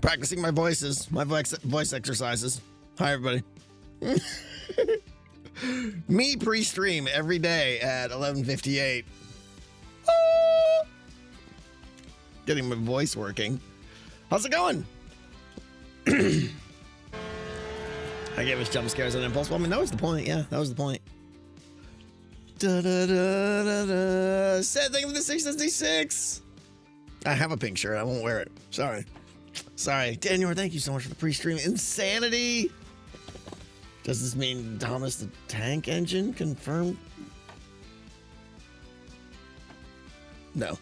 Practicing my voices, my voice exercises. Hi, everybody. Me pre-stream every day at 11:58. Getting my voice working. How's it going? I gave us jump scares on impulse. Well, I mean, that was the point. Yeah, that was the point. Da, da, da, da, da. Sad thing for the 666. I have a pink shirt. I won't wear it. Sorry. Daniel, thank you so much for the pre-stream. Insanity. Does this mean Thomas the Tank Engine confirmed? No.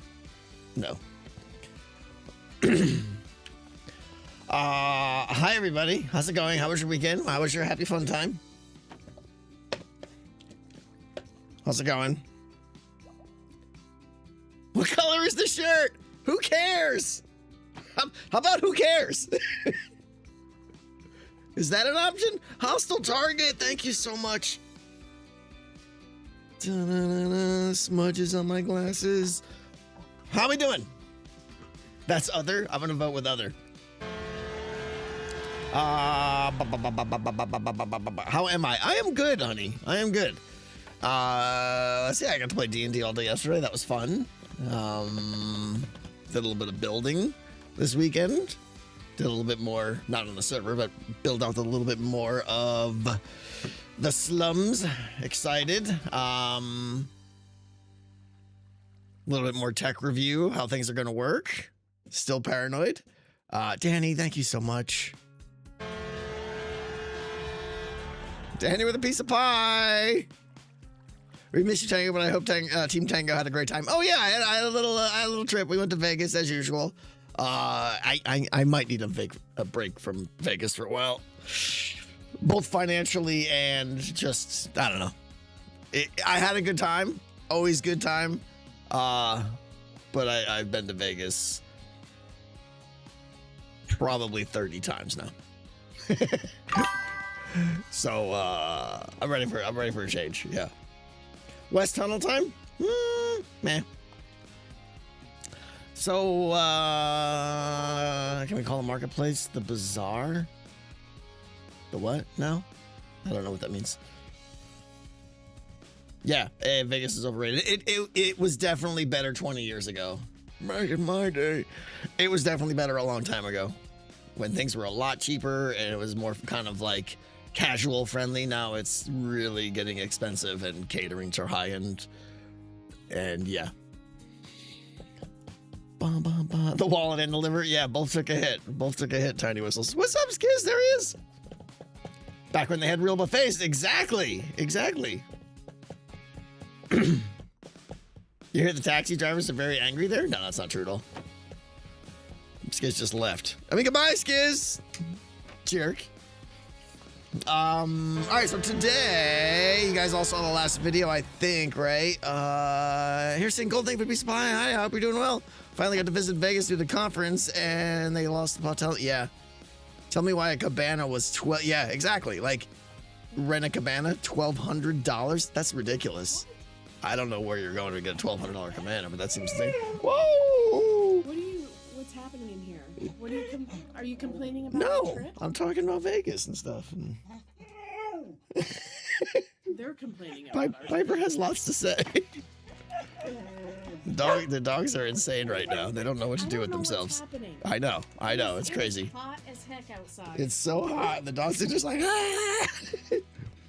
Hi everybody. How's it going? How was your weekend? How was your happy fun time? How's it going? What color is the shirt? Who cares? How about who cares? Is that an option? Hostile target. Thank you so much. Da-na-na-na, smudges on my glasses. How we doing? That's other. I'm gonna vote with other. How am I? I am good, honey. I am good. Let's see. I got to play D&D all day yesterday. That was fun. Did a little bit of building this weekend. Did a little bit more, not on the server, but build out a little bit more of the slums. Excited. A little bit more tech review, how things are going to work. Still paranoid. Danny, thank you so much. Danny with a piece of pie. We missed you, Tango, but I hope Team Tango had a great time. Oh yeah, I had a little trip. We went to Vegas as usual. I might need a break from Vegas for a while, both financially and just I don't know. I had a good time, always good time. But I've been to Vegas probably 30 times now. So I'm ready for a change. Yeah. West Tunnel time? Meh. So can we call the marketplace the bazaar? The what now? I don't know what that means. Yeah, Vegas is overrated. It was definitely better 20 years ago. Back in my day, it was definitely better a long time ago, when things were a lot cheaper and it was more kind of like casual friendly. Now it's really getting expensive and catering to high end. And yeah. The wallet and the liver. Yeah, both took a hit. Tiny whistles. What's up, Skiz? There he is. Back when they had real buffets. Exactly. You hear the taxi drivers are very angry there? No, that's not true at all. Skiz just left. I mean, goodbye, Skiz. Jerk. All right, so today, you guys all saw the last video, I think, right? Here's saying Gold, thank you for piece of pie. Hi, I hope you're doing well. Finally got to visit Vegas through the conference, and they lost the hotel. Yeah. Tell me why a cabana was 12. Yeah, exactly. Like, rent a cabana, $1,200. That's ridiculous. I don't know where you're going to get a $1,200 cabana, but that seems to think. Whoa! What's happening in here? Are you complaining about No, the trip? I'm talking about Vegas and stuff. They're complaining about our Piper has lots to say. The dogs are insane right now. They don't know what to do with themselves. I know. It's crazy. Hot as heck outside. It's so hot. The dogs are just like, ah!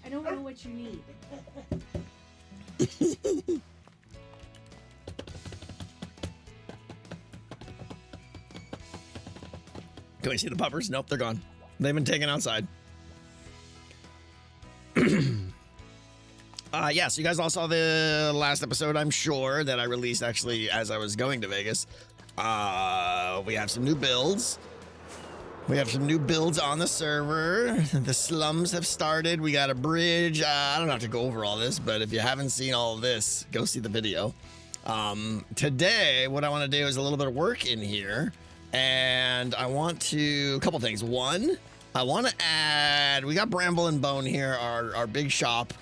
I don't know what you need. Can we see the puppers? Nope, they're gone. They've been taken outside. Yeah, so you guys all saw the last episode, I'm sure, that I released actually as I was going to Vegas. We have some new builds. We have some new builds on the server. The slums have started. We got a bridge. I don't have to go over all this, but if you haven't seen all of this, go see the video. Today, what I want to do is a little bit of work in here. And I want to, a couple things. One, I want to add, we got Bramble and Bone here, our big shop.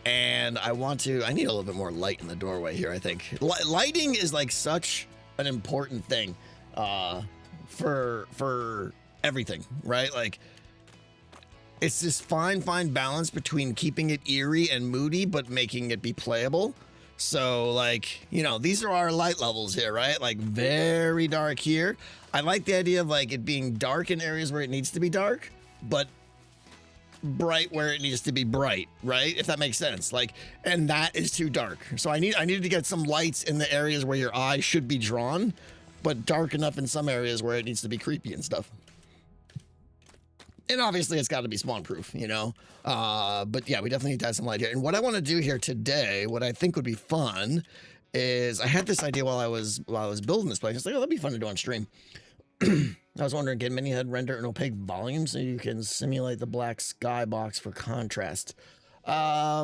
And I need a little bit more light in the doorway here, I think. Lighting is like such an important thing for everything, right? Like, it's this fine balance between keeping it eerie and moody, but making it be playable. So, like, you know, these are our light levels here, right? Like, very dark here. I like the idea of, like, it being dark in areas where it needs to be dark, but bright where it needs to be bright, right? If that makes sense. Like, and that is too dark. So I needed to get some lights in the areas where your eye should be drawn, but dark enough in some areas where it needs to be creepy and stuff. And obviously it's got to be spawn proof, you know? But yeah, we definitely need to add some light here. And what I want to do here today, what I think would be fun is I had this idea while I was building this place. I was like, oh, that'd be fun to do on stream. I was wondering, can Minihead render an opaque volume so you can simulate the black skybox for contrast? I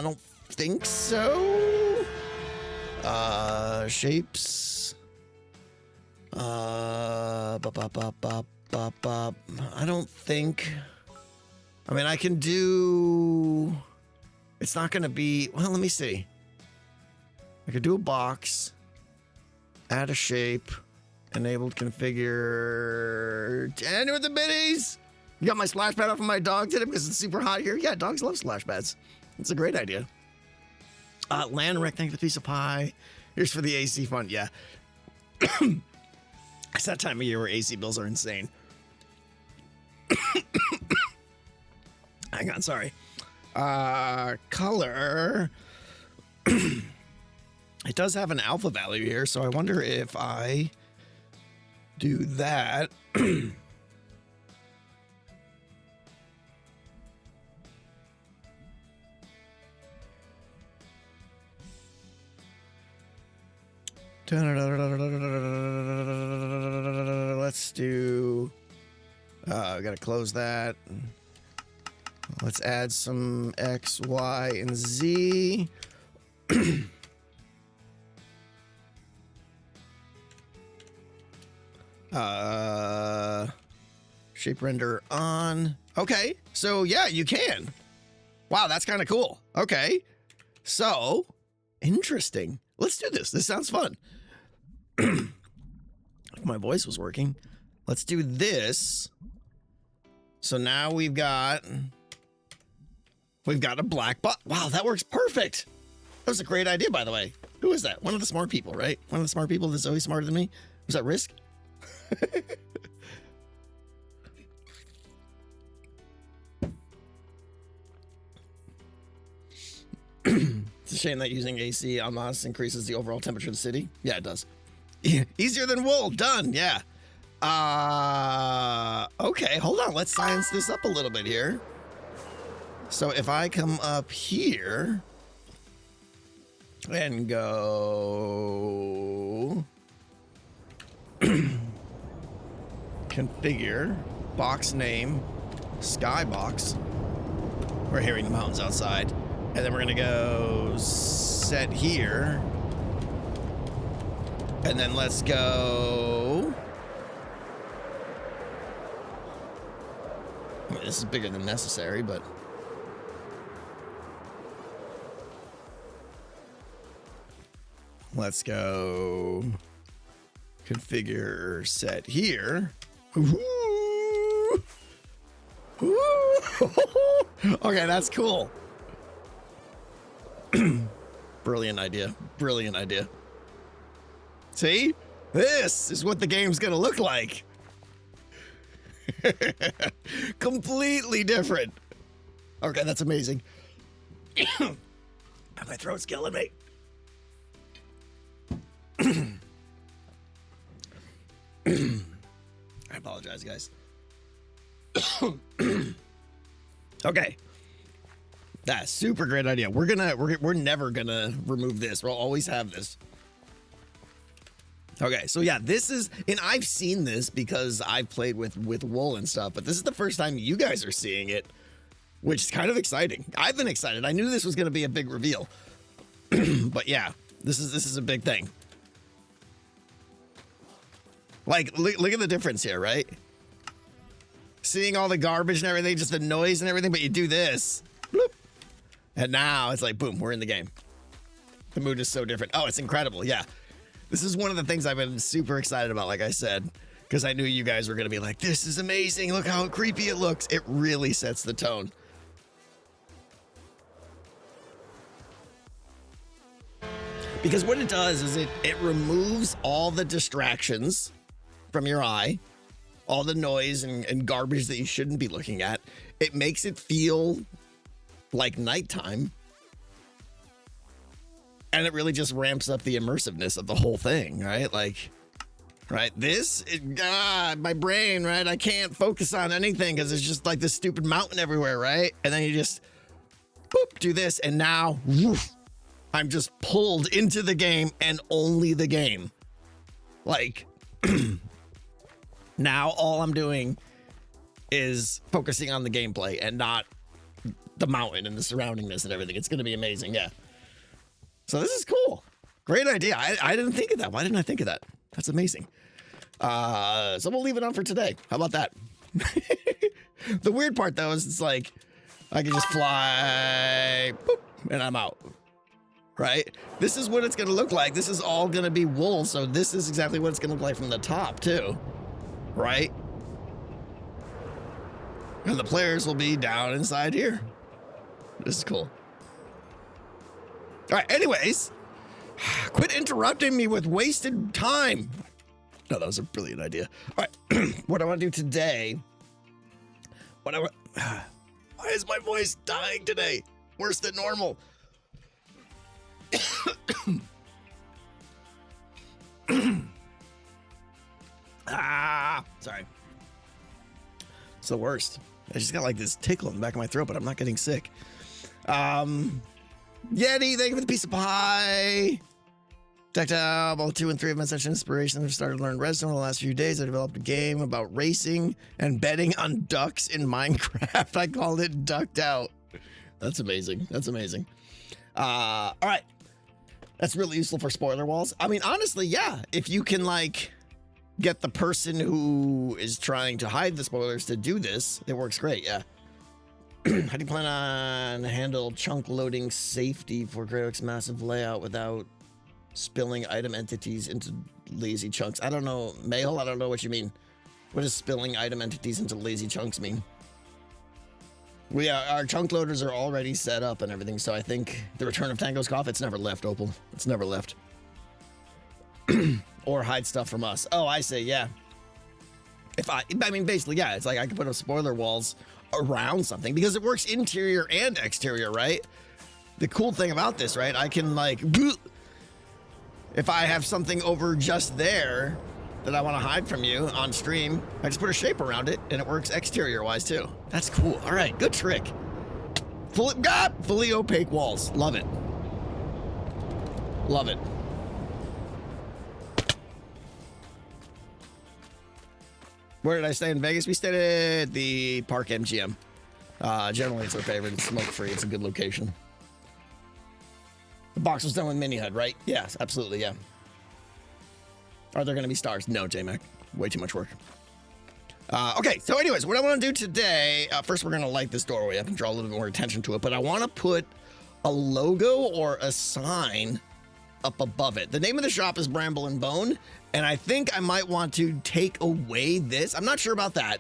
don't think so. Shapes. I don't think. I mean, I can do. It's not going to be. Well, let me see. I could do a box, add a shape, enabled configure. And with the biddies. You got my splash pad off of my dog today because it's super hot here. Yeah, dogs love splash pads. It's a great idea. Land wreck, thank you for the piece of pie. Here's for the AC fund. Yeah. It's that time of year where AC bills are insane. Hang on, sorry. Color. It does have an alpha value here, so I wonder if I do that. Let's do. I gotta close that. Let's add some X, Y, and Z. Shape render on. Okay, so yeah, you can. Wow, that's kind of cool. Okay, so interesting. Let's do this. This sounds fun. If my voice was working, let's do this. So now we've got a black box. Wow, that works perfect. That was a great idea, by the way. Who is that? One of the smart people, right? One of the smart people that's always smarter than me. Was that Risk? It's a shame that using AC on Moss increases the overall temperature of the city. Yeah, it does. Easier than wool. Done. Yeah. Okay, hold on. Let's science this up a little bit here. So if I come up here and go configure box name skybox. We're hearing the mountains outside. And then we're gonna go set here. And then let's go. I mean, this is bigger than necessary, but. Let's go configure set here. Ooh. Ooh. Okay, that's cool. Brilliant idea. Brilliant idea. See? This is what the game's gonna look like. Completely different. Okay, that's amazing. My throat's killing me. I apologize, guys. Okay. That's super great idea. We're never gonna remove this. We'll always have this. Okay, so yeah, this is, and I've seen this because I've played with wool and stuff, but this is the first time you guys are seeing it, which is kind of exciting. I've been excited. I knew this was gonna be a big reveal. But yeah, this is a big thing. Like, look at the difference here, right? Seeing all the garbage and everything, just the noise and everything, but you do this. Bloop. And now it's like, boom, we're in the game. The mood is so different. Oh, it's incredible. Yeah. This is one of the things I've been super excited about, like I said, because I knew you guys were going to be like, this is amazing. Look how creepy it looks. It really sets the tone. Because what it does is it removes all the distractions from your eye, all the noise and garbage that you shouldn't be looking at. It makes it feel like nighttime. And it really just ramps up the immersiveness of the whole thing, right? Like, right? My brain, right? I can't focus on anything because it's just like this stupid mountain everywhere, right? And then you just, boop, do this. And now, woof, I'm just pulled into the game and only the game. Like, now all I'm doing is focusing on the gameplay and not the mountain and the surroundingness and everything. It's going to be amazing. Yeah. So this is cool. Great idea. I didn't think of that. Why didn't I think of that? That's amazing. So we'll leave it on for today. How about that? The weird part though is it's like I can just fly, boop, and I'm out. Right? This is what it's going to look like. This is all going to be wool. So this is exactly what it's going to look like from the top too. Right? And the players will be down inside here. This is cool. All right, anyways, quit interrupting me with wasted time. No, that was a brilliant idea. All right, what I want to do today, why is my voice dying today? Worse than normal. Sorry. It's the worst. I just got like this tickle in the back of my throat, but I'm not getting sick. Yeti, thank you for the piece of pie. Tactile, both 2 and 3 have been such an inspiration. I've started to learn redstone in the last few days. I developed a game about racing and betting on ducks in Minecraft. I called it Ducked Out. That's amazing. That's amazing. All right. That's really useful for spoiler walls. I mean, honestly, yeah. If you can, like, get the person who is trying to hide the spoilers to do this, it works great, yeah. How do you plan on handle chunk loading safety for Greyhook's massive layout without spilling item entities into lazy chunks? I don't know, Mayhole, I don't know what you mean. What does spilling item entities into lazy chunks mean? Our chunk loaders are already set up and everything, so I think the Return of Tango's Cough, it's never left, Opal. It's never left. Or hide stuff from us. Oh, I see, yeah. I mean, basically, yeah, it's like I can put up spoiler walls around something because it works interior and exterior, right? The cool thing about this, right? I can like, if I have something over just there that I want to hide from you on stream, I just put a shape around it and it works exterior wise too. That's cool. All right, good trick. Fully opaque walls. Love it. Love it. Where did I stay in Vegas? We stayed at the Park MGM. Generally, it's our favorite. It's smoke-free. It's a good location. The box was done with Mini HUD, right? Yes, absolutely, yeah. Are there going to be stars? No, J-Mac. Way too much work. Okay, so anyways, what I want to do today, first we're going to light this doorway up and draw a little bit more attention to it, but I want to put a logo or a sign up above it. The name of the shop is Bramble and Bone, and I think I might want to take away this. I'm not sure about that.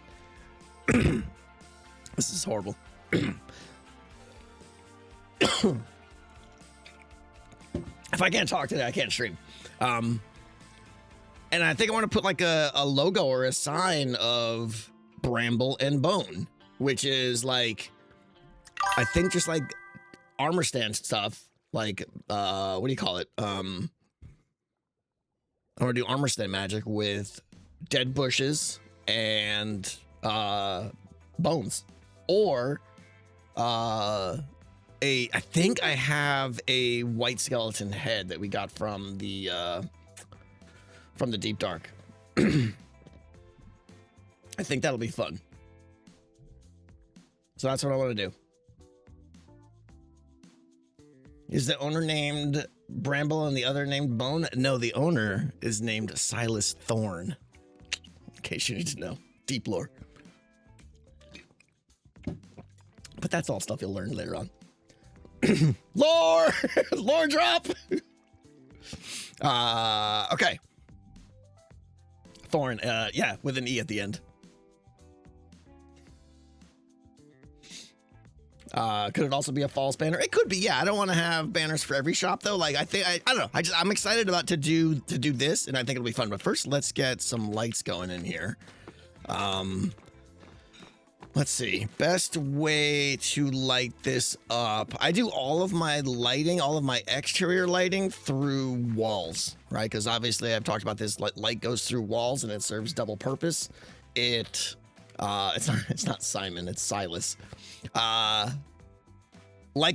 This is horrible. If I can't talk today, I can't stream. And I think I want to put like a logo or a sign of Bramble and Bone, which is like, I think just like armor stand stuff. Like, what do you call it? I'm gonna do armor stand magic with dead bushes and bones, or I think I have a white skeleton head that we got from the Deep Dark. I think that'll be fun. So that's what I want to do. Is the owner named Bramble and the other named Bone? No, the owner is named Silas Thorne. In case you need to know. Deep lore. But that's all stuff you'll learn later on. Lore! Lore drop! Okay. Thorn, yeah, with an E at the end. Could it also be a false banner? It could be, yeah. I don't want to have banners for every shop though. Like I don't know. I'm excited about to do this, and I think it'll be fun. But first, let's get some lights going in here. Let's see. Best way to light this up. I do all of my lighting, all of my exterior lighting through walls, right? Because obviously I've talked about this. Light goes through walls and it serves double purpose. It's not Simon, it's Silas. Light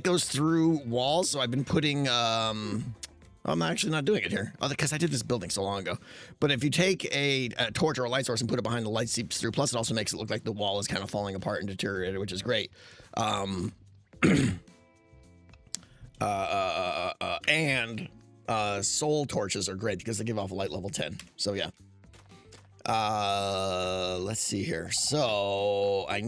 goes through walls, so I've been putting I'm actually not doing it here because I did this building so long ago. But if you take a torch or a light source and put it behind, the light seeps through. Plus, it also makes it look like the wall is kind of falling apart and deteriorated, which is great. And soul torches are great because they give off a light level 10. So yeah. Let's see here. So I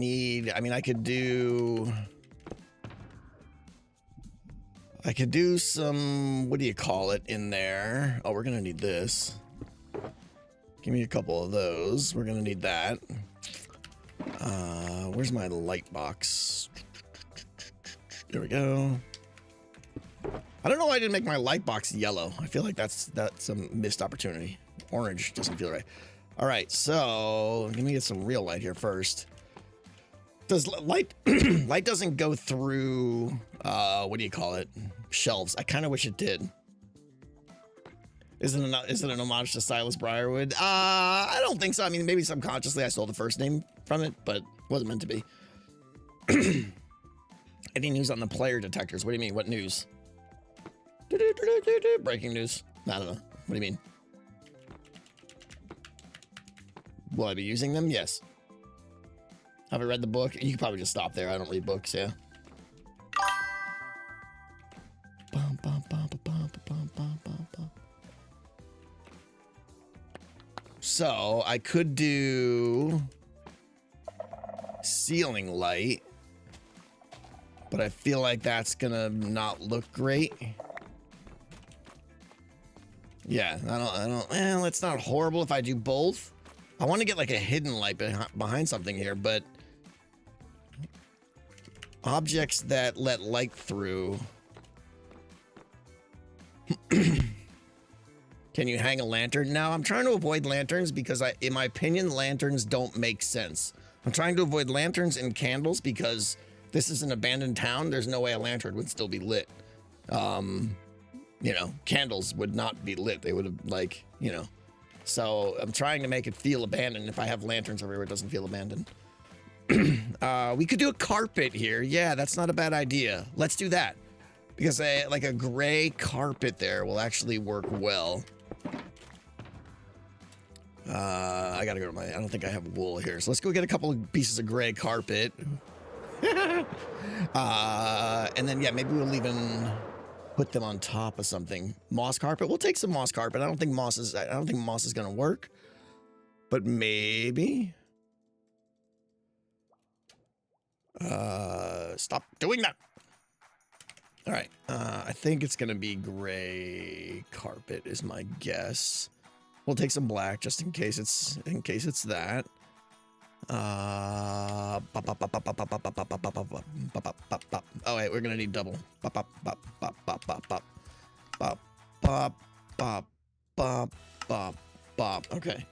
could do some, what do you call it in there? Oh, we're gonna need this. Give me a couple of those. We're gonna need that. Where's my light box? There we go. I don't know why I didn't make my light box yellow. I feel like that's a missed opportunity. Orange doesn't feel right. All right, so let me get some real light here first. Does light doesn't go through what do you call it? Shelves. I kind of wish it did. Is it an homage to Silas Briarwood? I don't think so. I mean, maybe subconsciously I stole the first name from it, but it wasn't meant to be. Any news on the player detectors? What do you mean? What news? Breaking news. I don't know. What do you mean? Will I be using them? Yes. Have I read the book? You could probably just stop there. I don't read books, yeah. So I could do ceiling light, but I feel like that's gonna not look great. Yeah, I don't. Well, it's not horrible if I do both. I want to get like a hidden light behind something here, but objects that let light through. Can you hang a lantern? No, I'm trying to avoid lanterns because in my opinion, lanterns don't make sense. I'm trying to avoid lanterns and candles because this is an abandoned town. There's no way a lantern would still be lit. You know, candles would not be lit. They would have like, you know. So I'm trying to make it feel abandoned. If I have lanterns everywhere, it doesn't feel abandoned. We could do a carpet here. Yeah, that's not a bad idea. Let's do that. Because like a gray carpet there will actually work well. I gotta go to I don't think I have wool here. So let's go get a couple of pieces of gray carpet. And then, yeah, maybe we'll even put them on top of something. Moss carpet. We'll take some moss carpet. I don't think moss is gonna work. But maybe. Stop doing that. All right. I think it's gonna be gray carpet is my guess. We'll take some black just in case it's that. Oh wait, we're gonna need double. Okay.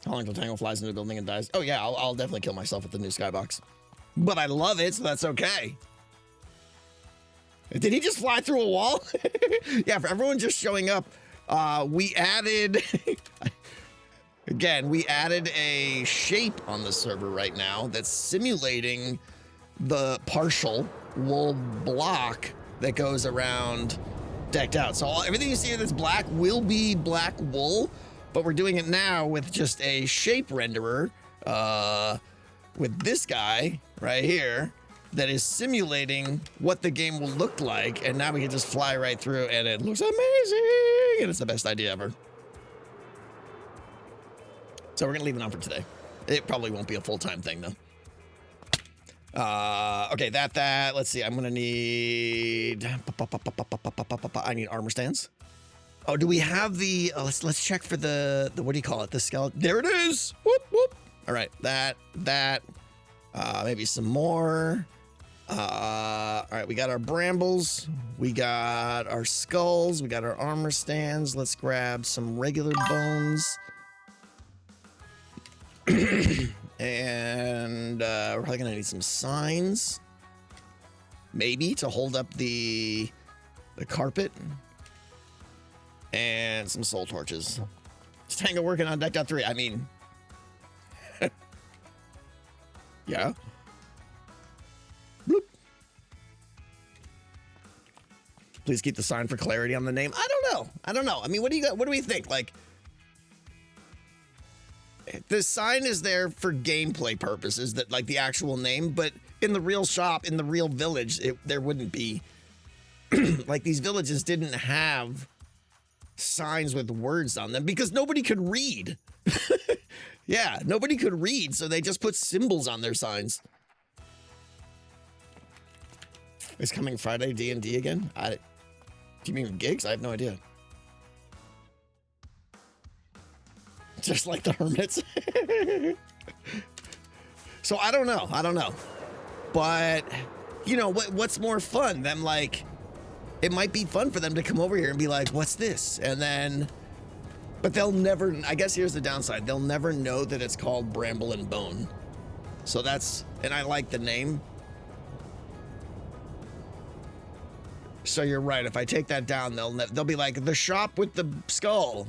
How long till Tangle flies into the building and dies? Oh yeah, I'll definitely kill myself with the new skybox. But I love it, so that's okay. Did he just fly through a wall? Yeah, for everyone just showing up, we added... Again, we added a shape on the server right now that's simulating the partial wool block that goes around decked out. So everything you see that's black will be black wool, but we're doing it now with just a shape renderer with this guy right here that is simulating what the game will look like. And now we can just fly right through and it looks amazing. And it's the best idea ever. So we're gonna leave it on for today. It probably won't be a full-time thing though. Okay, that. Let's see. I'm gonna need. I need armor stands. Oh, do we have the? Oh, let's check for the what do you call it? The skeleton. There it is. Whoop whoop. All right, that. Maybe some more. All right, we got our brambles. We got our skulls. We got our armor stands. Let's grab some regular bones. And we're probably gonna need some signs, maybe to hold up the carpet, and some soul torches. Is Tango working on deck.3? I mean, yeah. Bloop. Please keep the sign for clarity on the name. I don't know. I mean, what do you got? What do we think? Like, the sign is there for gameplay purposes, that like the actual name, but in the real shop, in the real village, there wouldn't be. Like, these villages didn't have signs with words on them because nobody could read. Yeah, nobody could read, so they just put symbols on their signs. Is coming Friday D&D again? Do you mean gigs? I have no idea. Just like the hermits. So I don't know. But, you know, what's more fun? Them, like, it might be fun for them to come over here and be like, what's this? And then, but they'll never, I guess here's the downside. They'll never know that it's called Bramble and Bone. So that's, and I like the name. So you're right. If I take that down, they'll be like, the shop with the skull.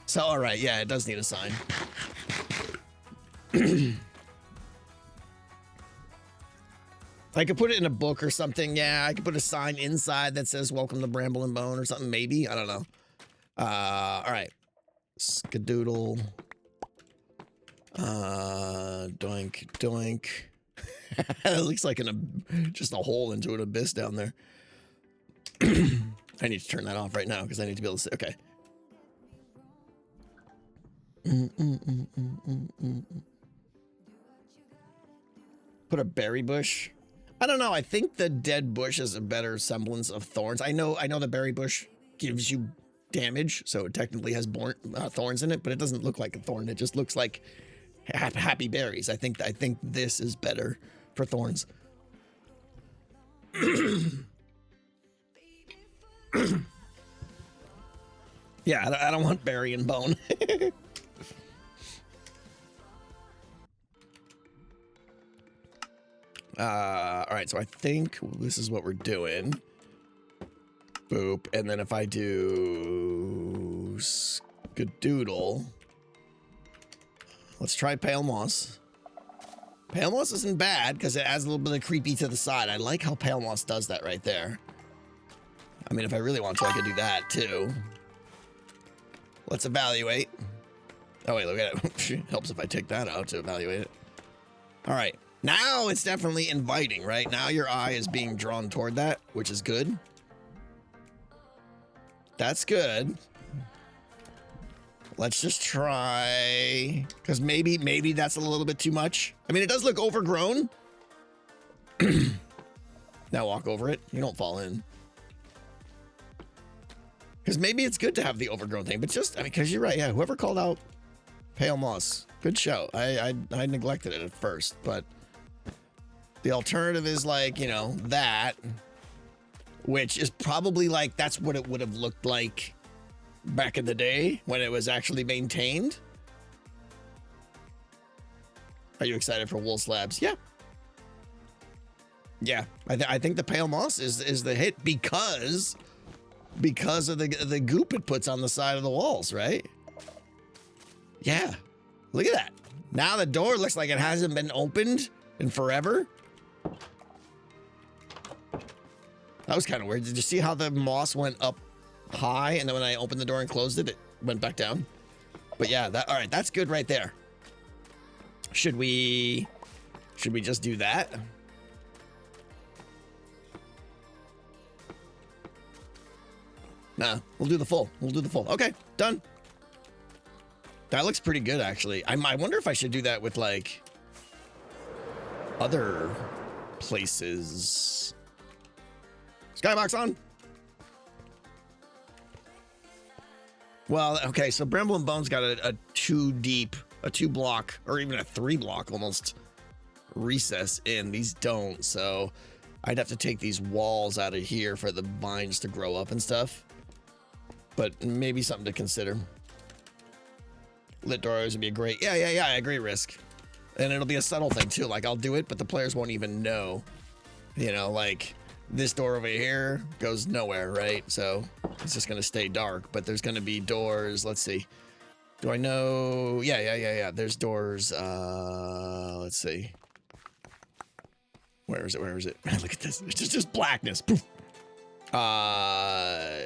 So, all right, yeah, it does need a sign. I could put it in a book or something. Yeah, I could put a sign inside that says "Welcome to Bramble and Bone" or something. Maybe, I don't know. All right, skadoodle. Doink, doink. It looks like just a hole into an abyss down there. I need to turn that off right now because I need to be able to see. Okay. Put a berry bush. I don't know. I think the dead bush is a better semblance of thorns. I know the berry bush gives you damage, so it technically has thorns in it, but it doesn't look like a thorn. It just looks like happy berries. I think this is better for thorns. Yeah, I don't want berry and bone. All right, so I think this is what we're doing. Boop, and then if I do skadoodle, let's try pale moss. Pale moss isn't bad because it adds a little bit of creepy to the side. I like how pale moss does that right there. I mean, if I really want to, I could do that too. Let's evaluate. Oh wait, look at it. Helps if I take that out to evaluate it. All right. Now it's definitely inviting, right? Now your eye is being drawn toward that, which is good. That's good. Let's just try, because maybe that's a little bit too much. I mean, it does look overgrown. Now walk over it. You don't fall in. Because maybe it's good to have the overgrown thing, but just, I mean, because you're right. Yeah, whoever called out pale moss, good show. I neglected it at first, but the alternative is like, you know, that, which is probably like, that's what it would have looked like back in the day when it was actually maintained. Are you excited for wool slabs? Yeah. Yeah, I think the pale moss is the hit because of the goop it puts on the side of the walls, right? Yeah, look at that. Now the door looks like it hasn't been opened in forever. That was kind of weird. Did you see how the moss went up high and then when I opened the door and closed it, it went back down? But yeah, all right, that's good right there. Should we just do that? Nah, we'll do the full. Okay, done. That looks pretty good, actually. I wonder if I should do that with, like, other places. Skybox on. Well, okay, so Bramble and Bones got a 2 deep, a 2 block, or even a 3 block almost recess in. These don't, so I'd have to take these walls out of here for the vines to grow up and stuff. But maybe something to consider. Lit doors would be a great, yeah, I agree, Risk. And it'll be a subtle thing too, like I'll do it, but the players won't even know. You know, like this door over here goes nowhere, right? So it's just gonna stay dark, but there's gonna be doors, let's see. Do I know? Yeah. There's doors, let's see. Where is it? Look at this, it's just blackness. Poof.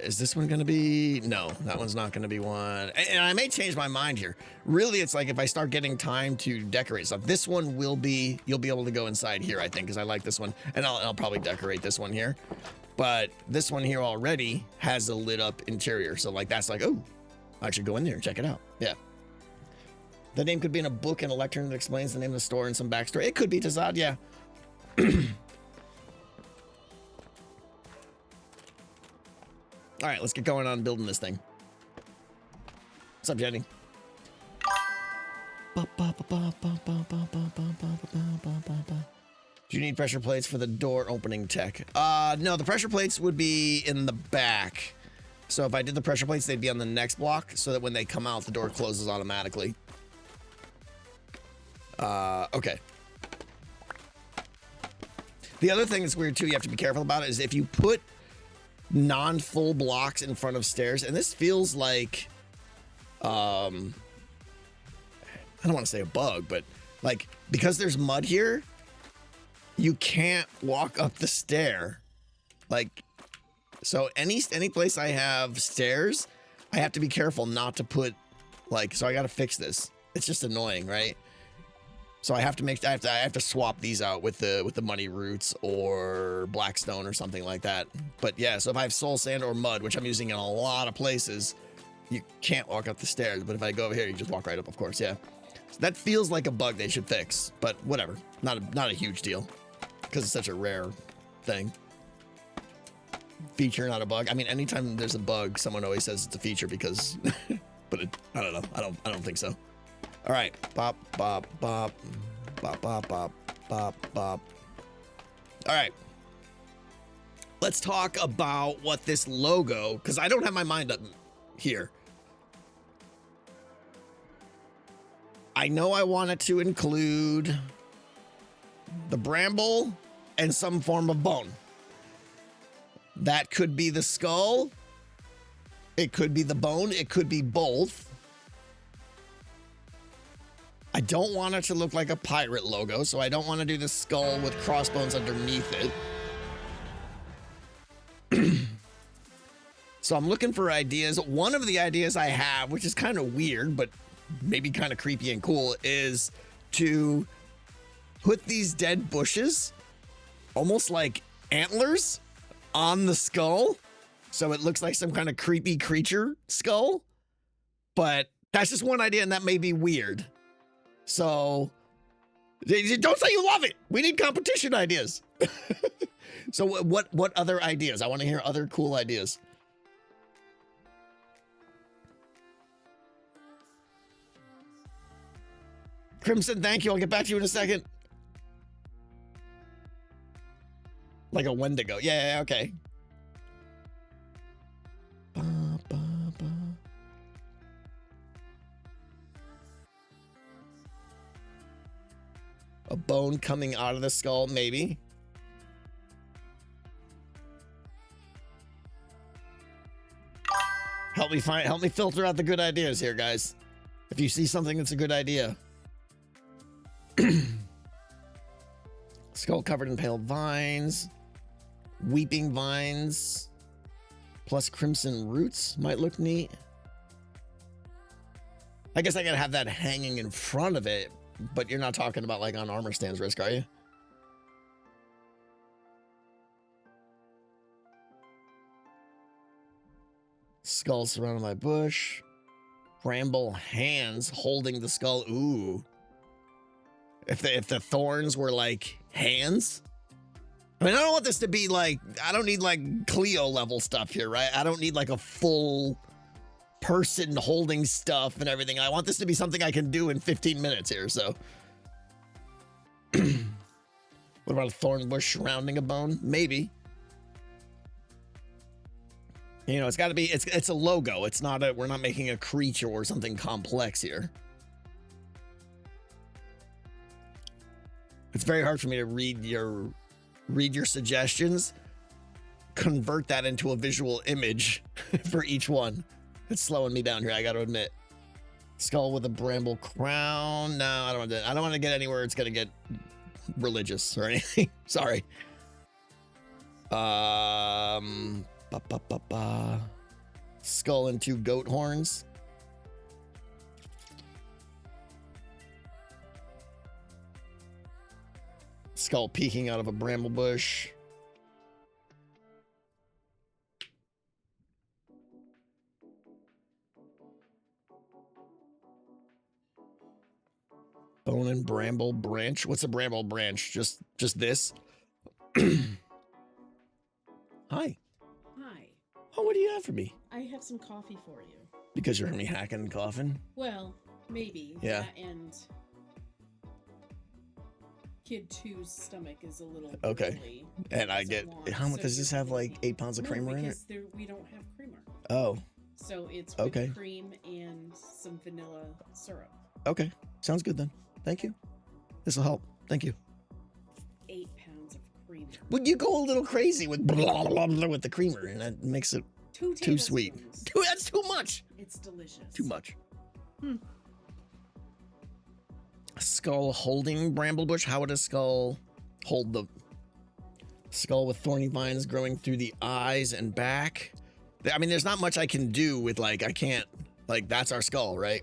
Is this one gonna be? No, that one's not gonna be one. And I may change my mind here. Really, it's like if I start getting time to decorate stuff, this one will be, you'll be able to go inside here, I think, because I like this one. And I'll probably decorate this one here. But this one here already has a lit up interior. So like, that's like, oh, I should go in there and check it out. Yeah. The name could be in a book and a lectern that explains the name of the store and some backstory. It could be Tazad, yeah. All right, let's get going on building this thing. What's up, Jenny? Do you need pressure plates for the door opening tech? No, the pressure plates would be in the back. So if I did the pressure plates, they'd be on the next block so that when they come out, the door closes automatically. Okay. The other thing that's weird too, you have to be careful about it, is if you put non-full blocks in front of stairs, and this feels like I don't want to say a bug, but like because there's mud here, you can't walk up the stair. Like, so any place I have stairs, I have to be careful not to put, like, so I got to fix this. It's just annoying, right? So I have to swap these out with the muddy roots or blackstone or something like that. But yeah, so if I have soul sand or mud, which I'm using in a lot of places, you can't walk up the stairs. But if I go over here, you just walk right up, of course, yeah. So that feels like a bug they should fix, but whatever. Not a huge deal because it's such a rare thing. Feature, not a bug. I mean, anytime there's a bug, someone always says it's a feature because, but I don't know. I don't think so. All right, bop, bop, bop, bop, bop, bop, bop, bop. All right, let's talk about what this logo, because I don't have my mind up here. I know I want it to include the bramble and some form of bone. That could be the skull. It could be the bone. It could be both. I don't want it to look like a pirate logo, so I don't want to do the skull with crossbones underneath it. So I'm looking for ideas. One of the ideas I have, which is kind of weird, but maybe kind of creepy and cool, is to put these dead bushes, almost like antlers, on the skull. So it looks like some kind of creepy creature skull. But that's just one idea, and that may be weird. So don't say you love it. We need competition ideas. So what other ideas? I want to hear other cool ideas. Crimson, thank you. I'll get back to you in a second. Like a Wendigo. Yeah, okay. A bone coming out of the skull, maybe. Help me filter out the good ideas here, guys. If you see something that's a good idea. Skull covered in pale vines. Weeping vines. Plus crimson roots might look neat. I guess I gotta have that hanging in front of it. But you're not talking about like on armor stands, Risk, are you? Skull surrounded by bush. Bramble hands holding the skull. Ooh. If the thorns were like hands, I mean, I don't want this to be like, I don't need like Cleo level stuff here, right? I don't need like a full person holding stuff and everything. I want this to be something I can do in 15 minutes here, so. What about a thorn bush surrounding a bone? Maybe. You know, it's got to be, it's a logo. It's not a, we're not making a creature or something complex here. It's very hard for me to read your suggestions, convert that into a visual image for each one. It's slowing me down here, I got to admit. Skull with a bramble crown. No, I don't want to get anywhere it's going to get religious or anything. Sorry. Skull and 2 goat horns. Skull peeking out of a bramble bush. Bone and bramble branch. What's a bramble branch? Just this? Hi. Hi. Oh, what do you have for me? I have some coffee for you. Because you heard me hacking and coughing? Well, maybe. Yeah. And Kid 2's stomach is a little okay. early, and I get, how much does this have, like 8 pounds of creamer in it? Because we don't have creamer. Oh. So it's with okay. cream and some vanilla syrup. Okay. Sounds good then. Thank you. This will help. Thank you. 8 pounds of creamer. Well, you go a little crazy with blah, blah, blah, with the creamer, and that makes it too sweet. That's too much. It's delicious. Too much. Skull holding bramble bush. How would a skull hold the skull with thorny vines growing through the eyes and back? I mean, there's not much I can do with, like, I can't, like, that's our skull, right?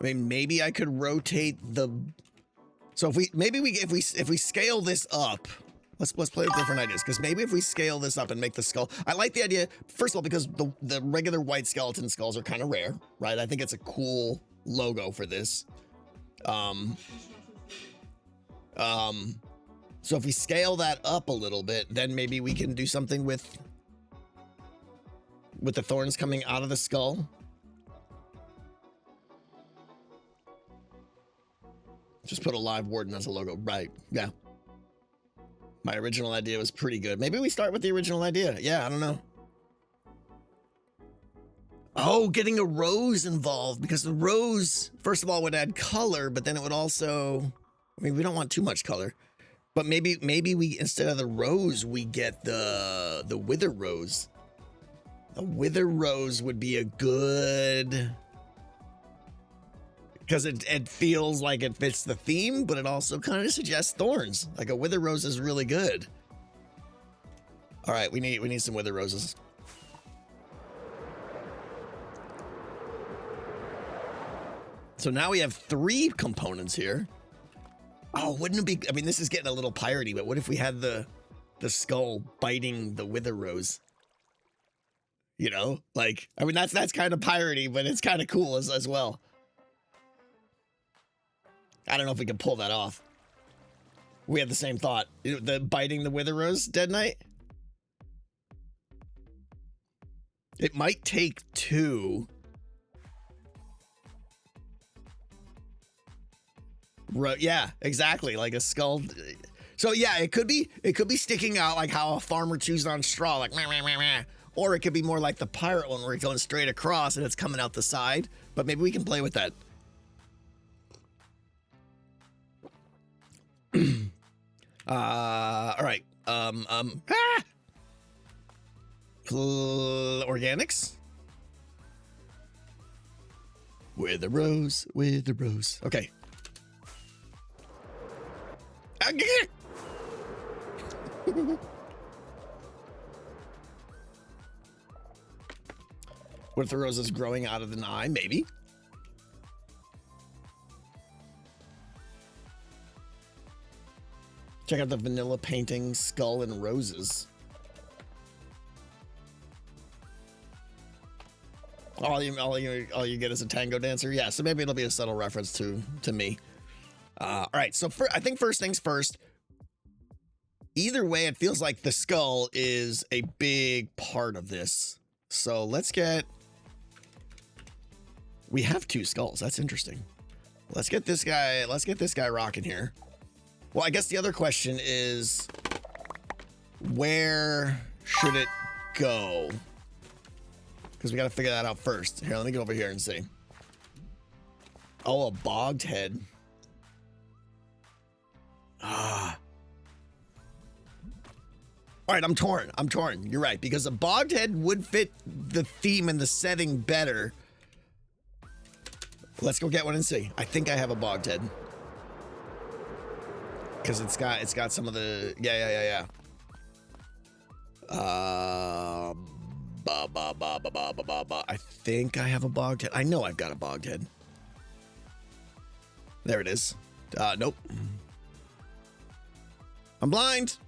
I mean, maybe I could rotate the. So if we scale this up, let's play with different ideas, because maybe if we scale this up and make the skull, I like the idea. First of all, because the regular white skeleton skulls are kind of rare, right? I think it's a cool logo for this. So if we scale that up a little bit, then maybe we can do something with the thorns coming out of the skull. Just put a live warden as a logo. Right. Yeah. My original idea was pretty good. Maybe we start with the original idea. Yeah, I don't know. Oh, getting a rose involved, because the rose, first of all, would add color, but then it would also, I mean, we don't want too much color, but maybe we, instead of the rose, we get the wither rose. A wither rose would be a good, because it feels like it fits the theme, but it also kind of suggests thorns. Like a wither rose is really good. All right, we need some wither roses. So now we have 3 components here. Oh, wouldn't it be, I mean, this is getting a little piratey, but what if we had the skull biting the wither rose? You know, like, I mean, that's kind of piratey, but it's kind of cool as well. I don't know if we can pull that off. We had the same thought. The biting the wither rose, Dead Knight? It might take 2. Yeah, exactly. Like a skull. So yeah, it could be sticking out like how a farmer chews on straw, like meh, meh, meh, meh. Or it could be more like the pirate one where it's going straight across and it's coming out the side. But maybe we can play with that. All right. Organics. With the rose. Okay. What if the rose is growing out of an eye? Maybe. Check out the vanilla painting skull and roses. All you get is a tango dancer. Yeah, so maybe it'll be a subtle reference to me. All right, so I think first things first. Either way, it feels like the skull is a big part of this. So let's get. We have 2 skulls. That's interesting. Let's get this guy. Let's get this guy rocking here. Well, I guess the other question is, where should it go? Because we got to figure that out first. Here, let me go over here and see. Oh, a bogged head. Ah. All right, I'm torn. You're right, because a bogged head would fit the theme and the setting better. Let's go get one and see. I think I have a bogged head. Because it's got some of the yeah. I think I have a bogged head. I know I've got a bogged head. There it is. Nope. I'm blind.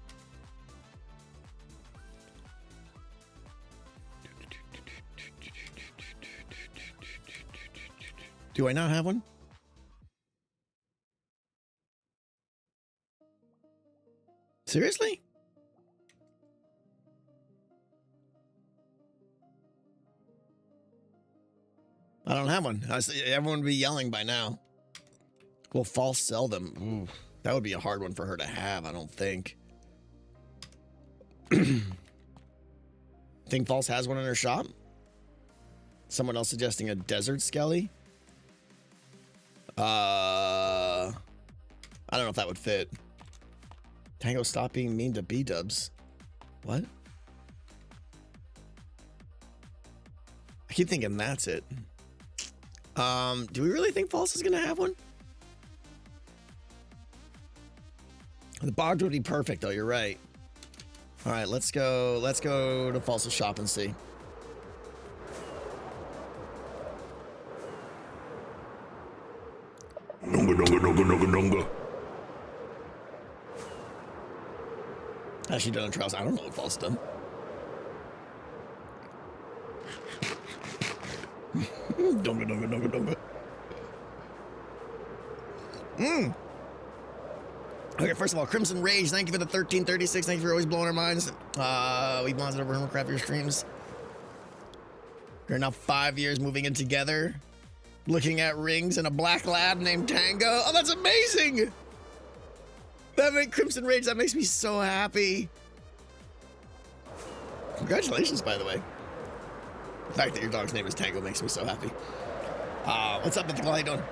Do I not have one? Seriously? I don't have one. Everyone would be yelling by now. Will False sell them? Ooh, that would be a hard one for her to have, I don't think. Think False has one in her shop? Someone else suggesting a desert skelly? I don't know if that would fit. Tango, stop being mean to B-dubs. What? I keep thinking that's it. Do we really think False is gonna have one? The bogged would be perfect, though. You're right. All right, let's go to False's shop and see. Nunga. Has she done a trials? I don't know what False done. Dunga. Okay, first of all, Crimson Rage, thank you for the 1336. Thank you for always blowing our minds. We bonded over Hermitcraft your streams. We're now 5 years moving in together. Looking at rings and a black lab named Tango. Oh, that's amazing! That made Crimson Rage, that makes me so happy. Congratulations, by the way. The fact that your dog's name is Tango makes me so happy. What's up, Mythical? How you doing?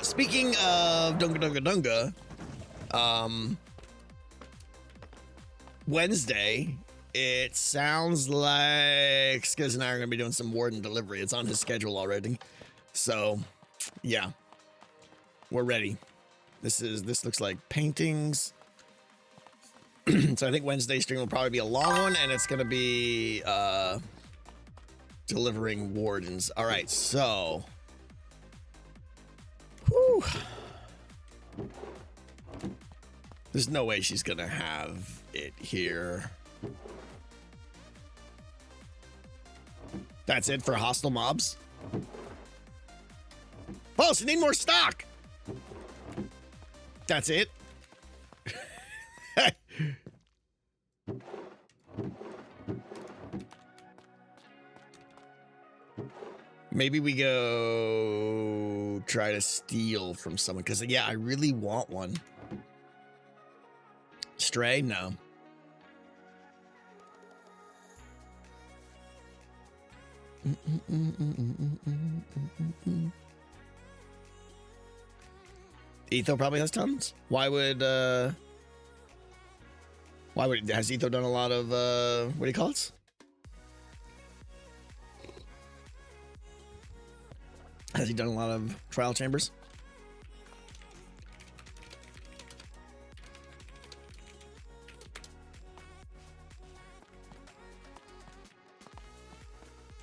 Speaking of Dunga, Wednesday, it sounds like Skiz and I are going to be doing some Warden delivery. It's on his schedule already. So, yeah, we're ready. This looks like paintings. So I think Wednesday's stream will probably be a long one, and it's going to be delivering Wardens. All right, so. Whew. There's no way she's gonna have it here. That's it for hostile mobs? Oh, so you need more stock! That's it? Maybe we go try to steal from someone, because, yeah, I really want one. Stray? No. Etho probably has tons. Why would, has Etho done a lot of, what do you call it? Has he done a lot of trial chambers?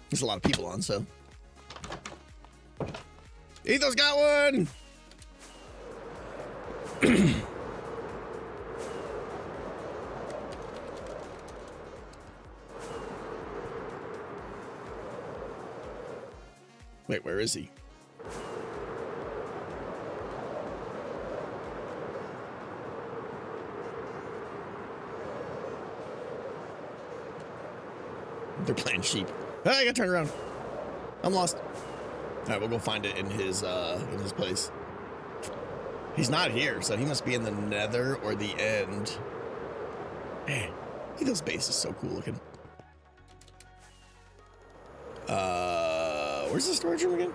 There's a lot of people on, so. Etho's got one! Wait, where is he? They're playing sheep. Ah, I gotta turn around. I'm lost. All right, we'll go find it in his place. He's not here, so he must be in the nether or the end. Man, those bases so cool looking. Where's the storage room again?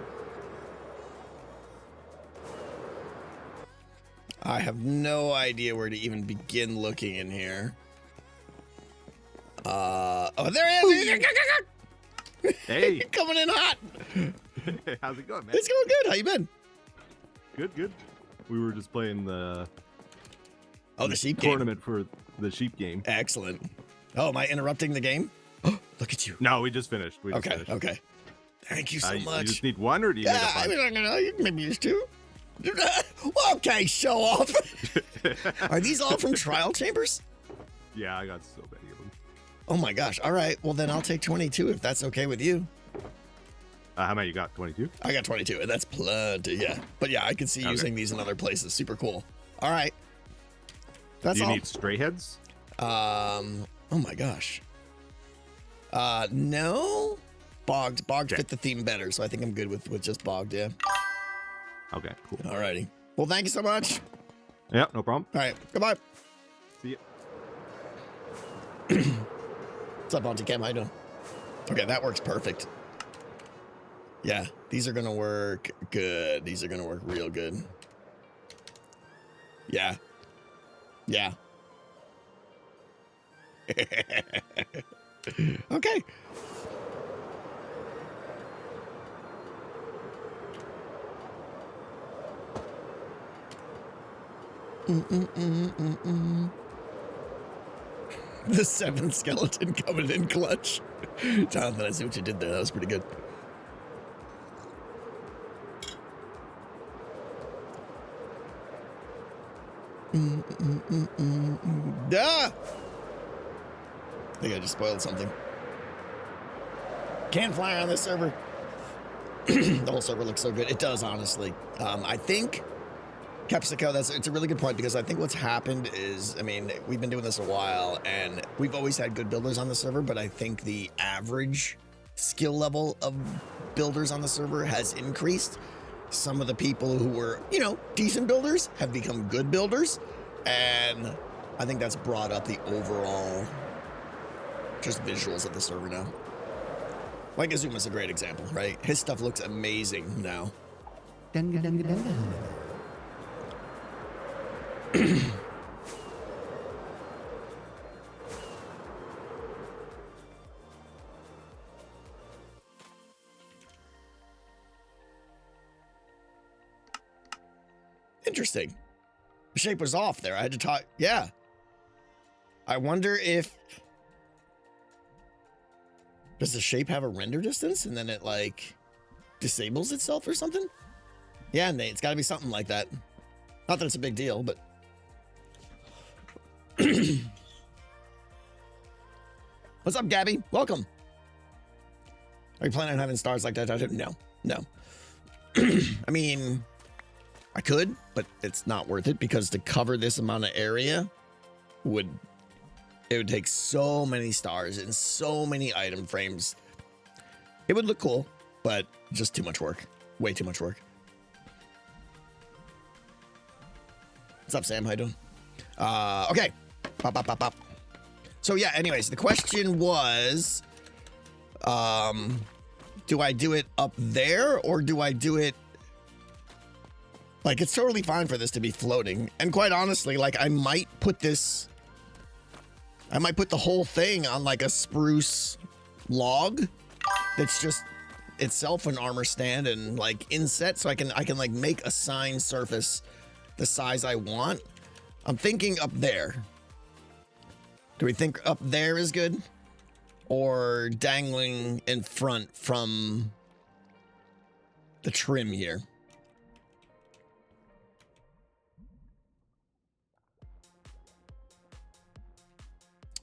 I have no idea where to even begin looking in here. Oh, there he is! Hey. Coming in hot. How's it going, man? It's going good. How you been? Good. We were just playing the the sheep game. tournament for the sheep game. Excellent. Oh, am I interrupting the game? Oh, look at you. No, we just finished. Okay. Thank you so much. You just need one, or do you need a bunch? I mean, I don't know. You can maybe use two. Okay, show off. Are these all from trial chambers? Yeah, I got so many of them. Oh my gosh. All right. Well, then I'll take 22 if that's okay with you. How many you got? 22? I got 22, and that's plenty. Yeah. But yeah, I can see using these in other places. Super cool. All right. That's Do you all. need stray heads? Oh my gosh. No. Bogged fit the theme better, so I think I'm good with just bogged, yeah. Okay, cool. Alrighty. Well, thank you so much. Yeah, no problem. All right, goodbye. See ya. What's up, Auntie Cam? How you doing? Okay, that works perfect. Yeah, these are gonna work good. These are gonna work real good. Yeah. Yeah. Okay. The seventh skeleton coming in clutch. Jonathan, I see what you did there. That was pretty good. Ah! I think I just spoiled something. Can't fly on this server. The whole server looks so good. It does, honestly. I think Capsico, it's a really good point, because I think what's happened is, I mean, we've been doing this a while and we've always had good builders on the server, but I think the average skill level of builders on the server has increased. Some of the people who were, decent builders have become good builders, and I think that's brought up the overall just visuals of the server now. Like Azuma's a great example, right? His stuff looks amazing now. Interesting. The shape was off there. I had to talk. Yeah. I wonder if... Does the shape have a render distance and then it disables itself or something? Yeah, Nate, it's got to be something like that. Not that it's a big deal, but... What's up, Gabby? Welcome. Are you planning on having stars like that? No. I mean, I could, but it's not worth it, because to cover this amount of area would take so many stars and so many item frames. It would look cool, but just too much work. Way too much work. What's up, Sam? How you doing? Okay. Pop. So yeah, anyways, the question was, do I do it up there, or do I do it... it's totally fine for this to be floating. And quite honestly, I might put the whole thing on a spruce log that's just itself an armor stand and inset, so I can make a sign surface the size I want. I'm thinking up there. Do we think up there is good? Or dangling in front from the trim here?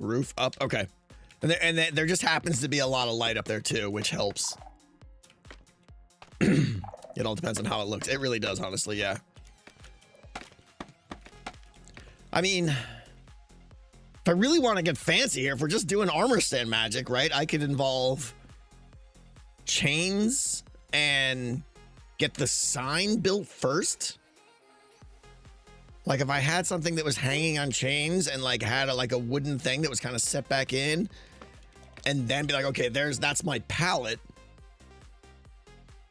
Roof up. Okay. And there just happens to be a lot of light up there too, which helps. It all depends on how it looks. It really does, honestly, yeah. I mean, if I really want to get fancy here, if we're just doing armor stand magic, right? I could involve chains and get the sign built first. Like if I had something that was hanging on chains and like had a wooden thing that was kind of set back in, and then be like, okay, that's my palette.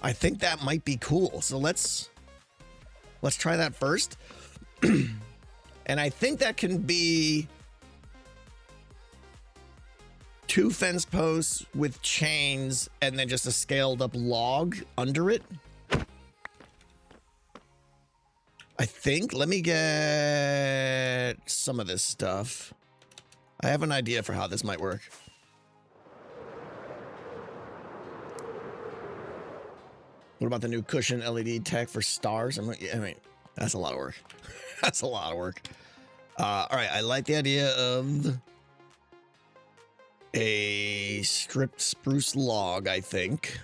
I think that might be cool. So let's try that first. And I think that can be 2 fence posts with chains and then just a scaled up log under it. I think. Let me get some of this stuff. I have an idea for how this might work. What about the new cushion LED tech for stars? I mean, that's a lot of work. That's a lot of work. All right, I like the idea of a stripped spruce log, I think.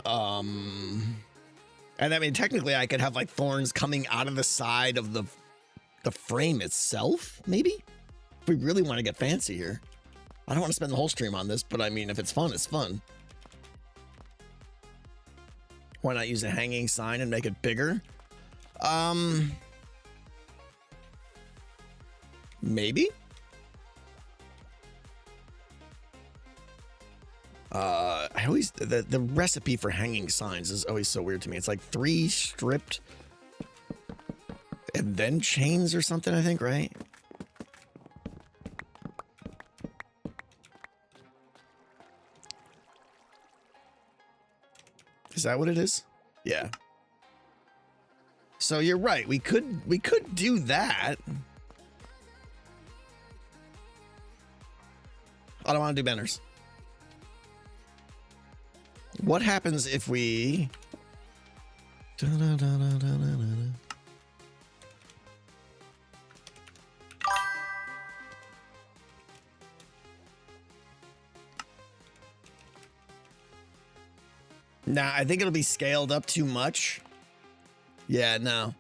And I mean, technically I could have like thorns coming out of the side of the frame itself, maybe? If we really want to get fancy here. I don't want to spend the whole stream on this, but I mean, if it's fun, it's fun. Why not use a hanging sign and make it bigger? Maybe? I always, the recipe for hanging signs is always so weird to me. It's like 3 stripped and then chains or something, I think, right? Is that what it is? Yeah. So you're right. We could do that. I don't want to do banners. What happens if we... Nah, I think it'll be scaled up too much. Yeah, no.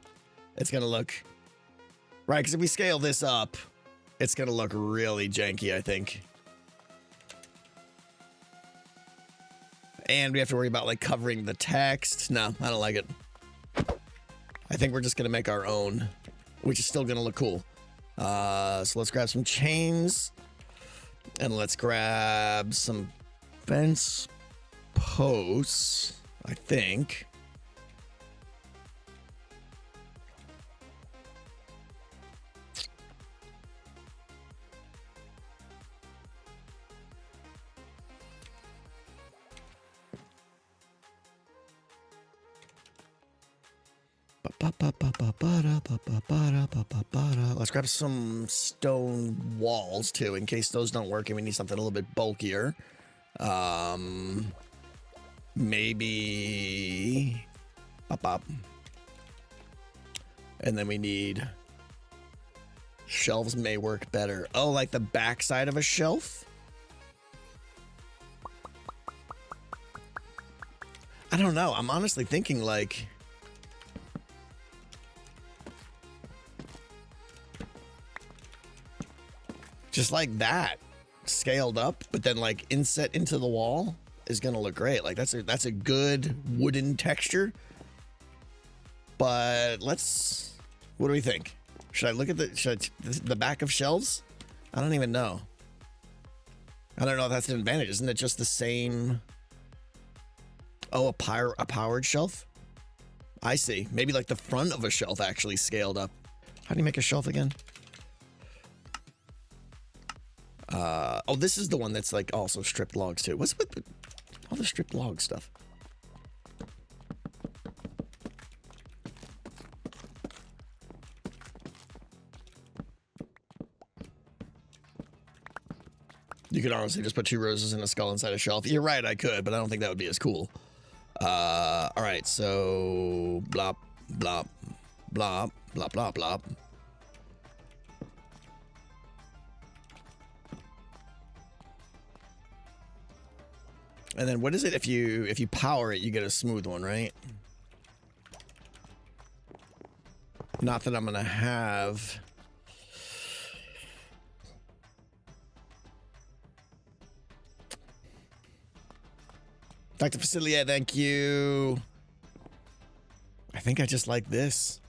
It's gonna look... Right, because if we scale this up, it's gonna look really janky, I think. And we have to worry about, like, covering the text. No, I don't like it. I think we're just gonna make our own, which is still gonna look cool. So let's grab some chains. And let's grab some fence posts, I think. Let's grab some stone walls too, in case those don't work and we need something a little bit bulkier. Maybe and then we need shelves may work better. Oh, like the backside of a shelf? I don't know. I'm honestly thinking like just like that, scaled up, but then like inset into the wall is gonna look great. Like that's a good wooden texture. But let's, what do we think? Should I look at the back of shelves? I don't even know. I don't know if that's an advantage. Isn't it just the same? Oh, a powered shelf? I see. Maybe like the front of a shelf actually scaled up. How do you make a shelf again? Oh, this is the one that's like also stripped logs too. What's with all the stripped log stuff? You could honestly just put 2 roses and a skull inside a shelf. You're right, I could, but I don't think that would be as cool. All right, so blop, blop, blop, blop, blop, blop. And then what is it if you power it, you get a smooth one, right? Not that I'm gonna have. Dr. Facilier, thank you. I think I just like this.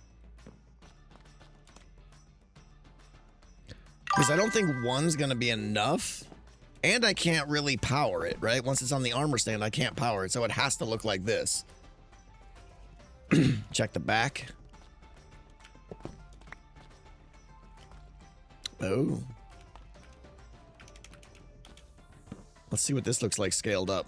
Because I don't think one's gonna be enough. And I can't really power it, right? Once it's on the armor stand, I can't power it, so it has to look like this. Check the back. Oh. Let's see what this looks like scaled up.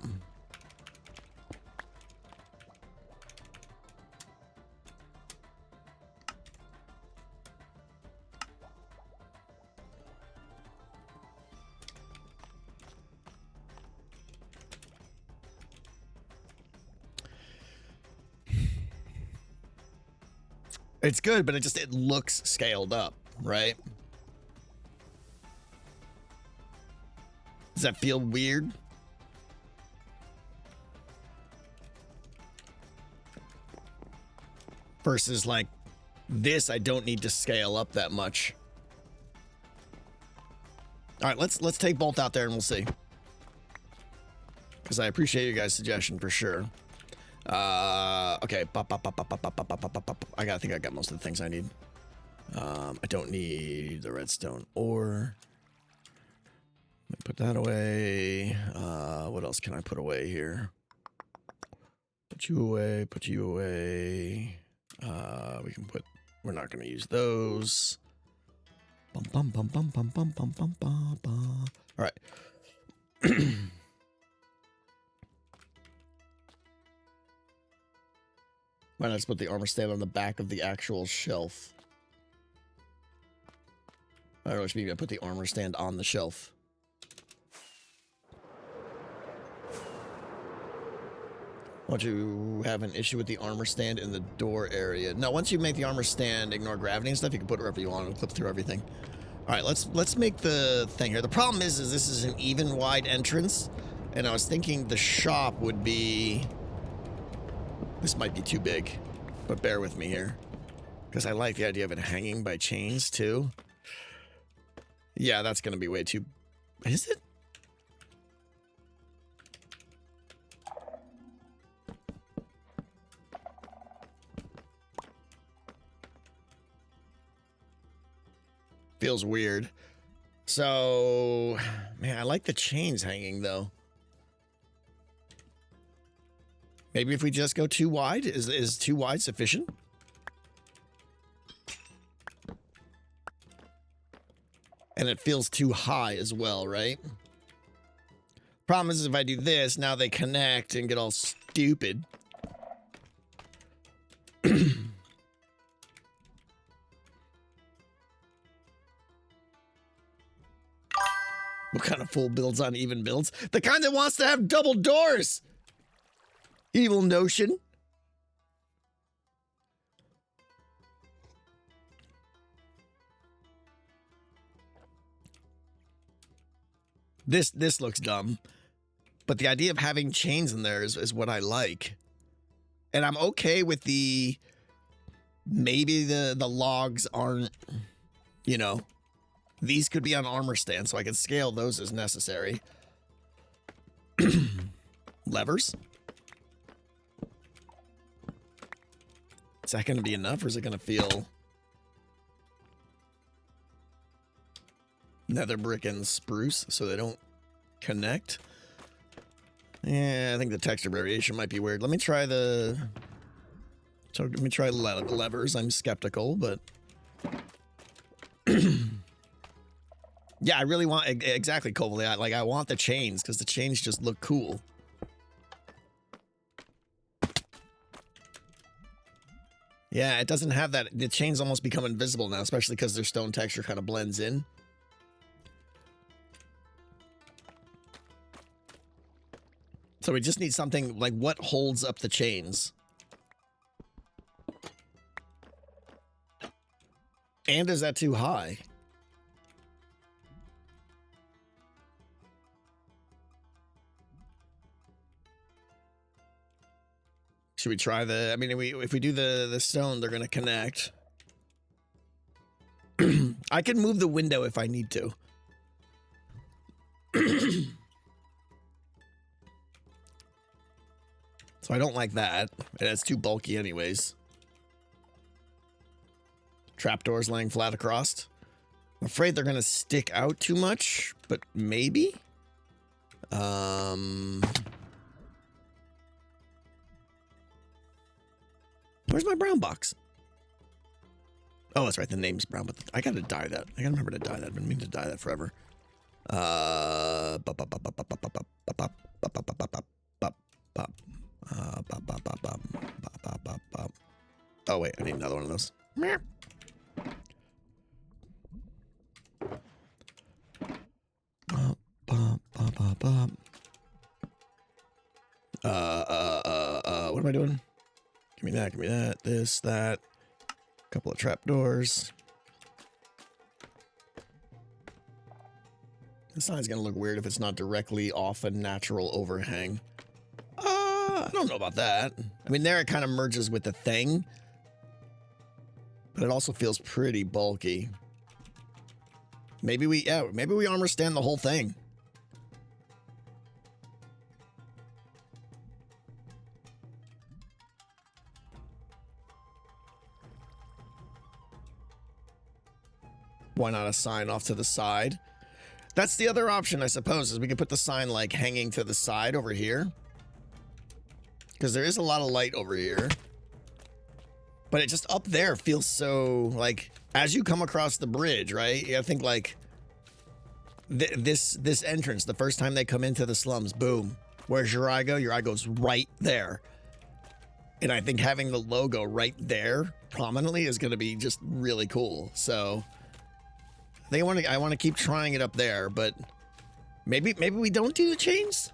It's good, but it looks scaled up, right? Does that feel weird? Versus like this, I don't need to scale up that much. All right, let's take both out there and we'll see. Because I appreciate your guys' suggestion for sure. Okay. I think I got most of the things I need. I don't need the redstone ore. Let me put that away. What else can I put away here? Put you away, put you away. We're not going to use those. All right. Why not just put the armor stand on the back of the actual shelf? I don't know, maybe I put the armor stand on the shelf. Won't you have an issue with the armor stand in the door area? No, once you make the armor stand, ignore gravity and stuff, you can put it wherever you want and clip through everything. All right, let's make the thing here. The problem is this is an even wide entrance, and I was thinking the shop would be... This might be too big, but bear with me here. Because I like the idea of it hanging by chains, too. Yeah, that's going to be way too... Is it? Feels weird. So... Man, I like the chains hanging, though. Maybe if we just go too wide, is too wide sufficient? And it feels too high as well, right? Problem is if I do this, now they connect and get all stupid. What kind of fool builds on even builds? The kind that wants to have double doors! Evil notion. This looks dumb. But the idea of having chains in there is what I like. And I'm okay with the... Maybe the logs aren't... You know... These could be on armor stand, so I can scale those as necessary. Levers? Is that going to be enough, or is it going to feel... Nether brick and spruce, so they don't connect? Yeah, I think the texture variation might be weird. Let me try the... So let me try levers. I'm skeptical, but... Yeah, I really want... Exactly, Koval. I want the chains, because the chains just look cool. Yeah, it doesn't have that. The chains almost become invisible now, especially because their stone texture kind of blends in. So we just need something like what holds up the chains. And is that too high? Should we try the? I mean, if we do the stone, they're gonna connect. I can move the window if I need to. So I don't like that. It's too bulky anyways. Trapdoors laying flat across. I'm afraid they're gonna stick out too much, but maybe. Where's my brown box? Oh, that's right. The name's brown, but I gotta dye that. I gotta remember to dye that. I've been meaning to dye that forever. Oh wait, I need another one of those. What am I doing? Give me that, this, that. Couple of trapdoors. The sign's gonna look weird if it's not directly off a natural overhang. I don't know about that. I mean, there it kind of merges with the thing, but it also feels pretty bulky. Maybe we armor stand the whole thing. Why not a sign off to the side? That's the other option, I suppose, is we could put the sign like hanging to the side over here. Because there is a lot of light over here. But it just up there feels so like, as you come across the bridge, right? I think like this entrance, the first time they come into the slums, boom. Where's your eye go? Your eye goes right there. And I think having the logo right there prominently is going to be just really cool. So I want to keep trying it up there, but maybe we don't do the chains.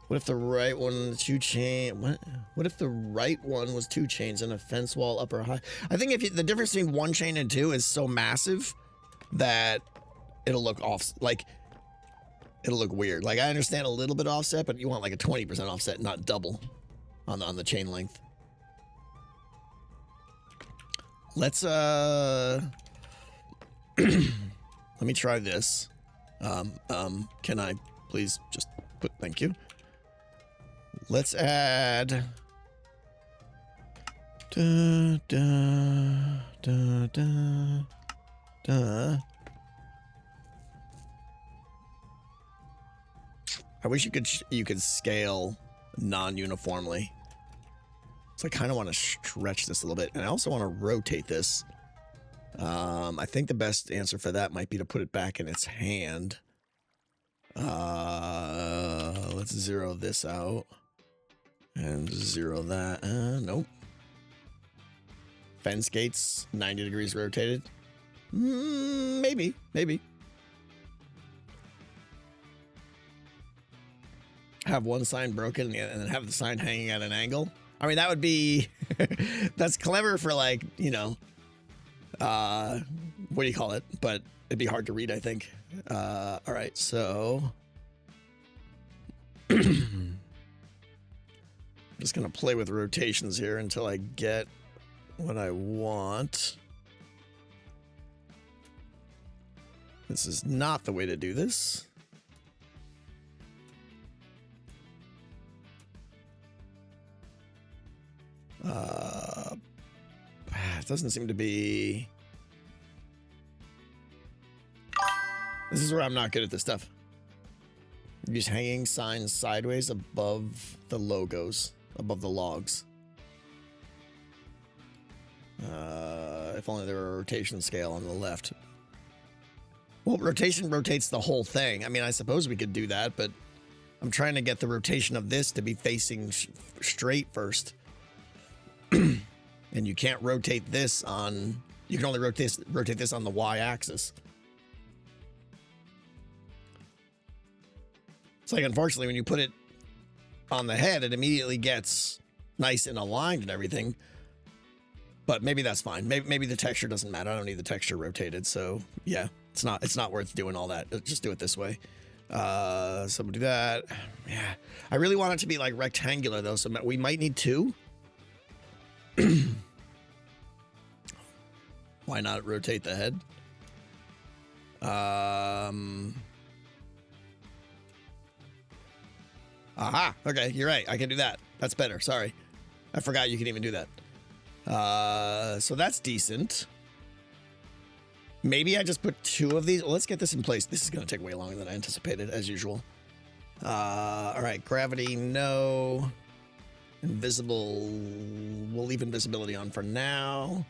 What if the right one, 2 chain? What if the right one was 2 chains and a fence wall upper high? I think if the difference between 1 chain and 2 is so massive that it'll look off, like it'll look weird. Like I understand a little bit offset, but you want like a 20% offset, not double on the chain length. Let's let me try this. Can I please just put, thank you. Let's add I wish you could scale non-uniformly. So I kind of want to stretch this a little bit, and I also want to rotate this. I think the best answer for that might be to put it back in its hand. Let's zero this out and zero that. Nope. Fence gates 90 degrees rotated. Maybe. Have one sign broken and then have the sign hanging at an angle. I mean, that would be, that's clever for like, you know, what do you call it? But it'd be hard to read, I think. All right, so I'm just going to play with rotations here until I get what I want. This is not the way to do this. It doesn't seem to be. This is where I'm not good at this stuff. Use hanging signs sideways above the logos, above the logs. If only there were a rotation scale on the left. Well, rotation rotates the whole thing. I mean, I suppose we could do that, but I'm trying to get the rotation of this to be facing straight first. And you can't rotate this on, you can only rotate this on the y-axis. It's like, unfortunately, when you put it on the head, it immediately gets nice and aligned and everything. But maybe that's fine. Maybe the texture doesn't matter. I don't need the texture rotated. So yeah, it's not worth doing all that. Just do it this way. So we'll do that. Yeah. I really want it to be like rectangular though, so we might need two. Why not rotate the head? Aha. Okay, you're right. I can do that. That's better. Sorry. I forgot you can even do that. So that's decent. Maybe I just put two of these. Well, let's get this in place. This is going to take way longer than I anticipated, as usual. All right, gravity, no. Invisible, we'll leave invisibility on for now.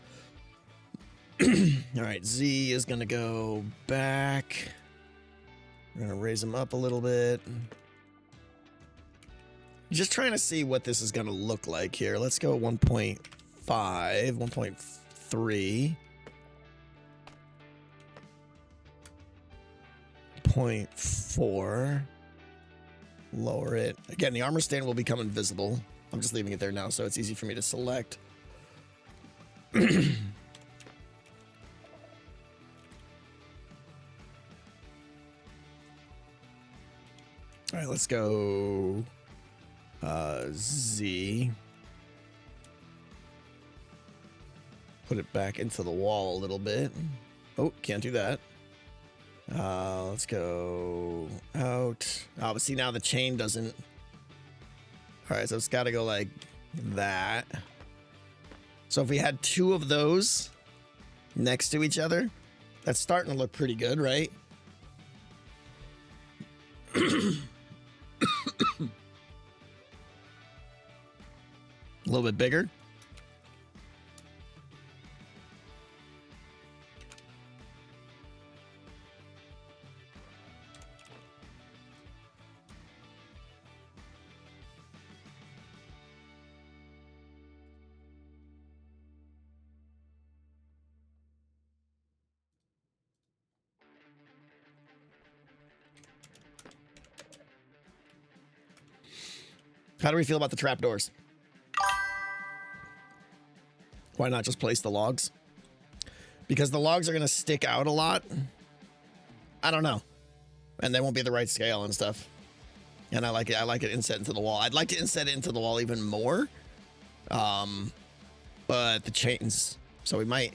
All right, Z is going to go back. We're going to raise him up a little bit. Just trying to see what this is going to look like here. Let's go 1.5, 1.3. 0.4. Lower it. Again, the armor stand will become invisible. I'm just leaving it there now so it's easy for me to select. All right, let's go Z. Put it back into the wall a little bit. Oh, can't do that. Let's go out. Oh, but see, now the chain doesn't. All right, so it's got to go like that. So if we had two of those next to each other, that's starting to look pretty good, right? A little bit bigger. How do we feel about the trapdoors? Why not just place the logs? Because the logs are going to stick out a lot. I don't know. And they won't be the right scale and stuff. And I like it. I like it inset into the wall. I'd like to inset it into the wall even more. But the chains. So we might.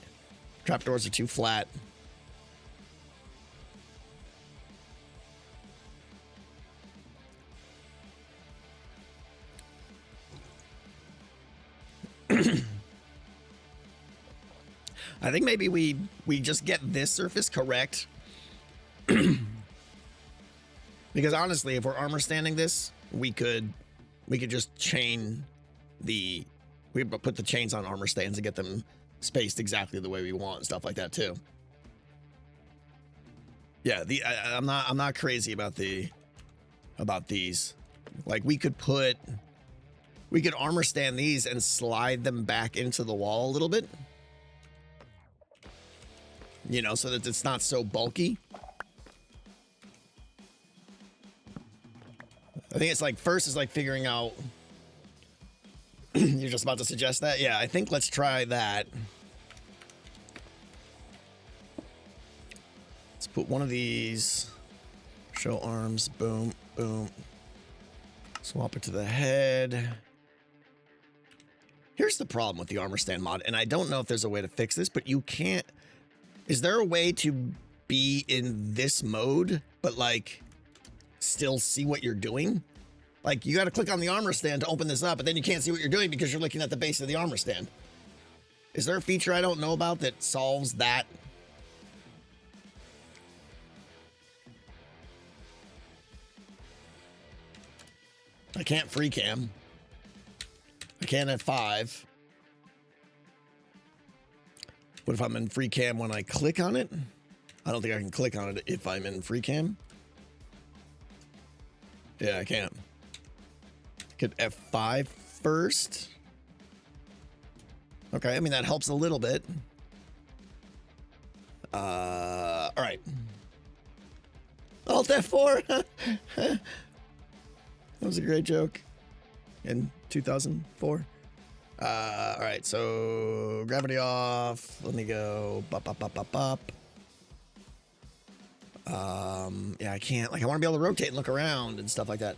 Trapdoors are too flat. I think maybe we just get this surface correct. Because honestly, if we're armor standing this, we could just chain we put the chains on armor stands and get them spaced exactly the way we want and stuff like that too. Yeah, I'm not crazy about these. Like we could armor stand these and slide them back into the wall a little bit. You know, so that it's not so bulky. I think it's like first is like figuring out. You're just about to suggest that? Yeah, I think let's try that. Let's put one of these. Show arms. Boom, boom. Swap it to the head. Here's the problem with the armor stand mod, and I don't know if there's a way to fix this, but you can't. Is there a way to be in this mode, but like still see what you're doing? Like you got to click on the armor stand to open this up, but then you can't see what you're doing because you're looking at the base of the armor stand. Is there a feature I don't know about that solves that? I can't free cam. I can at 5. What if I'm in free cam when I click on it? I don't think I can click on it if I'm in free cam. Yeah, I can't. Could F5 first. Okay, I mean, that helps a little bit. All right. Alt F4. That was a great joke in 2004. All right, so gravity off. Let me go. Bop, bop, bop, bop, bop. Yeah, I can't. Like, I want to be able to rotate and look around and stuff like that.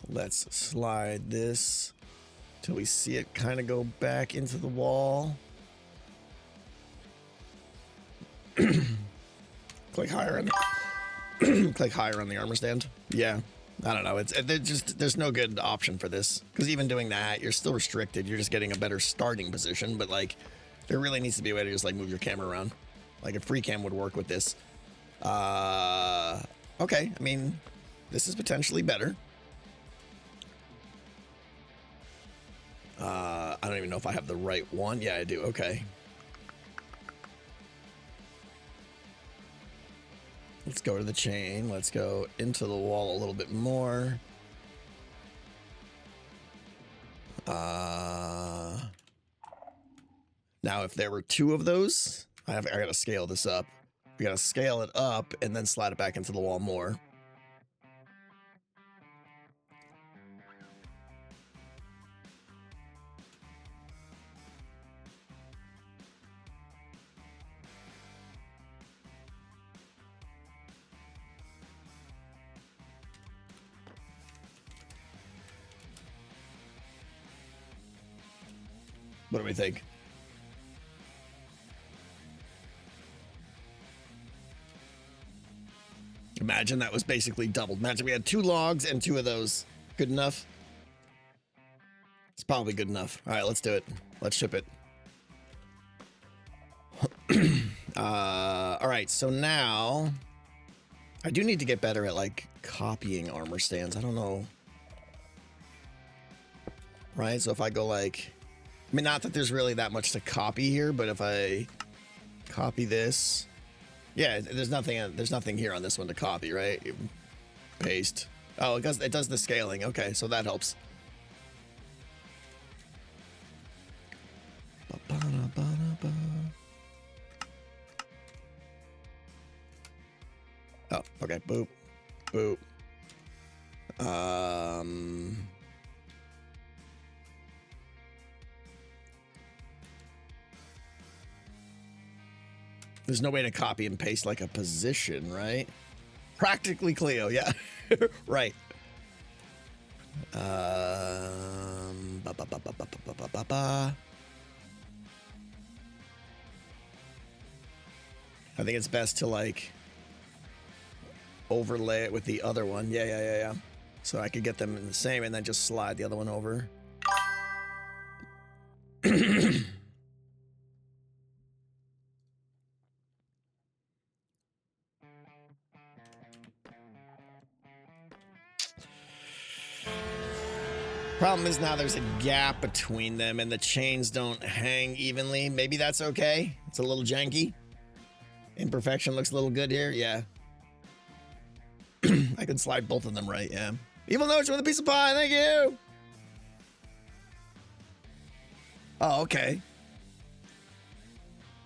Let's slide this till we see it kind of go back into the wall. Click higher on the click higher on the armor stand. Yeah, I don't know. There's no good option for this, because even doing that, you're still restricted. You're just getting a better starting position, but like, there really needs to be a way to just like move your camera around. Like a free cam would work with this. Okay, I mean, this is potentially better. I don't even know if I have the right one. Yeah, I do. Okay. Let's go to the chain. Let's go into the wall a little bit more. Now, if there were two of those, I gotta scale this up. We gotta scale it up and then slide it back into the wall more. What do we think? Imagine that was basically doubled. Imagine we had 2 logs and 2 of those. Good enough? It's probably good enough. All right, let's do it. Let's ship it. All right, so now I do need to get better at like copying armor stands. I don't know. Right, so if I go like, I mean, not that there's really that much to copy here, but if I copy this, yeah, there's nothing here on this one to copy, right? Paste. Oh, it does the scaling. Okay, so that helps. Oh, okay. Boop. Boop. There's no way to copy and paste like a position, right? Practically Cleo, yeah. Right. I think it's best to like overlay it with the other one. Yeah. So I could get them in the same and then just slide the other one over. Problem is now there's a gap between them and the chains don't hang evenly. Maybe that's okay. It's a little janky. Imperfection looks a little good here. Yeah. I can slide both of them right. Yeah. Evil Notes with a piece of pie. Thank you. Oh, okay.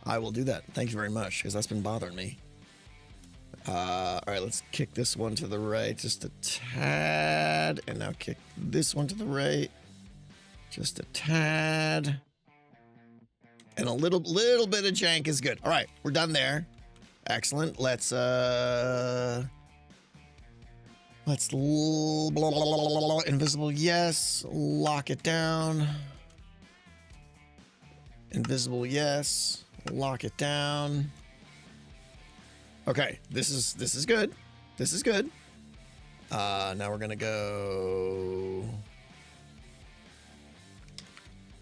I will do that. Thank you very much, because that's been bothering me. All right, let's kick this one to the right just a tad, and now kick this one to the right just a tad, and a little bit of jank is good. All right, we're done there. Excellent. Let's invisible, yes. Lock it down. Invisible, yes. Lock it down. Okay, this is good. This is good. Now we're gonna go.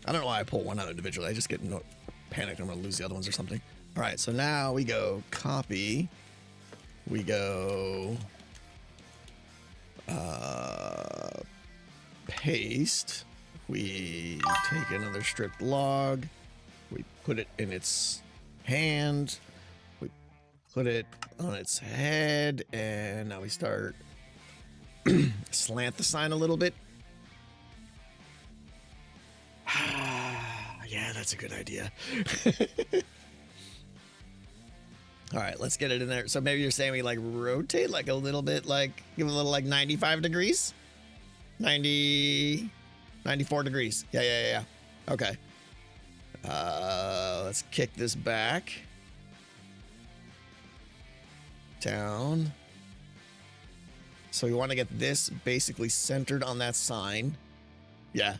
I don't know why I pull one out individually. I just get panicked. I'm gonna lose the other ones or something. All right, so now we go copy. We go paste. We take another stripped log. We put it in its hand. We put it on its head, and now we start slant the sign a little bit. Yeah, that's a good idea. All right, let's get it in there. So maybe you're saying we like rotate like a little bit, like give it a little like 95 degrees, 90, 94 degrees. Yeah. Okay. Let's kick this back. down. So we want to get this basically centered on that sign. Yeah.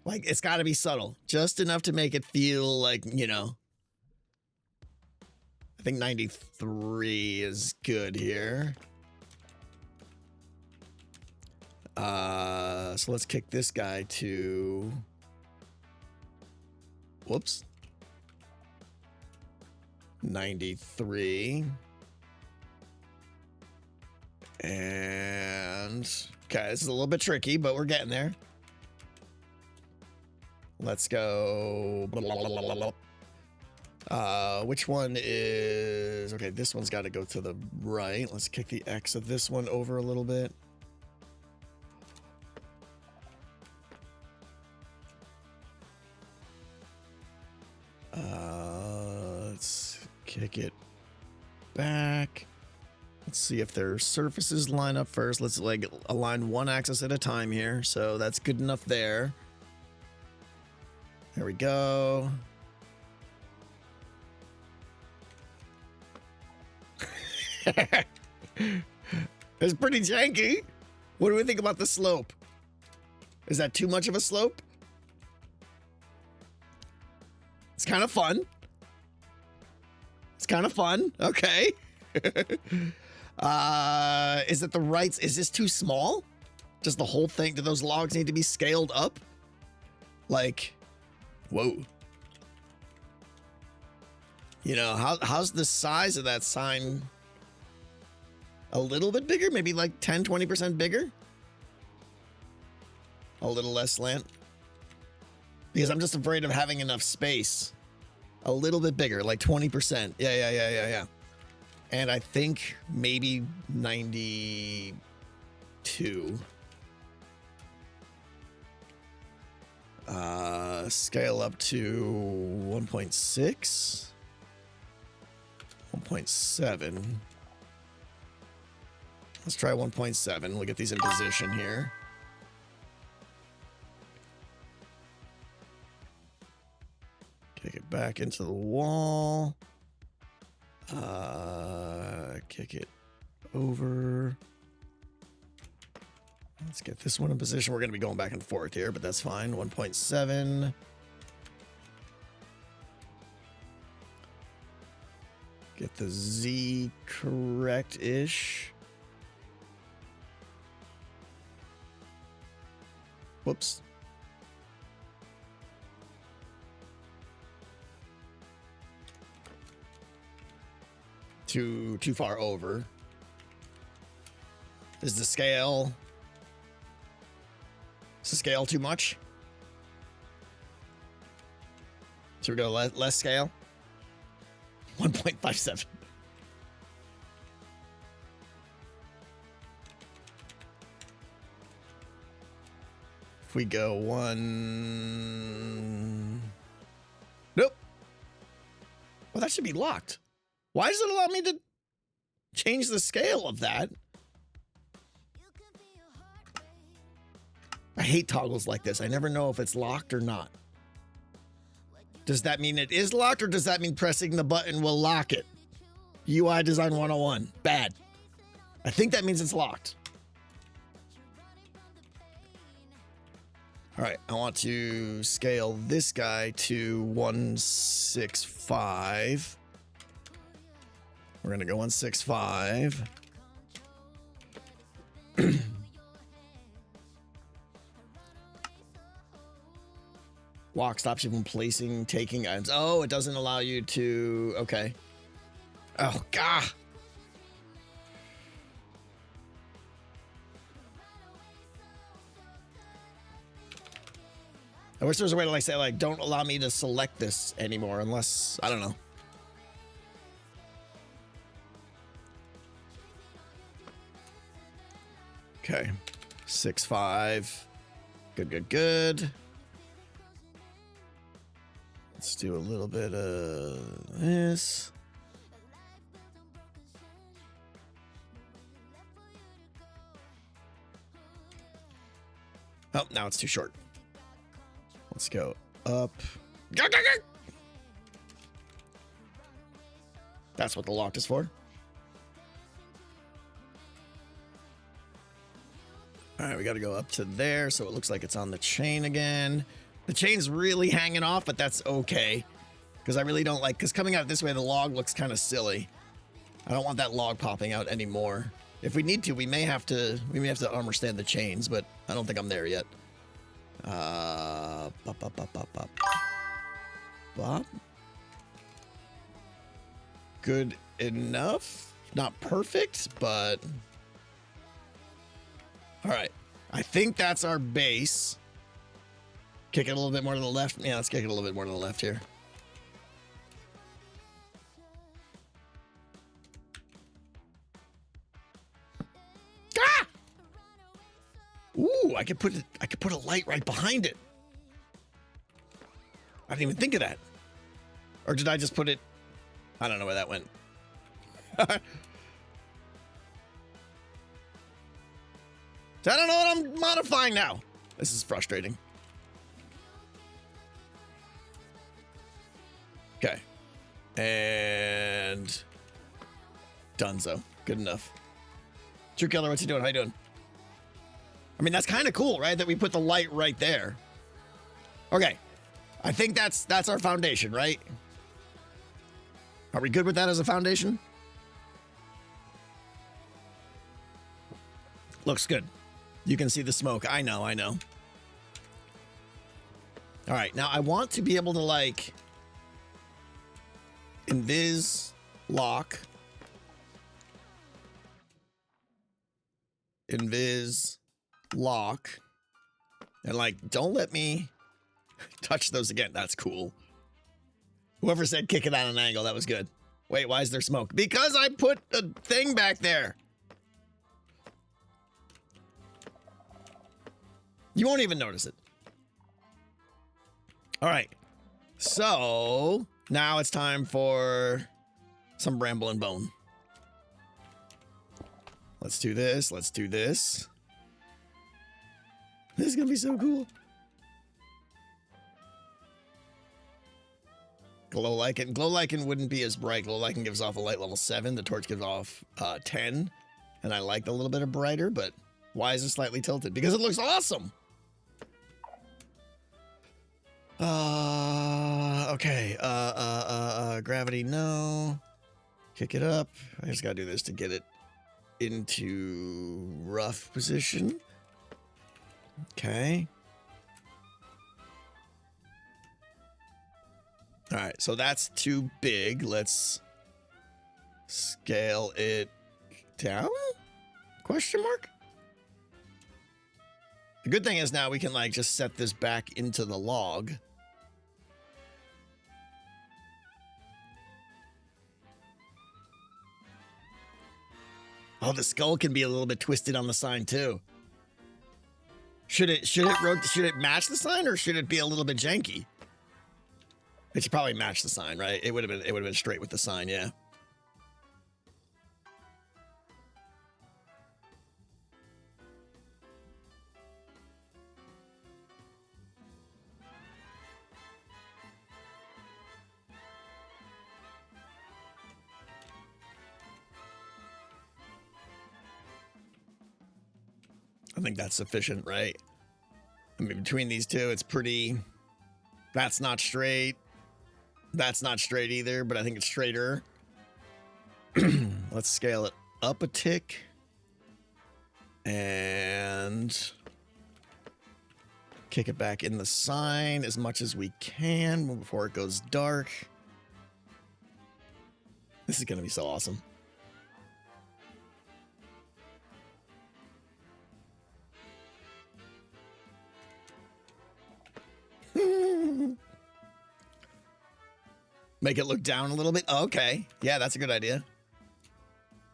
Like, it's got to be subtle. Just enough to make it feel like, you know. I think 93 is good here. So let's kick this guy to... Whoops. 93. And... Okay, this is a little bit tricky, but we're getting there. Let's go... which one is... Okay, this one's got to go to the right. Let's kick the X of this one over a little bit. Let's kick it back. Let's see if their surfaces line up first. Let's like align one axis at a time here. So that's good enough there. There we go. It's pretty janky. What do we think about the slope? Is that too much of a slope? It's kind of fun. It's kind of fun. Okay. Is it the right? Is this too small? Does the whole thing, do those logs need to be scaled up? Like, whoa. You know, how's the size of that sign? A little bit bigger? Maybe like 10, 20% bigger? A little less slant? Because I'm just afraid of having enough space. A little bit bigger, like 20%. Yeah. And I think maybe 92. Scale up to 1.6. 1.7. Let's try 1.7. We'll get these in position here. Kick it back into the wall. Kick it over. Let's get this one in position. We're going to be going back and forth here, but that's fine. 1.7. Get the Z correct-ish. Whoops. Too far over. Is the scale too much? Should we go less scale? 1.57. If we go one... Nope. Well, that should be locked. Why does it allow me to change the scale of that? I hate toggles like this. I never know if it's locked or not. Does that mean it is locked, or does that mean pressing the button will lock it? UI Design 101. Bad. I think that means it's locked. All right, I want to scale this guy to 165. We're going to go 165. Walk stops you from placing, taking items. Oh, it doesn't allow you to... Okay. Oh, God. I wish there was a way to like say like, don't allow me to select this anymore unless, I don't know. Okay. 6.5. Good. Let's do a little bit of this. Oh, now it's too short. Let's go up. That's what the lock is for. All right, we got to go up to there, so it looks like it's on the chain again. The chain's really hanging off, but that's okay. Because I really don't like, because coming out this way, the log looks kind of silly. I don't want that log popping out anymore. If we need to, we may have to armor stand the chains, but I don't think I'm there yet. Bop, bop, bop, bop, bop. Bop. Good enough. Not perfect, but... All right. I think that's our base. Kick it a little bit more to the left. Yeah, let's kick it a little bit more to the left here. Ah! Ooh, I could put a light right behind it. I didn't even think of that. Or did I just put it? I don't know where that went. So I don't know what I'm modifying now. This is frustrating. Okay. And Dunzo. Good enough. True Killer, what's he doing? How you doing? I mean, that's kind of cool, right? That we put the light right there. Okay. I think that's our foundation, right? Are we good with that as a foundation? Looks good. You can see the smoke. I know. All right. Now I want to be able to like invis lock. Invis lock. And like, don't let me touch those again. That's cool. Whoever said kick it at an angle, that was good. Wait, why is there smoke? Because I put a thing back there. You won't even notice it. All right. So now it's time for some Bramble and Bone. Let's do this. Let's do this. This is going to be so cool. Glow Lichen. Glow Lichen wouldn't be as bright. Glow Lichen gives off a light level 7. The torch gives off 10. And I like the little bit of brighter, but why is it slightly tilted? Because it looks awesome. Okay. Gravity, no. Kick it up. I just gotta do this to get it into rough position. Okay. All right, so that's too big. Let's scale it down? Question mark? The good thing is now we can like just set this back into the log. Oh, the skull can be a little bit twisted on the sign too. Should it match the sign or should it be a little bit janky? It should probably match the sign, right? It would have been straight with the sign, yeah. I think that's sufficient, right? I mean, between these two, it's pretty... That's not straight. That's not straight either, but I think it's straighter. Let's scale it up a tick. And... kick it back in the sign as much as we can before it goes dark. This is going to be so awesome. Make it look down a little bit. Oh, okay. Yeah, that's a good idea.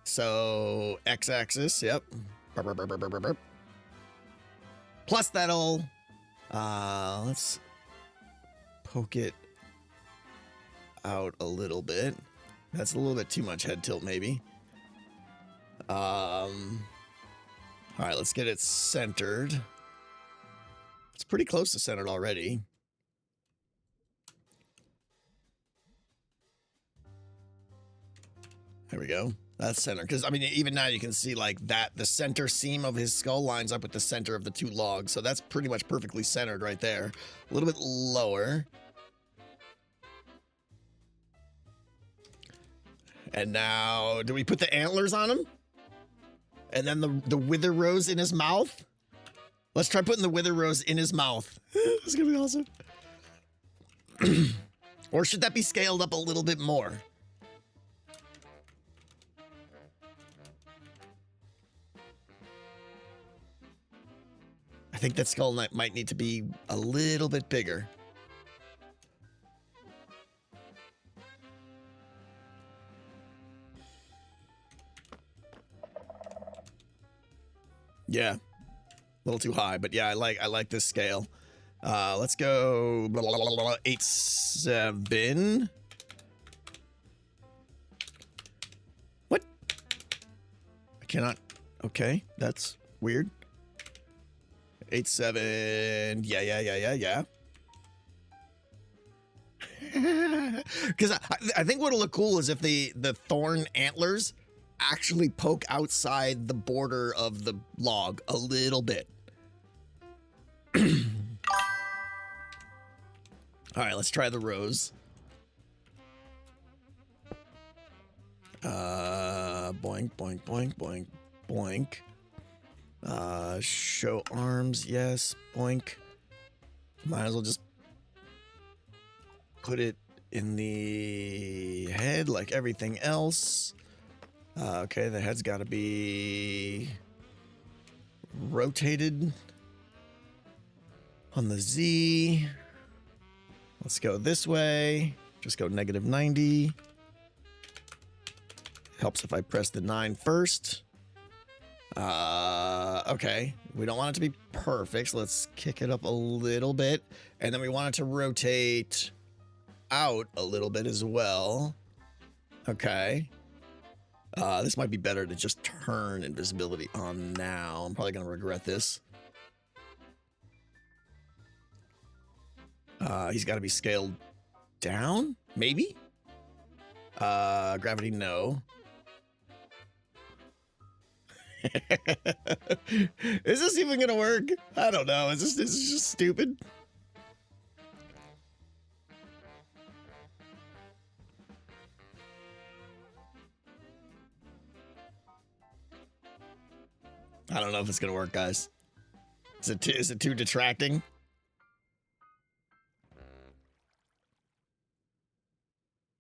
So, x-axis, yep. Burp, burp, burp, burp, burp, burp. Plus that'll... let's poke it out a little bit. That's a little bit too much head tilt, maybe. All right, let's get it centered. It's pretty close to centered already. There we go. That's center. Because, I mean, even now you can see, like, that the center seam of his skull lines up with the center of the two logs. So that's pretty much perfectly centered right there. A little bit lower. And now, do we put the antlers on him? And then the wither rose in his mouth? Let's try putting the wither rose in his mouth. This is going to be awesome. Or should that be scaled up a little bit more? I think that skull might need to be a little bit bigger. Yeah, a little too high, but yeah, I like this scale. Let's go 8-7. What? I cannot. Okay, that's weird. 8-7. Yeah. Because I think what'll look cool is if the thorn antlers actually poke outside the border of the log a little bit. All right, let's try the rose. Boink, boink, boink, boink, boink. Show arms, yes, boink. Might as well just put it in the head like everything else. Okay, the head's got to be rotated on the Z. Let's go this way. Just go -90. Helps if I press the 9 first. Okay, we don't want it to be perfect, so let's kick it up a little bit. And then we want it to rotate out a little bit as well. Okay. This might be better to just turn invisibility on now. I'm probably going to regret this. He's got to be scaled down, maybe? Gravity, no. Is this even gonna work? I don't know. Is this just stupid? I don't know if it's gonna work, guys. Is it too detracting?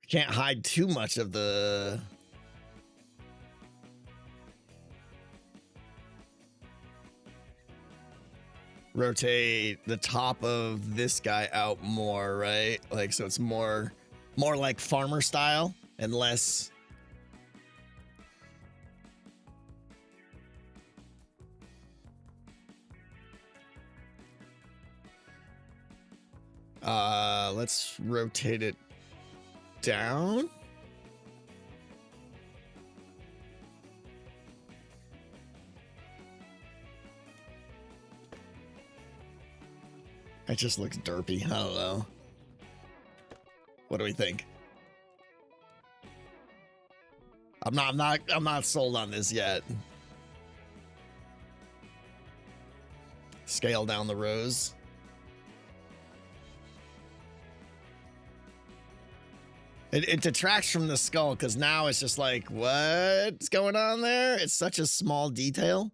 Can't hide too much of the... Rotate the top of this guy out more, right? Like, so it's more like farmer style and less... Let's rotate it down. It just looks derpy. I don't know. What do we think? I'm not sold on this yet. Scale down the rows. It detracts from the skull because now it's just like, what's going on there? It's such a small detail.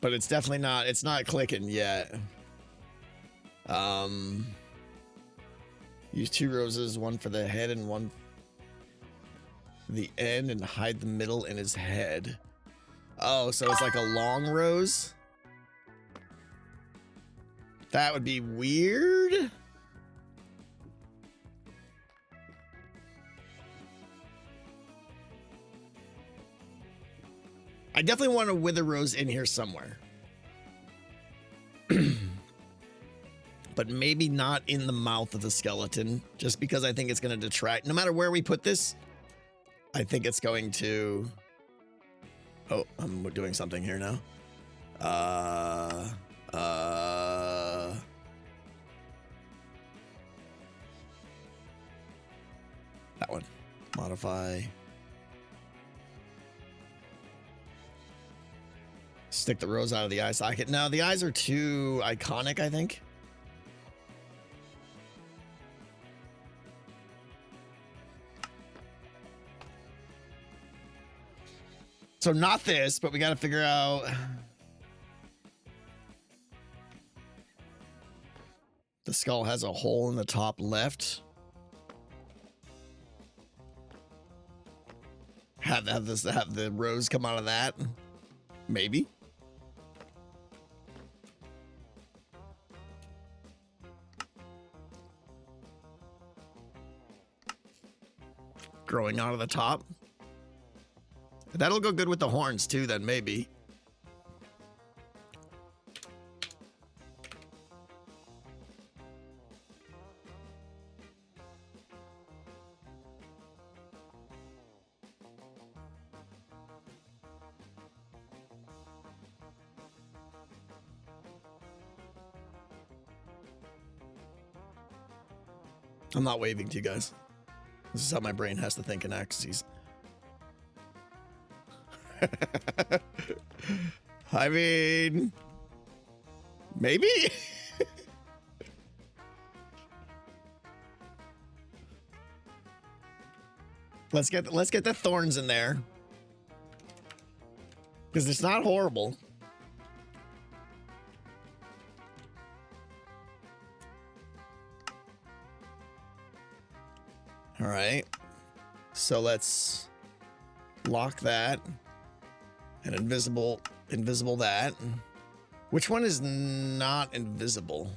But it's definitely not, it's not clicking yet. Use 2 roses, one for the head and one for the end, and hide the middle in his head. Oh, so it's like a long rose? That would be weird. I definitely want a wither rose in here somewhere. But maybe not in the mouth of the skeleton, just because I think it's going to detract. No matter where we put this, I think it's going to... Oh, I'm doing something here now. Modify. Stick the rose out of the eye socket. No, the eyes are too iconic, I think. So not this, but we got to figure out. The skull has a hole in the top left. Have the rose come out of that? Maybe. Growing out of the top. That'll go good with the horns too, then maybe. I'm not waving to you guys. This is how my brain has to think in axes. I mean, maybe. let's get the thorns in there, because it's not horrible. All right, so let's lock that and invisible that. Which one is not invisible?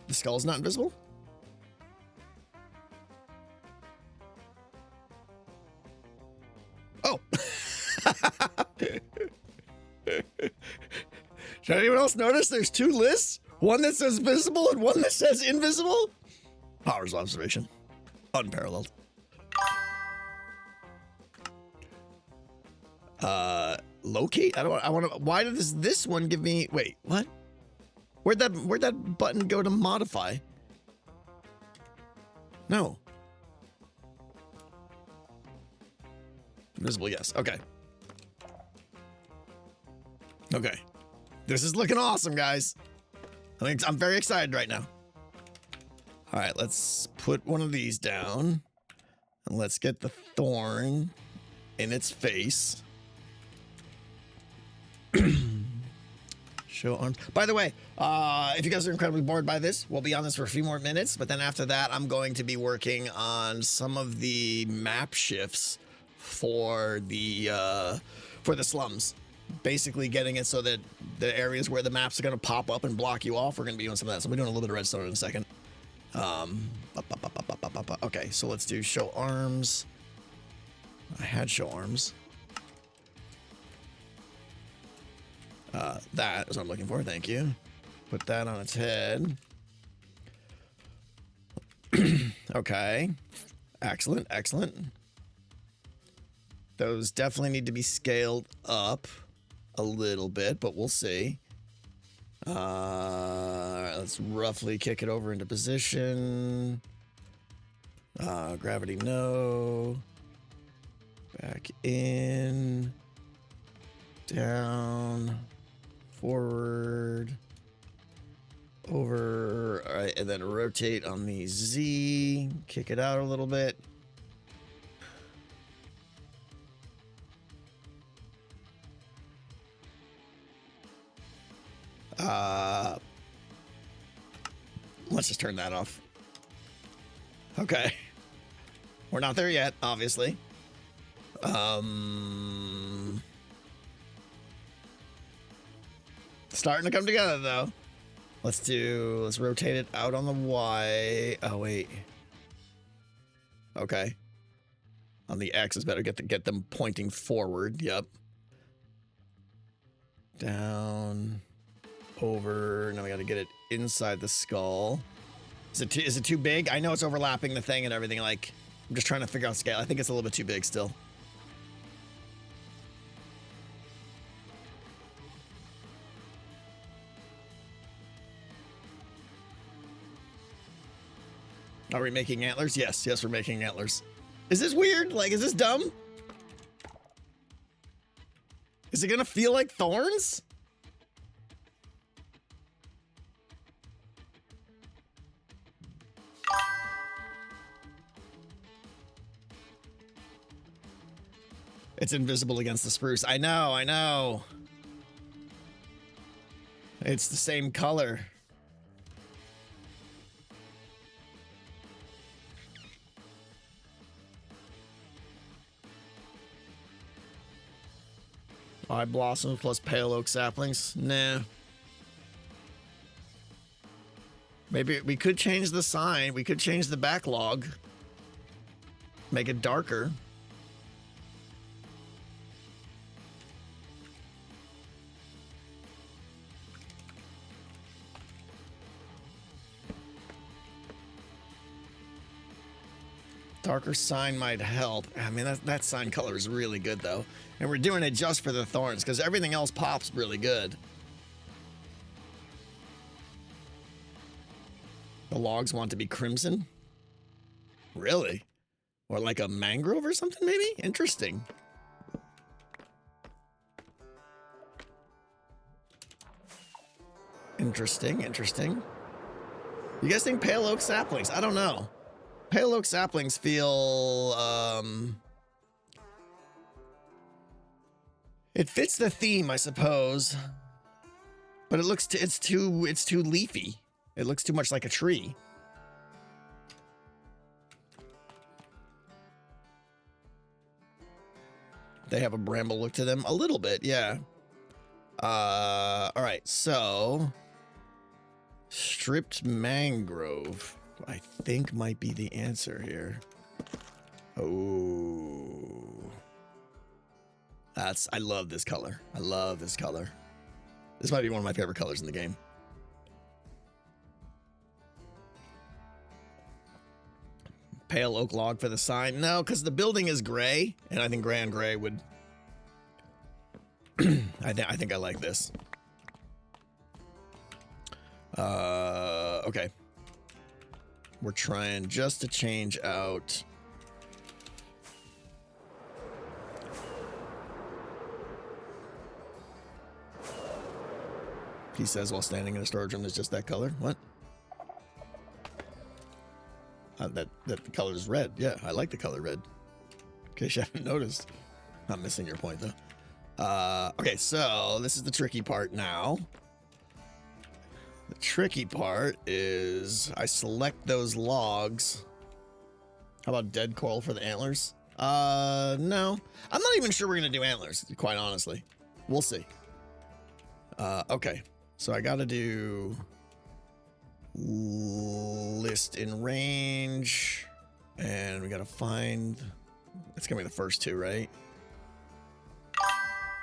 The skull's not invisible? Oh. Did anyone else notice there's two lists? One that says visible and one that says invisible? Powers of observation. Unparalleled. Locate? I want to, why does this one give me, wait, what? Where'd that button go to modify? No. Invisible, yes. Okay. Okay. This is looking awesome, guys. I'm very excited right now. All right, let's put one of these down. And let's get the thorn in its face. Show arms. By the way, if you guys are incredibly bored by this, we'll be on this for a few more minutes. But then after that, I'm going to be working on some of the map shifts for the slums. Basically getting it so that the areas where the maps are going to pop up and block you off, we're going to be doing some of that. So we're doing a little bit of redstone in a second. Okay, so let's do show arms. I had show arms. That is what I'm looking for. Thank you. Put that on its head. Okay. Excellent, excellent. Those definitely need to be scaled up a little bit, but we'll see. All right, let's roughly kick it over into position. Gravity, no. Back in. Down. Forward. Over. All right, and then rotate on the Z. Kick it out a little bit. Let's just turn that off. Okay. We're not there yet, obviously. Starting to come together, though. Let's rotate it out on the Y. Oh, wait. Okay. On the X is better. Get them pointing forward. Yep. Down. Over. Now we got to get it inside the skull. Is it too big? I know it's overlapping the thing and everything. Like, I'm just trying to figure out scale. I think it's a little bit too big still. Are we making antlers? Yes, yes, we're making antlers. Is this weird? Like, is this dumb? Is it gonna feel like thorns? It's invisible against the spruce. I know, I know. It's the same color. Eye blossoms plus pale oak saplings. Nah. Maybe we could change the sign. We could change the backlog. Make it darker. Darker sign might help. I mean, that sign color is really good, though. And we're doing it just for the thorns, because everything else pops really good. The logs want to be crimson? Really? Or like a mangrove or something, maybe? Interesting. Interesting, interesting. You guys think pale oak saplings? I don't know. Pale oak saplings feel, it fits the theme, I suppose. But it looks, it's too leafy. It looks too much like a tree. They have a bramble look to them. A little bit, yeah. All right, so stripped mangrove, I think might be the answer here. Oh, I love this color. I love this color. This might be one of my favorite colors in the game. Pale oak log for the sign. No, because the building is gray, and I think gray on gray would. I think I like this. Okay. We're trying just to change out. He says while standing in a storage room is just that color. What? That the color is red. Yeah, I like the color red. In case you haven't noticed. Not missing your point though. Okay, so this is the tricky part now. The tricky part is I select those logs. How about dead coral for the antlers? No. I'm not even sure we're gonna do antlers, quite honestly. We'll see. Okay. So I gotta do list in range, and we gotta find, it's gonna be the first two, right?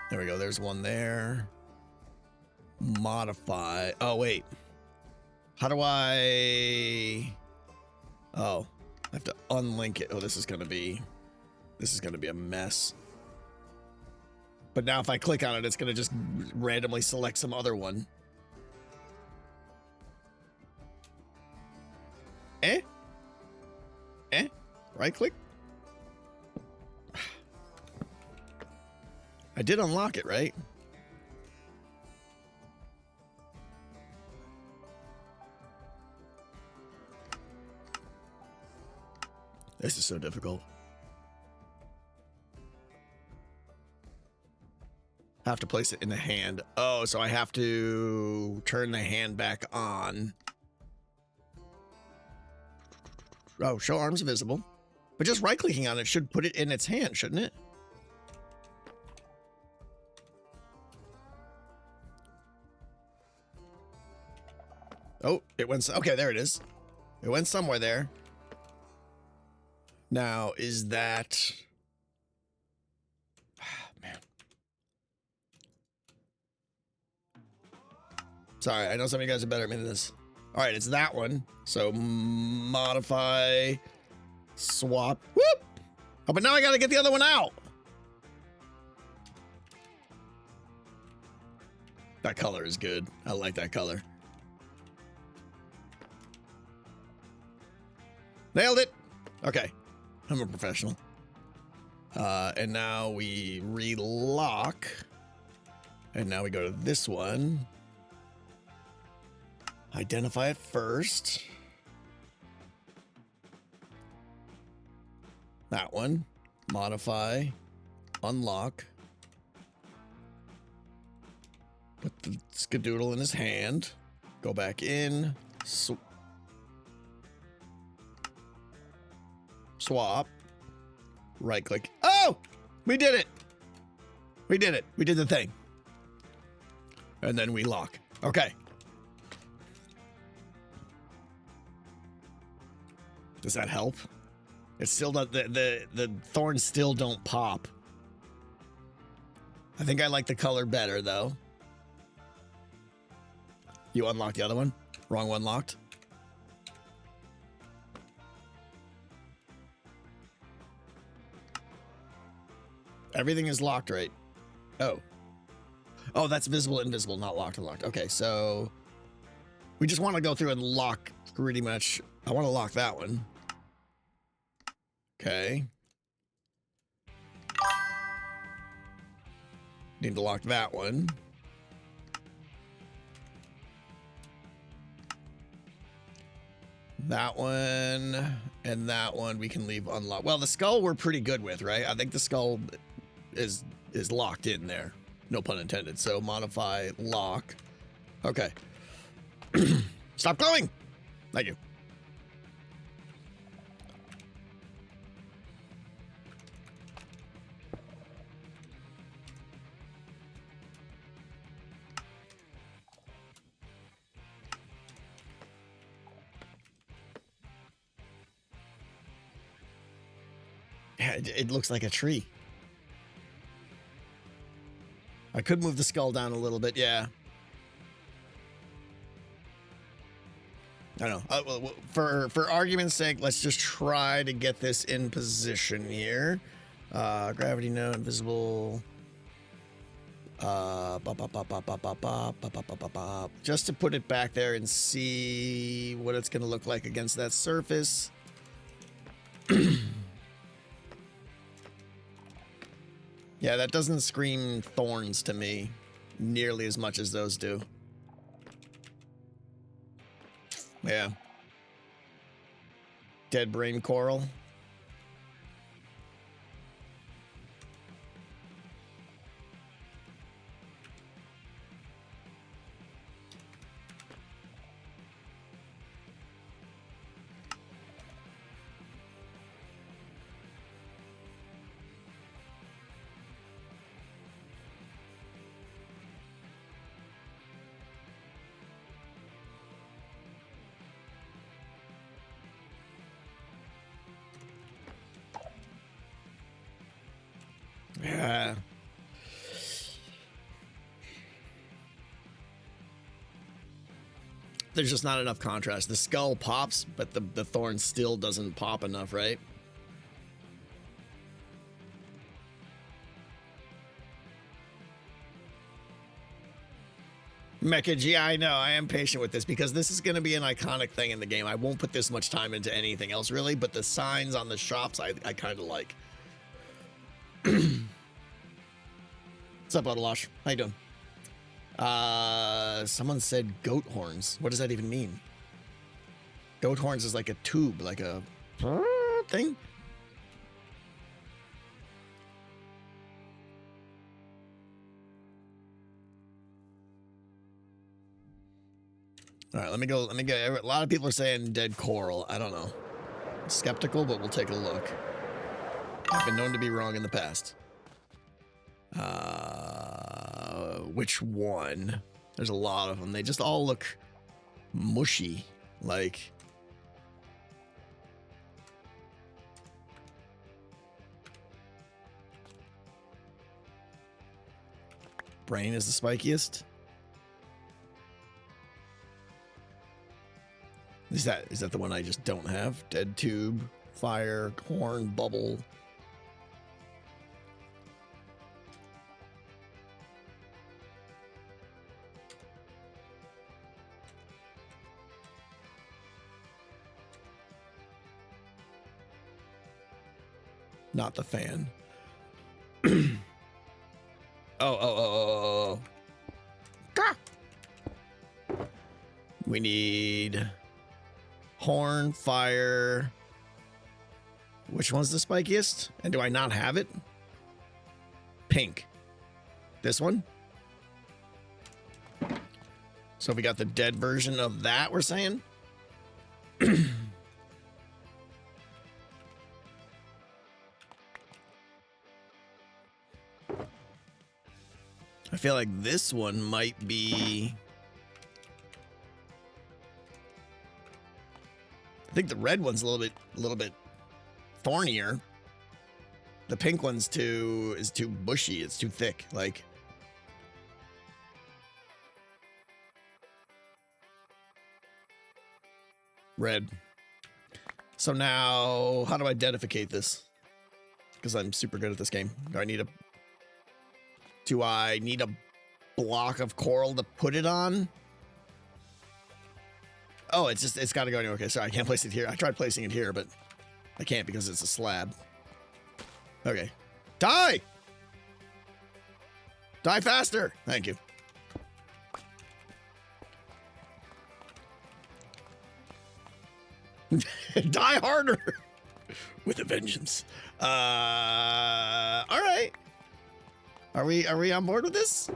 There we go, there's one there. Modify, oh wait, how do I, oh, I have to unlink it. Oh, this is gonna be a mess. But now if I click on it, it's gonna just randomly select some other one. Right click. I did unlock it, right? This is so difficult. I have to place it in the hand. Oh, so I have to turn the hand back on. Oh, show arms visible. But just right-clicking on it should put it in its hand, shouldn't it? Oh, it went... Okay, there it is. It went somewhere there. Now, is that... Man. Sorry, I know some of you guys are better at me than this. All right, it's that one. So, modify... Swap. Whoop! Oh, but now I gotta get the other one out. That color is good. I like that color. Nailed it. Okay. I'm a professional. And now we relock. And now we go to this one. Identify it first. That one. Modify. Unlock. Put the skadoodle in his hand. Go back in. Swap. Right click. Oh! We did it! We did it. We did the thing. And then we lock. Okay. Does that help? It still does. The thorns still don't pop. I think I like the color better though. You unlocked the other one? Wrong one locked? Everything is locked, right? Oh. Oh, that's visible, invisible, not locked, unlocked. Okay, so we just want to go through and lock pretty much. I want to lock that one. Okay. Need to lock that one. That one and that one we can leave unlocked. Well, the skull we're pretty good with, right? I think the skull is locked in there. No pun intended. So modify lock. Okay. Stop glowing. Thank you. Yeah, it looks like a tree. I could move the skull down a little bit, yeah. I don't know. Well, for argument's sake, let's just try to get this in position here. Gravity node, invisible. Just to put it back there and see what it's going to look like against that surface. Yeah, that doesn't scream thorns to me nearly as much as those do. Yeah. Dead brain coral. Yeah. There's just not enough contrast. The skull pops, but the thorn still doesn't pop enough, right? Mecha G, I know. I am patient with this because this is going to be an iconic thing in the game. I won't put this much time into anything else, really, but the signs on the shops I kind of like. What's up, Autolosh? How you doing? Someone said goat horns. What does that even mean? Goat horns is like a tube, like a thing? All right, let me go. A lot of people are saying dead coral. I don't know. Skeptical, but we'll take a look. I've been known to be wrong in the past. Which one? There's a lot of them. They just all look mushy. Like, brain is the spikiest. Is that the one I just don't have? Dead tube, fire, horn, bubble. Not the fan. Oh. Gah! We need horn, fire. Which one's the spikiest? And do I not have it? Pink. This one? So we got the dead version of that, we're saying? I feel like this one might be... I think the red one's a little bit thornier. The pink one's is too bushy. It's too thick. Like, red. So now, how do I deadificate this? Because I'm super good at this game. Do I need a block of coral to put it on? Oh, it's got to go anywhere. Okay, sorry, I can't place it here. I tried placing it here, but I can't because it's a slab. Okay. Die! Die faster! Thank you. Die harder! With a vengeance. All right. Are we on board with this?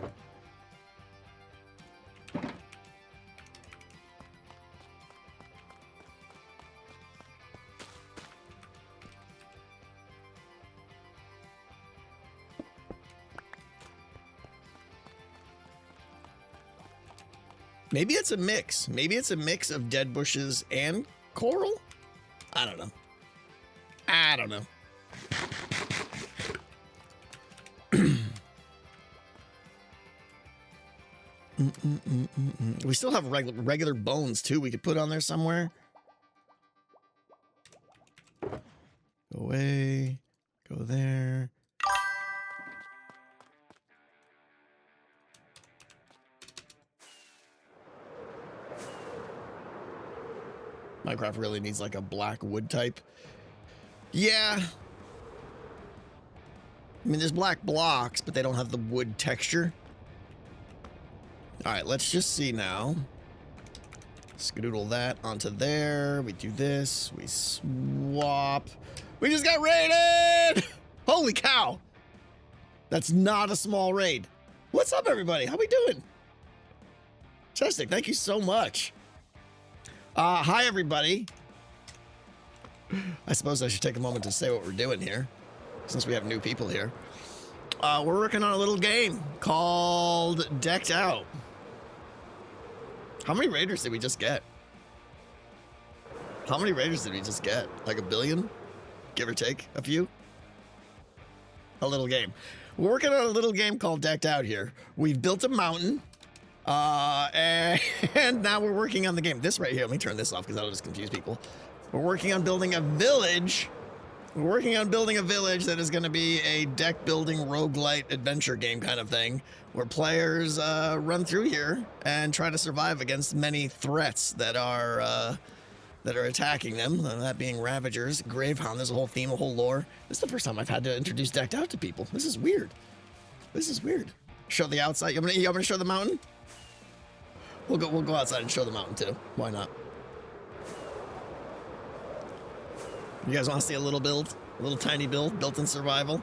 Maybe it's a mix. Maybe it's a mix of dead bushes and coral? I don't know. I don't know. We still have regular bones too. We could put on there somewhere. Go away. Go there. Minecraft really needs like a black wood type. Yeah. I mean, there's black blocks, but they don't have the wood texture. All right, let's just see now. Skedoodle that onto there. We do this. We swap. We just got raided! Holy cow! That's not a small raid. What's up, everybody? How we doing? Chestic, thank you so much. Hi, everybody. I suppose I should take a moment to say what we're doing here, since we have new people here. We're working on a little game called Decked Out. How many raiders did we just get? How many raiders did we just get? Like 1 billion? Give or take a few? A little game. We're working on a little game called Decked Out here. We've built a mountain. And now we're working on the game. This right here, let me turn this off because that'll just confuse people. We're working on building a village. We're working on building a village that is going to be a deck building roguelite adventure game kind of thing, where players run through here and try to survive against many threats that are attacking them. That being Ravagers, Gravehound. There's a whole theme, a whole lore. This is the first time I've had to introduce Decked Out to people. This is weird. This is weird. Show the outside. You want me to show the mountain? We'll go outside and show the mountain too. Why not? You guys want to see a little build? A little tiny build built in survival?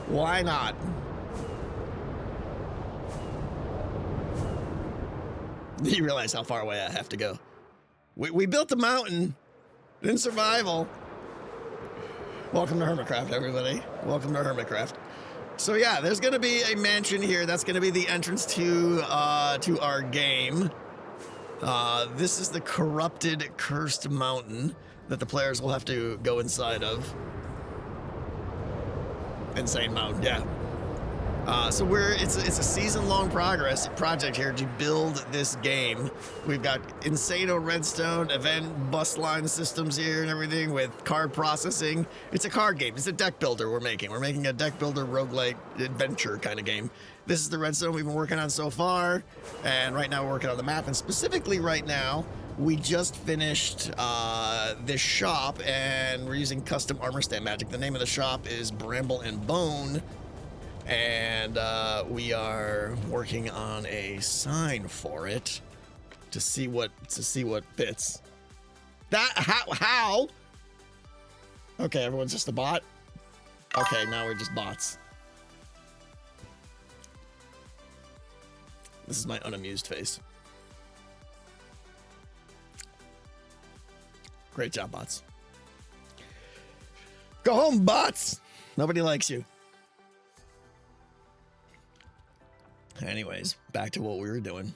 Why not? You realize how far away I have to go. We built a mountain in survival. Welcome to Hermitcraft, everybody. Welcome to Hermitcraft. So yeah, there's gonna be a mansion here. That's gonna be the entrance to our game. This is the corrupted, cursed mountain that the players will have to go inside of. Insane mountain, yeah. So it's a season-long project here to build this game. We've got Insano redstone, event bus line systems here and everything with card processing. It's a card game. It's a deck builder we're making. We're making a deck builder roguelite adventure kind of game. This is the redstone we've been working on so far, and right now we're working on the map. And specifically right now, we just finished this shop, and we're using custom armor stand magic. The name of the shop is Bramble and Bone, and we are working on a sign for it to see what fits. That how? Okay, everyone's just a bot. Okay, now we're just bots. This is my unamused face. Great job, bots. Go home, bots! Nobody likes you. Anyways, back to what we were doing.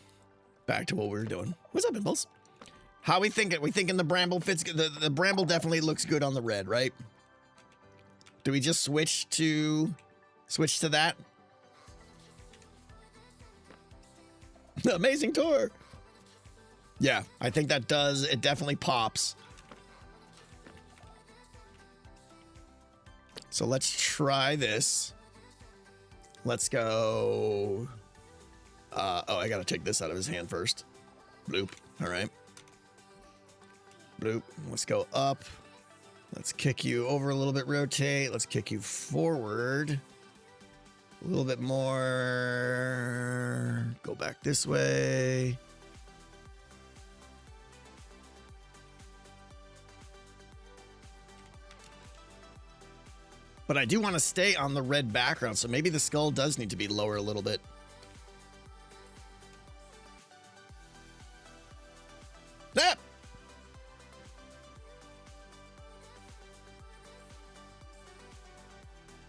What's up, Impulse? How we thinking? We thinking the Bramble fits? The Bramble definitely looks good on the red, right? Do we just switch to that? Amazing tour. Yeah, I think that does. It definitely pops. So let's try this. Let's go. Oh, I gotta take this out of his hand first. Bloop. All right. Bloop. Let's go up. Let's kick you over a little bit, rotate. Let's kick you forward. A little bit more. Go back this way. But I do want to stay on the red background, so maybe the skull does need to be lower a little bit. Ah!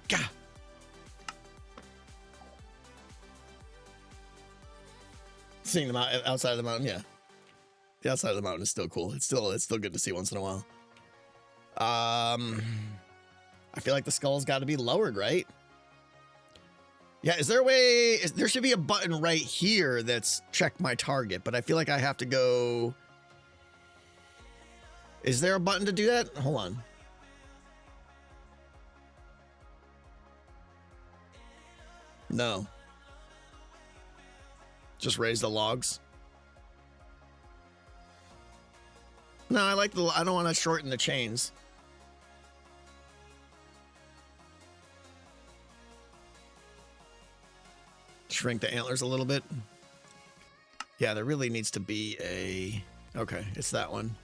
Gah! Seeing them outside of the mountain, yeah. The outside of the mountain is still cool. It's still good to see once in a while. I feel like the skull's got to be lowered, right? Yeah, is there a way? There should be a button right here that's check my target, but I feel like I have to go. Is there a button to do that? Hold on. No. Just raise the logs. No, I don't want to shorten the chains. Shrink the antlers a little bit. Yeah, there really needs to be a... Okay, it's that one.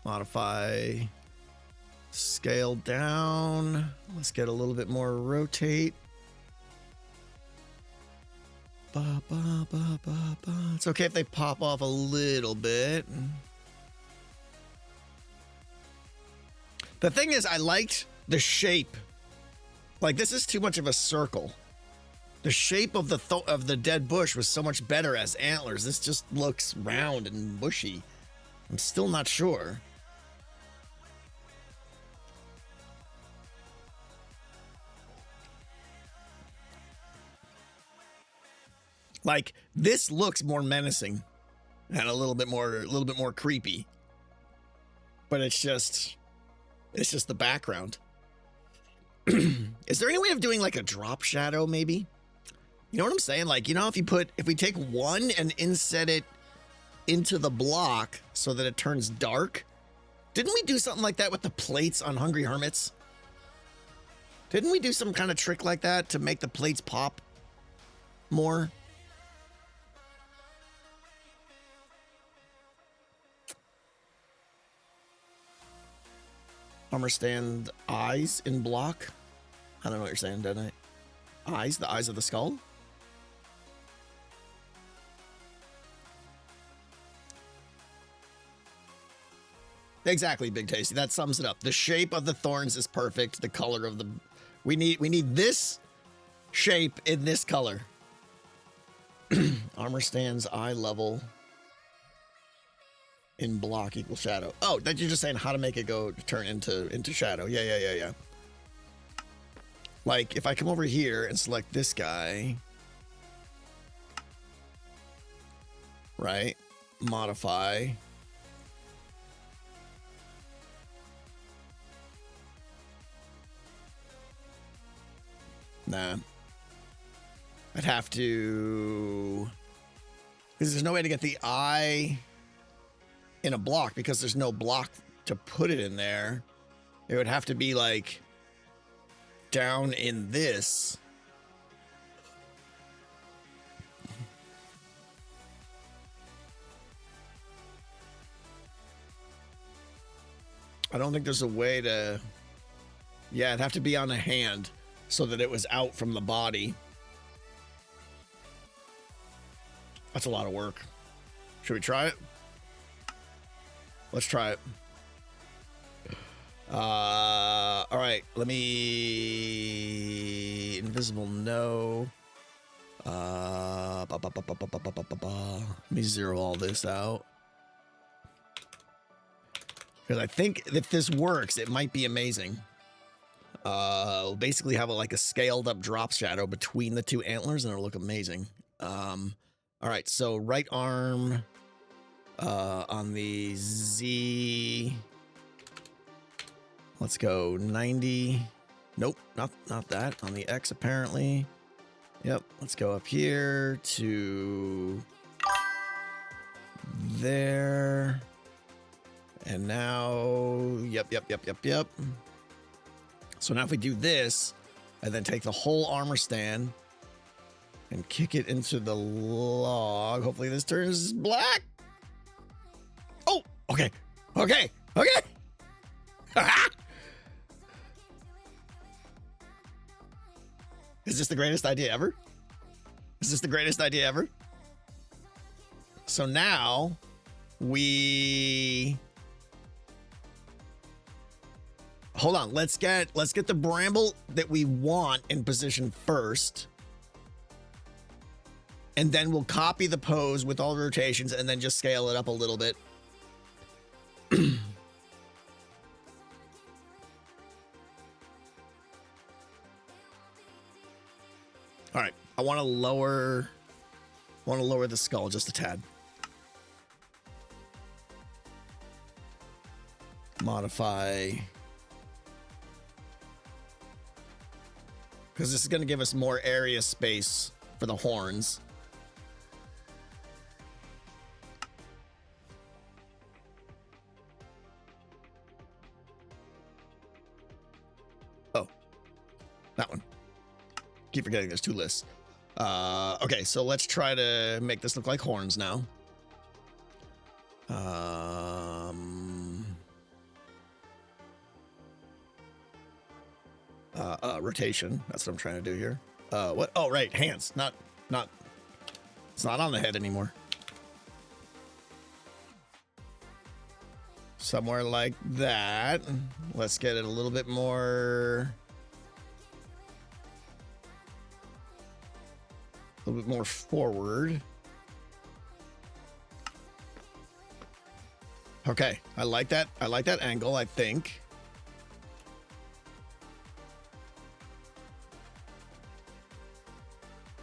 Modify. Scale down. Let's get a little bit more rotate. Ba, ba, ba, ba, ba. It's okay if they pop off a little bit. The thing is, I liked the shape. Like, this is too much of a circle. The shape of the dead bush was so much better as antlers. This just looks round and bushy. I'm still not sure. Like, this looks more menacing and a little bit more creepy. But it's just the background. Is there any way of doing like a drop shadow maybe? You know what I'm saying? Like, you know, if we take one and inset it into the block so that it turns dark. Didn't we do something like that with the plates on Hungry Hermits? Didn't we do some kind of trick like that to make the plates pop more? Armor stand eyes in block. I don't know what you're saying, don't I? Eyes, the eyes of the skull. Exactly, Big Tasty. That sums it up. The shape of the thorns is perfect. The color of the... We need this shape in this color. Armor stands eye level in block equal shadow. Oh, that you're just saying how to make it go turn into shadow. Yeah. Like, if I come over here and select this guy... Right? Modify... Nah. I'd have to... Because there's no way to get the eye... in a block because there's no block to put it in there. It would have to be like down in this. I don't think there's a way to... Yeah, it'd have to be on a hand so that it was out from the body. That's a lot of work. Should we try it? Let's try it. All right, let me... Invisible, no. Let me zero all this out. Because I think if this works, it might be amazing. We'll basically have like a scaled up drop shadow between the two antlers and it'll look amazing. All right, so right arm on the Z. Let's go 90. Nope, not that. On the X apparently. Yep, let's go up here to there. And now, yep. So now if we do this, and then take the whole armor stand and kick it into the log. Hopefully this turns black. Oh, okay. Is this the greatest idea ever? So now we... Hold on, let's get the bramble that we want in position first. And then we'll copy the pose with all the rotations and then just scale it up a little bit. All right, I want to lower the skull just a tad. Modify. Because this is going to give us more area space for the horns. Oh, that one. Keep forgetting there's two lists. Okay, so let's try to make this look like horns now. Rotation. That's what I'm trying to do here. What? Oh, right. Hands. Not. It's not on the head anymore. Somewhere like that. Let's get it a little bit more. A little bit more forward. Okay. I like that. I like that angle, I think.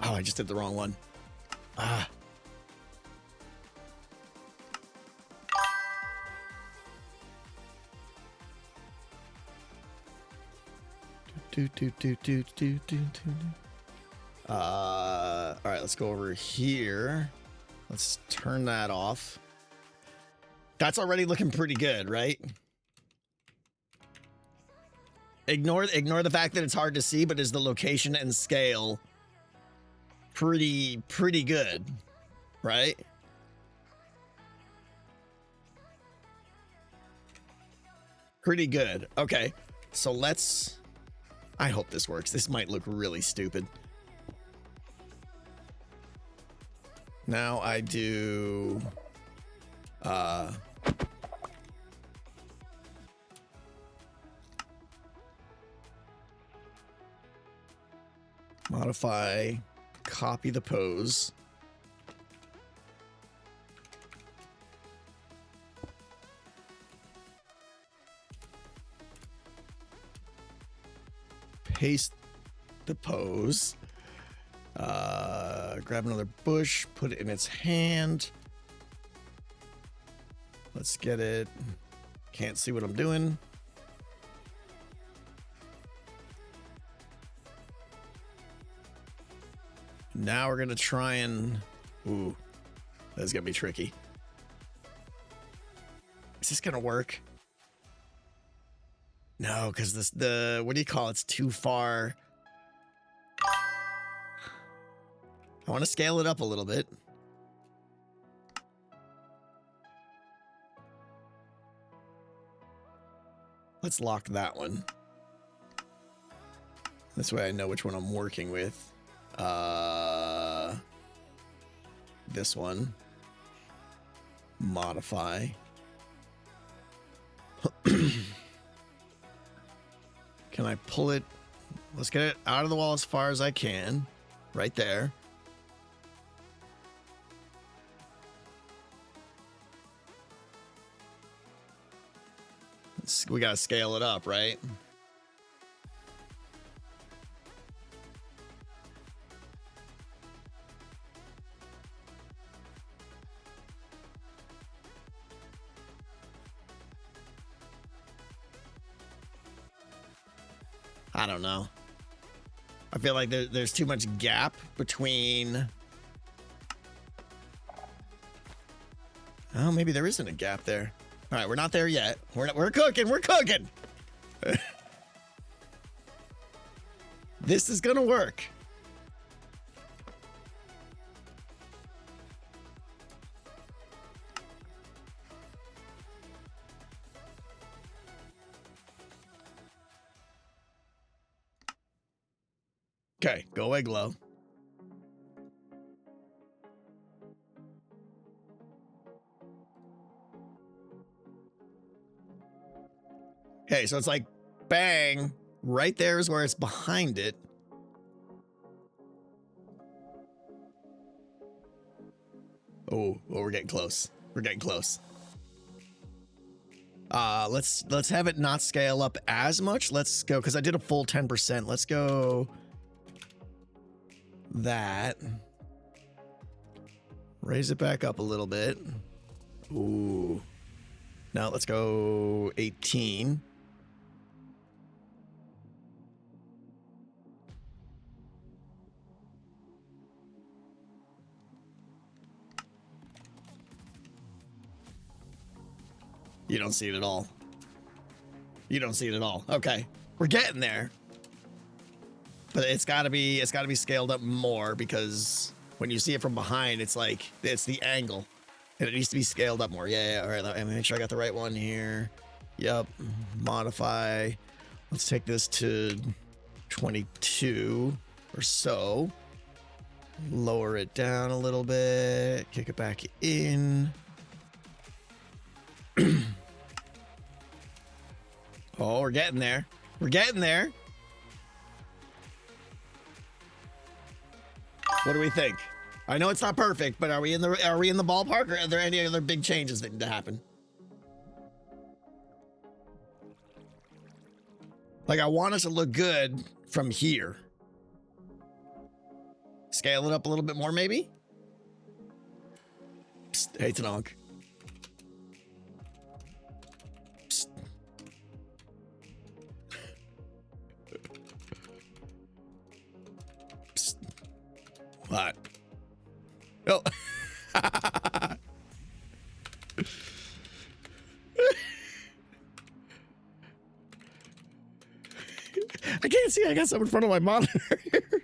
Oh, I just did the wrong one. Ah. All right, let's go over here. Let's turn that off. That's already looking pretty good, right? Ignore the fact that it's hard to see, but is the location and scale pretty good, right? Pretty good. Okay, so let's... I hope this works. This might look really stupid. Now I do... modify, copy the pose. Paste the pose. Grab another bush, put it in its hand. Let's get it. Can't see what I'm doing. Now we're gonna try and... Ooh, that's gonna be tricky. Is this gonna work? No, because what do you call it? It's too far. I want to scale it up a little bit. Let's lock that one. This way I know which one I'm working with. This one. Modify. Can I pull it? Let's get it out of the wall as far as I can. Right there. We gotta scale it up, right? I don't know. I feel like there's too much gap between... Oh, maybe there isn't a gap there. All right, we're not there yet. We're cooking. We're cooking. This is gonna work. Okay, go away, glow. Okay, so it's like bang, right there is where it's behind it. Oh, we're getting close. We're getting close. Let's have it not scale up as much. Let's go, because I did a full 10%. Let's go that. Raise it back up a little bit. Ooh. Now let's go 18. You don't see it at all. You don't see it at all. Okay. We're getting there. But it's gotta be scaled up more, because when you see it from behind, it's like it's the angle. And it needs to be scaled up more. Yeah, all right. Let me make sure I got the right one here. Yep. Modify. Let's take this to 22 or so. Lower it down a little bit. Kick it back in. Oh, we're getting there. We're getting there. What do we think? I know it's not perfect, but are we in the ballpark, or are there any other big changes that need to happen? Like, I want us to look good from here. Scale it up a little bit more, maybe? Psst, hey, Tanonk. Psst. Psst. What? Oh. I can't see. I got something in front of my monitor here.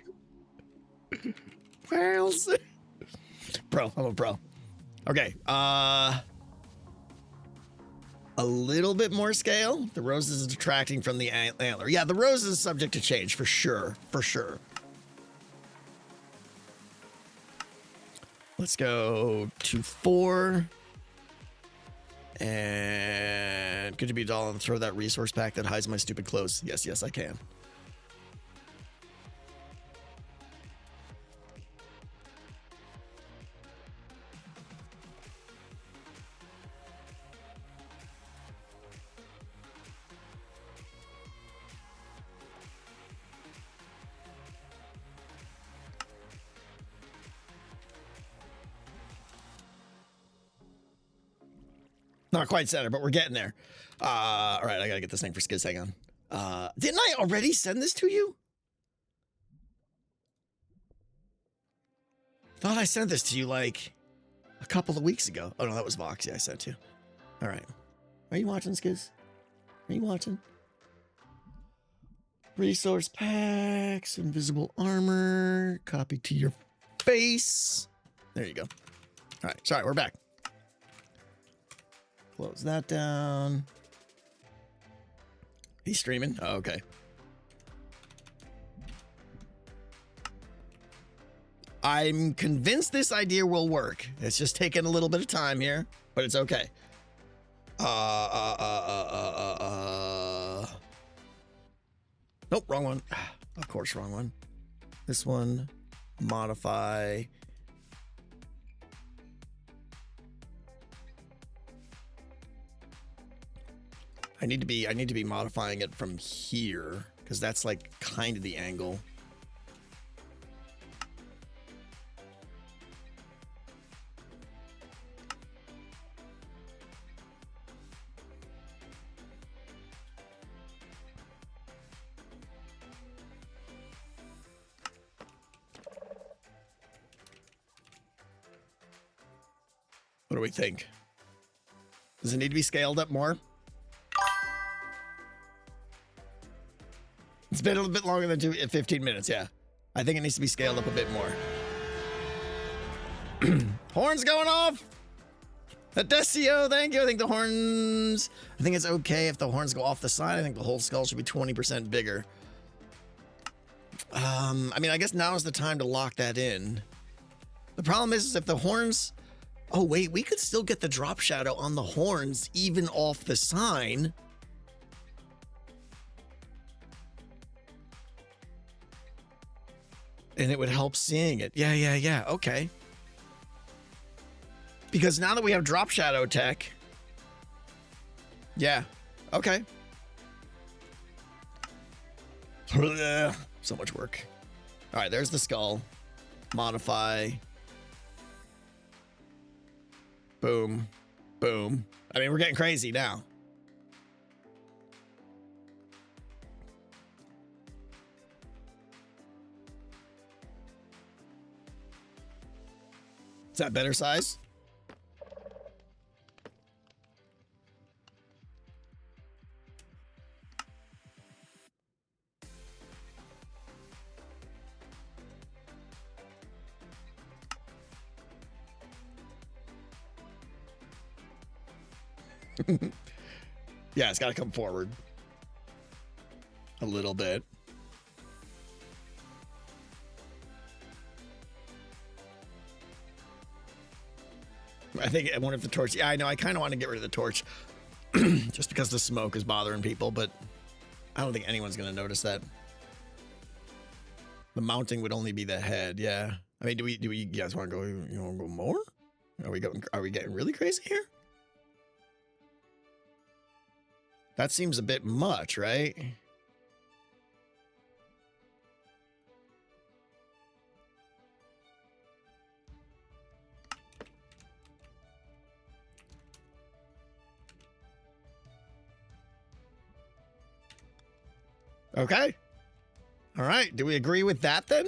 Miles. Pro. I'm a pro. Okay. A little bit more scale. The roses is detracting from the antler. Yeah, the rose is subject to change for sure. For sure. Let's go to 4. And could you be a doll and throw that resource pack that hides my stupid clothes? Yes, yes, I can. Not quite center, but we're getting there. All right, I gotta get this thing for Skiz. Hang on. Didn't I already send this to you? Thought I sent this to you like a couple of weeks ago. Oh no, that was Vox. Yeah, I sent it to you. All right. Are you watching, Skiz? Are you watching? Resource packs, invisible armor, copy to your face. There you go. All right, sorry, we're back. Close that down. He's streaming? Oh, okay. I'm convinced this idea will work. It's just taking a little bit of time here, but it's okay. Nope, wrong one. Of course, wrong one. This one, modify. I need to be modifying it from here because that's like kind of the angle. What do we think? Does it need to be scaled up more? It's been a little bit longer than 15 minutes, yeah. I think it needs to be scaled up a bit more. Horns going off! Adesio, thank you. I think it's okay if the horns go off the side. I think the whole skull should be 20% bigger. I mean, I guess now is the time to lock that in. The problem is if the horns... Oh, wait, we could still get the drop shadow on the horns even off the sign. And it would help seeing it. Yeah. Okay. Because now that we have drop shadow tech. Yeah. Okay. So much work. All right, there's the skull. Modify. Boom. Boom. I mean, we're getting crazy now. Is that better size? Yeah, it's got to come forward a little bit. I wonder if the torch... Yeah, I know. I kind of want to get rid of the torch just because the smoke is bothering people, but I don't think anyone's going to notice that. The mounting would only be the head, yeah. I mean, do we guys want to go, you want to go more? Are we getting really crazy here? That seems a bit much, right? Okay. All right. Do we agree with that then?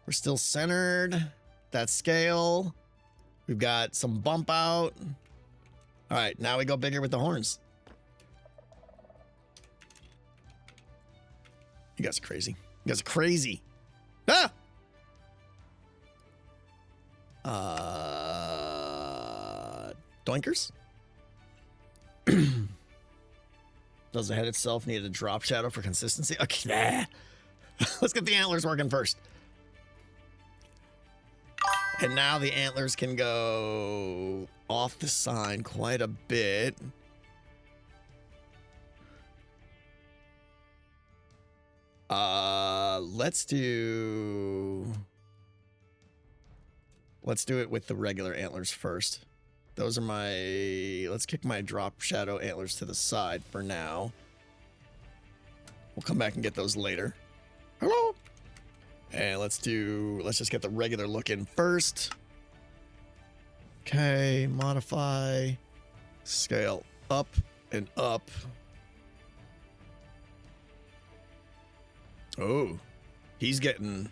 We're still centered. That scale. We've got some bump out. All right. Now we go bigger with the horns. You guys are crazy. You guys are crazy. Ah! Doinkers? Does the head itself need a drop shadow for consistency? Okay, let's get the antlers working first. And now the antlers can go off the sign quite a bit. Let's do it with the regular antlers first. Those are let's kick my drop shadow antlers to the side for now. We'll come back and get those later. Hello. And let's just get the regular look in first. Okay, modify, scale up and up. Oh, he's getting...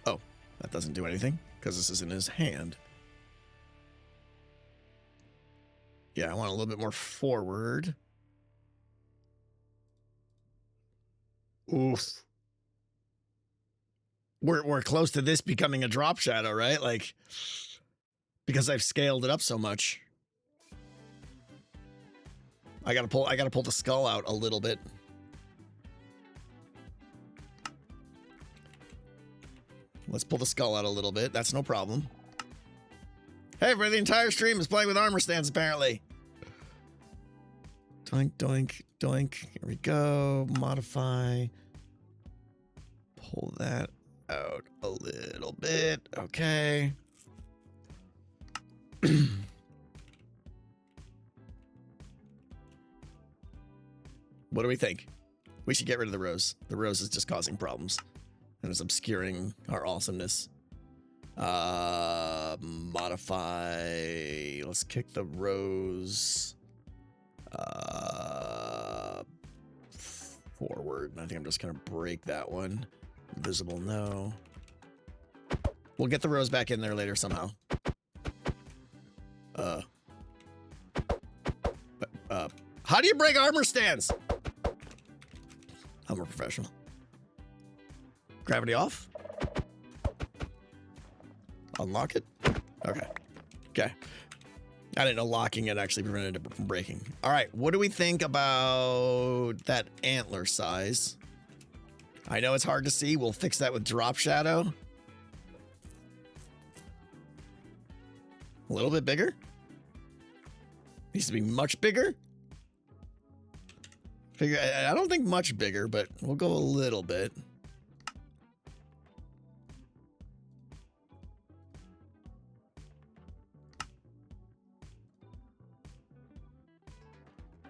Oh, that doesn't do anything. because this is in his hand. Yeah, I want a little bit more forward. Oof. We're close to this becoming a drop shadow, right? Like, because I've scaled it up so much. I gotta pull the skull out a little bit. Let's pull the skull out a little bit. That's no problem. Hey, everybody, the entire stream is playing with armor stands, apparently. Doink, doink, doink. Here we go. Modify. Pull that out a little bit. Okay. What do we think? We should get rid of the rose. The rose is just causing problems and is obscuring our awesomeness. Modify. Let's kick the rose forward. I think I'm just gonna break that one. Invisible, no. We'll get the rose back in there later somehow. How do you break armor stands? I'm a professional. Gravity off. Unlock it. Okay. Okay. I didn't know locking it actually prevented it from breaking. All right. What do we think about that antler size? I know it's hard to see. We'll fix that with drop shadow. A little bit bigger. Needs to be much bigger. I don't think much bigger, but we'll go a little bit.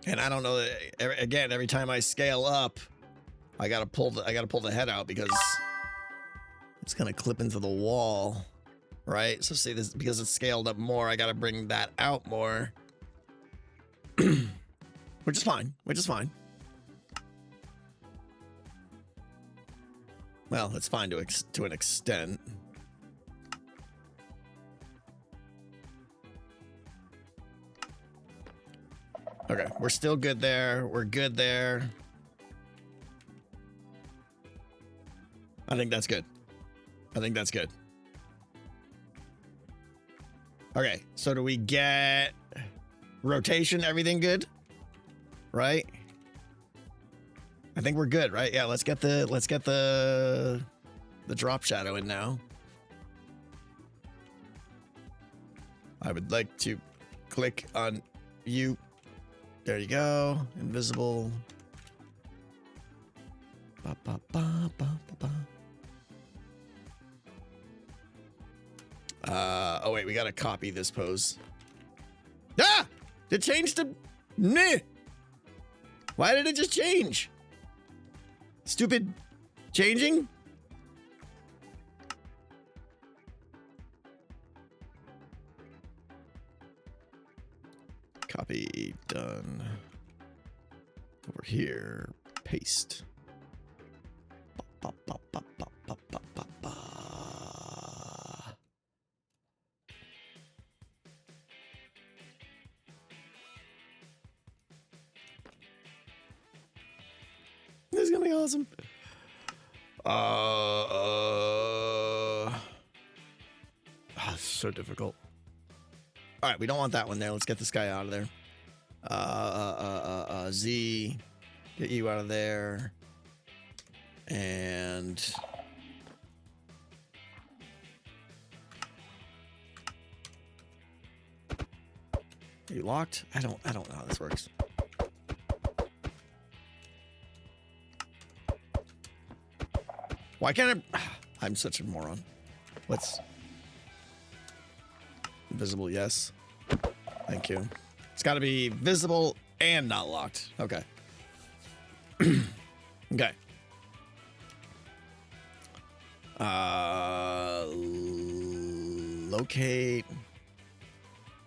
And I don't know that, again, every time I scale up, I gotta pull the head out because it's gonna clip into the wall, right? So see this, because it's scaled up more, I gotta bring that out more. Which is fine. Well, it's fine to an extent. Okay, we're still good there. We're good there. I think that's good. Okay, so do we get rotation, everything good? Right? I think we're good, right? Yeah, let's get the drop shadow in now. I would like to click on you. There you go. Invisible. Ba, ba, ba, ba, ba, ba. Oh wait, we gotta copy this pose. Ah! It changed to meh. Why did it just change? Stupid changing? Copy, done. Over here, paste. Ba, ba, ba, ba, ba, ba, ba, ba. This is gonna be awesome. It's so difficult. All right, we don't want that one there. Let's get this guy out of there. Z, get you out of there. And are you locked? I don't know how this works. Why can't I? I'm such a moron. Let's visible, yes. Thank you. It's got to be visible and not locked. Okay. Okay. Locate.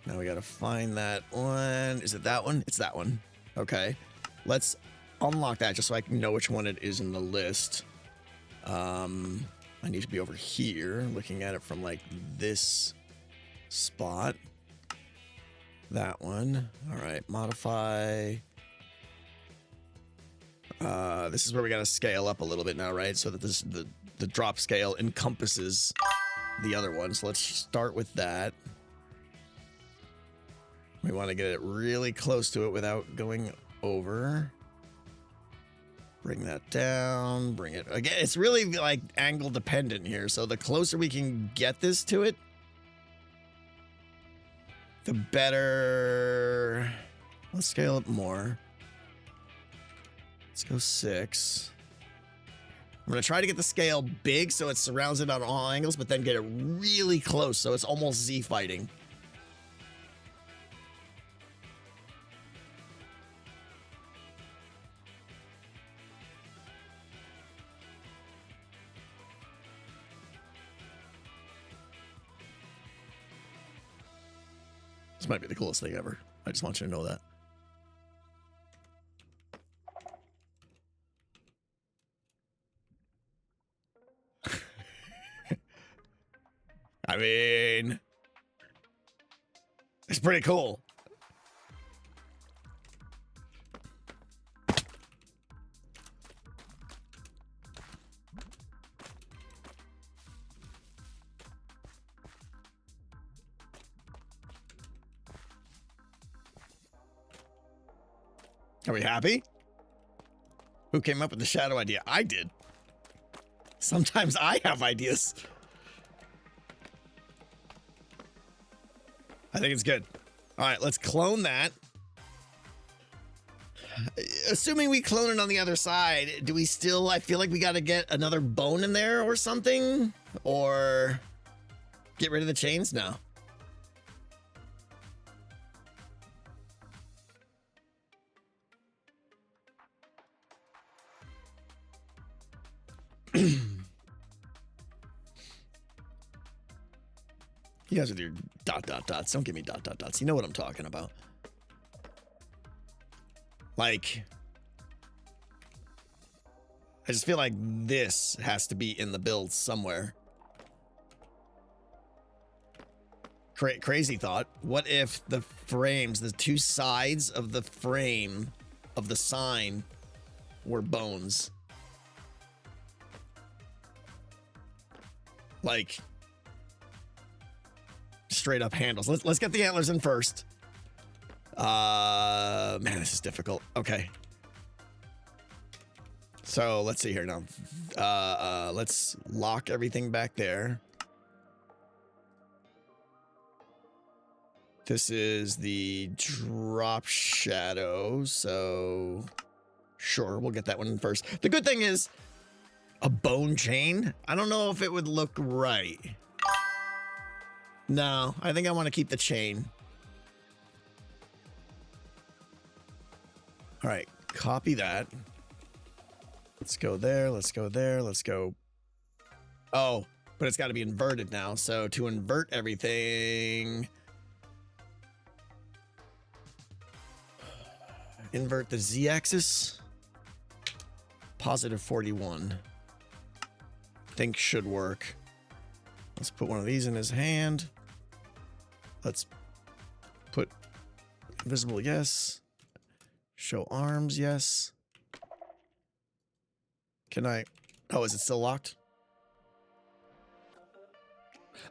Now we got to find that one. Is it that one? It's that one. Okay. Let's unlock that just so I can know which one it is in the list. I need to be over here, looking at it from like this spot. That one. All right, modify. This is where we got to scale up a little bit now, right? So that the drop scale encompasses the other one. So let's start with that. We want to get it really close to it without going over. Bring that down, bring it again. It's really like angle dependent here. So the closer we can get this to it, the better. Let's scale it more. Let's go 6. I'm going to try to get the scale big so it surrounds it on all angles, but then get it really close so it's almost Z fighting. This might be the coolest thing ever. I just want you to know that. I mean, it's pretty cool. Are we happy? Who came up with the shadow idea? I did. Sometimes I have ideas. I think it's good. All right, let's clone that. Assuming we clone it on the other side, do we still, I feel like we got to get another bone in there or something? Or get rid of the chains? No. You guys with your ... dots. Don't give me ... dots. You know what I'm talking about. Like, I just feel like this has to be in the build somewhere. Crazy thought. What if the frames, the two sides of the frame of the sign were bones? Like, straight up handles. Let's get the antlers in first. Man, this is difficult. Okay. So let's see here now. Let's lock everything back there. This is the drop shadow. So sure, we'll get that one in first. The good thing is a bone chain. I don't know if it would look right. No, I think I want to keep the chain. All right, copy that. Let's go there, let's go there, let's go. Oh, but it's got to be inverted now. So to invert everything, invert the Z-axis. Positive 41. Think should work. Let's put one of these in his hand. Let's put invisible, yes. Show arms, yes. Can I? Oh, is it still locked?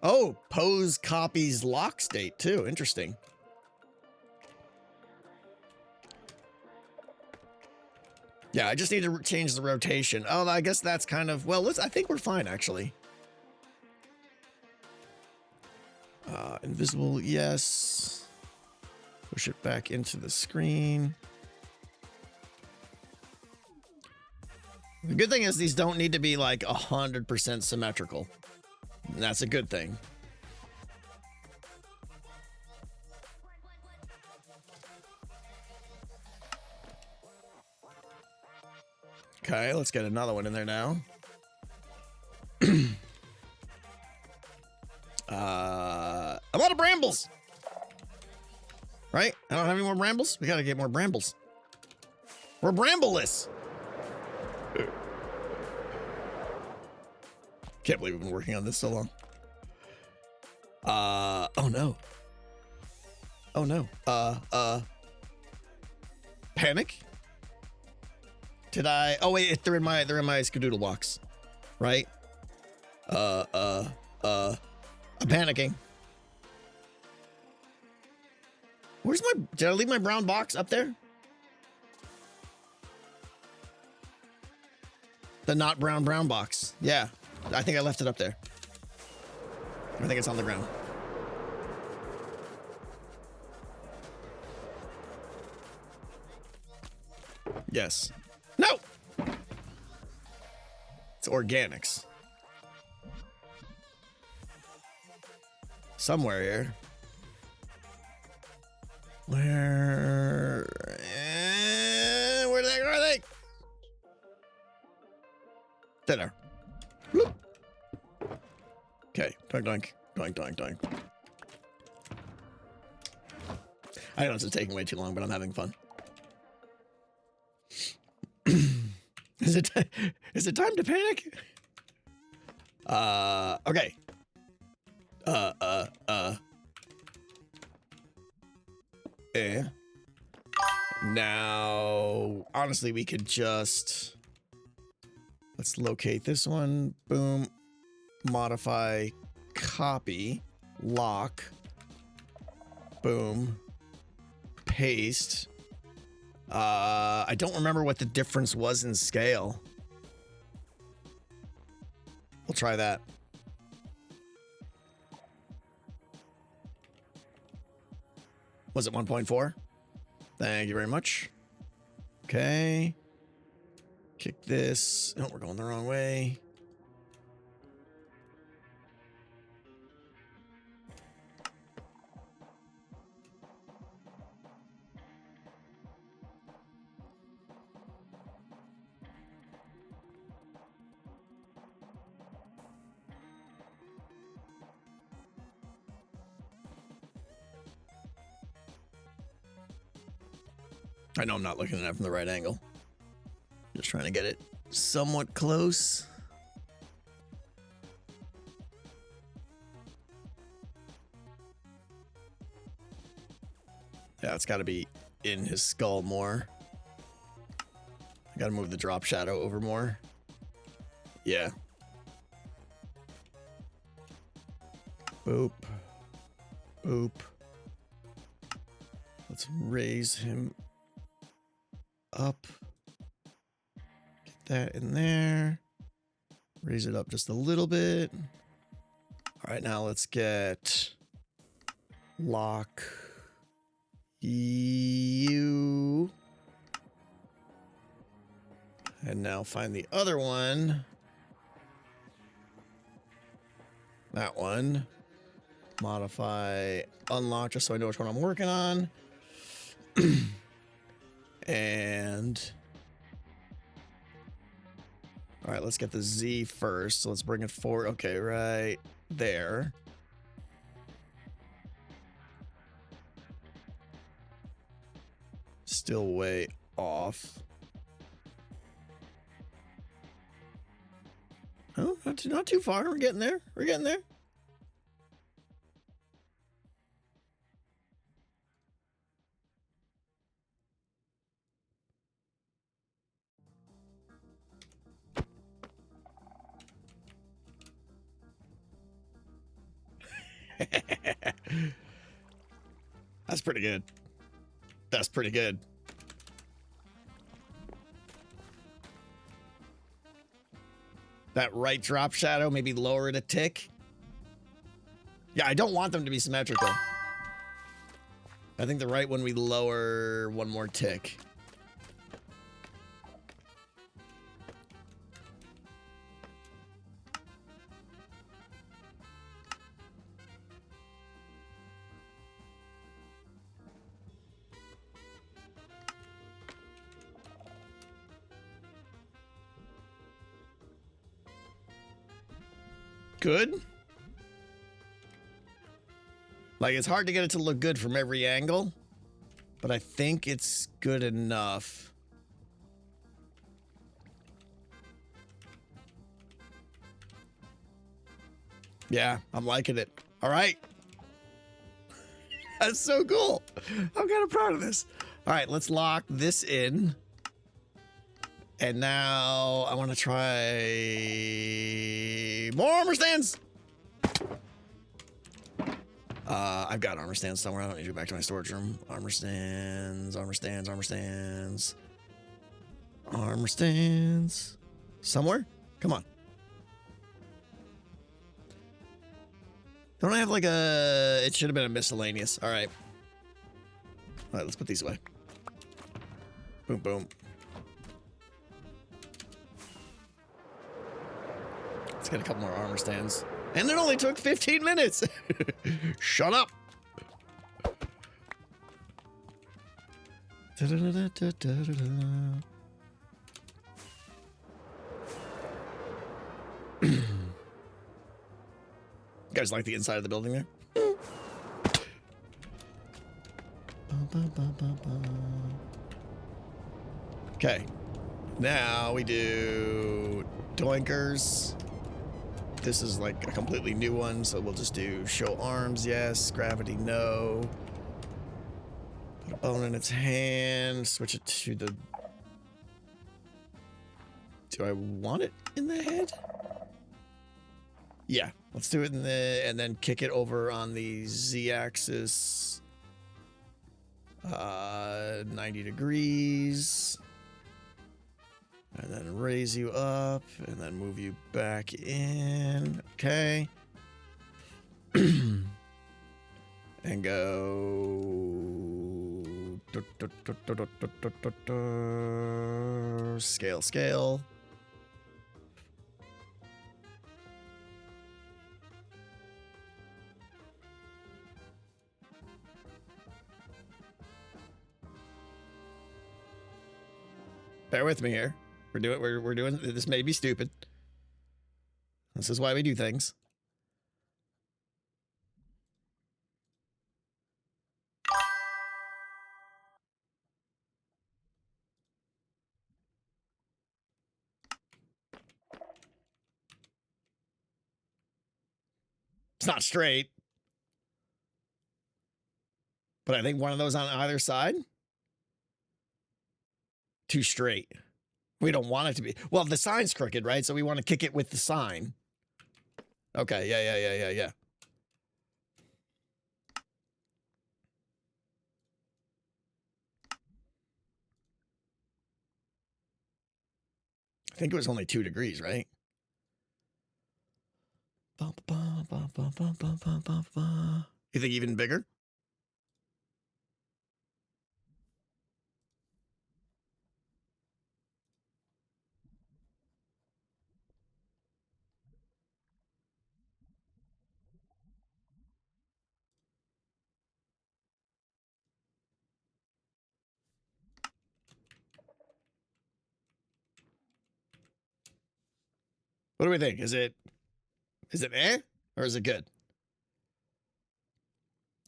Oh, pose copies lock state too. Interesting. Yeah, I just need to change the rotation. Oh, I guess that's kind of, well, I think we're fine actually. Invisible, yes. Push it back into the screen. The good thing is these don't need to be like 100% symmetrical. And that's a good thing. Okay, let's get another one in there now. I'm out of brambles. Right? I don't have any more brambles. We gotta get more brambles. We're brambleless. Can't believe we've been working on this so long. Oh no. Oh no. Panic? Did I? Oh wait, they're in my skadoodle box, right? I'm panicking. Where's my? Did I leave my brown box up there? The not brown box. Yeah, I think I left it up there. I think it's on the ground. Yes. No! It's organics. Somewhere here. Where the heck are they? There. Bloop. Okay. Doink, doink. Doink, doink, doink. I know this is taking way too long, but I'm having fun. Is it time to panic? Okay. Now, honestly, we could just... Let's locate this one. Boom. Modify. Copy. Lock. Boom. Paste. I don't remember what the difference was in scale. We'll try that. Was it 1.4? Thank you very much. Okay. Kick this. Oh, we're going the wrong way. I know I'm not looking at it from the right angle. Just trying to get it somewhat close. Yeah, it's got to be in his skull more. I got to move the drop shadow over more. Yeah. Boop. Boop. Let's raise him up. Get that in there. Raise it up just a little bit. All right, now let's get lock you. And now find the other one. That one. Modify unlock just so I know which one I'm working on. And all right, let's get the Z first. So let's bring it forward. Okay, right there. Still way off. Oh, not too far. We're getting there. We're getting there. That's pretty good. That's pretty good. That right drop shadow, maybe lower it a tick. Yeah, I don't want them to be symmetrical. I think the right one we lower one more tick. Good. Like, it's hard to get it to look good from every angle, but I think it's good enough. Yeah, I'm liking it. All right. That's so cool. I'm kind of proud of this. All right, let's lock this in. And now I want to try more armor stands. I've got armor stands somewhere. I don't need to go back to my storage room. Armor stands, armor stands, armor stands. Armor stands. Somewhere? Come on. Don't I have like a... It should have been a miscellaneous. All right. All right, let's put these away. Boom, boom. Let's get a couple more armor stands. And it only took 15 minutes. Shut up. You guys like the inside of the building there? Okay. Now we do doinkers. This is like a completely new one, so we'll just do show arms, yes. Gravity, no. Put a bone in its hand. Switch it to the... Do I want it in the head? Yeah, let's do it in the... And then kick it over on the Z-axis. 90 degrees. And then raise you up, and then move you back in. Okay. And go... Scale, scale. Bear with me here. We're doing this. May be stupid. This is why we do things. It's not straight. But I think one of those on either side. Too straight. We don't want it to be. Well, the sign's crooked, right? So we want to kick it with the sign. Okay, yeah. I think it was only 2 degrees, right? You think even bigger? What do we think? Is it eh? Or is it good?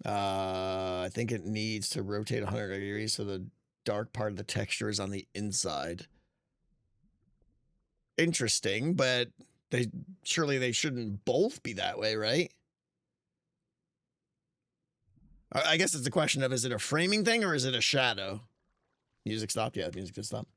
I think it needs to rotate 100 degrees so the dark part of the texture is on the inside. Interesting, but surely they shouldn't both be that way, right? I guess it's a question of, is it a framing thing or is it a shadow? Music stopped? Yeah, music did stop.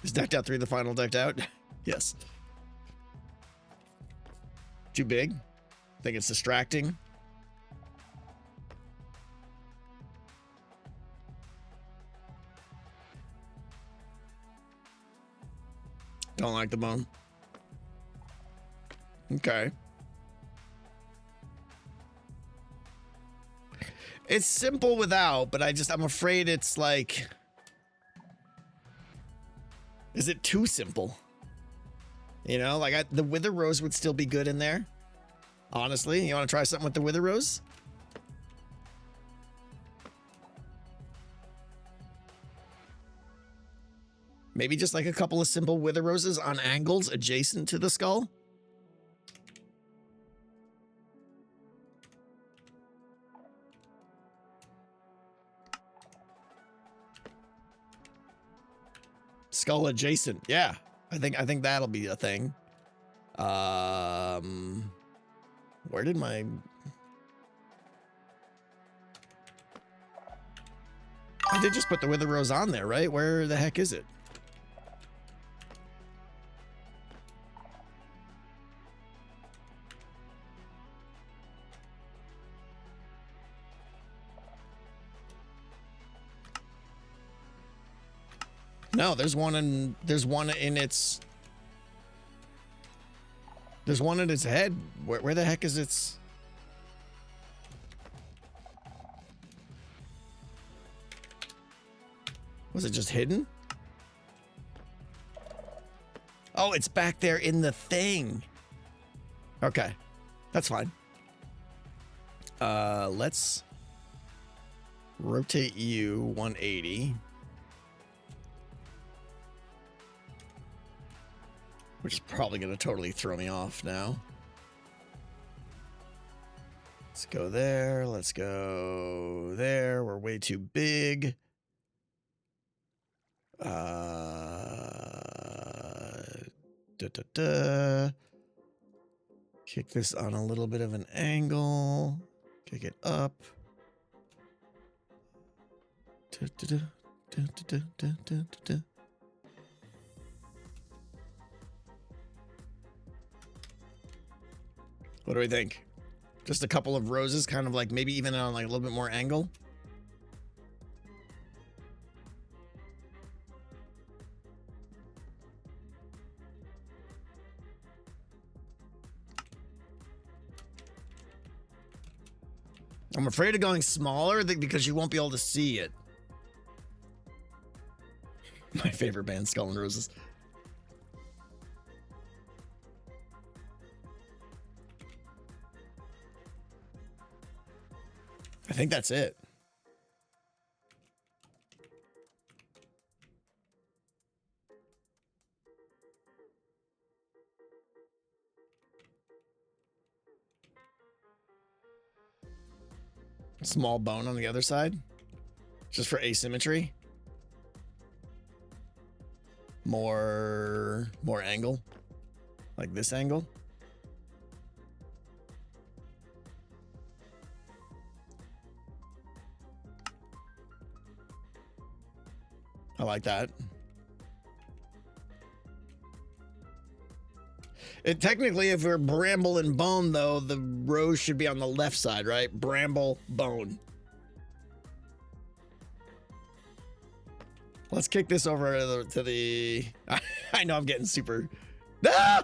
Is decked out 3 the final decked out? Yes. Too big? Think it's distracting? Don't like the bone? Okay. It's simple without, but I'm afraid it's like... Is it too simple? You know, like the Wither Rose would still be good in there. Honestly, you want to try something with the Wither Rose? Maybe just like a couple of simple Wither Roses on angles adjacent to the skull? Skull adjacent. Yeah. I think that'll be a thing. Where did my... I did just put the Wither Rose on there, right? Where the heck is it? No, there's one in its head. Where the heck is its... Was it just hidden? Oh, it's back there in the thing. Okay. That's fine. Let's rotate you 180. Which is probably going to totally throw me off now. Let's go there. Let's go there. We're way too big. Kick this on a little bit of an angle. Kick it up. What do we think? Just a couple of roses, kind of like maybe even on like a little bit more angle. I'm afraid of going smaller because you won't be able to see it. My favorite band, Skull and Roses. I think that's it. Small bone on the other side, just for asymmetry. More angle, like this angle. I like that. It technically, if we're bramble and bone, though, the rose should be on the left side, right? Bramble, bone. Let's kick this over to the... I know I'm getting super... Ah!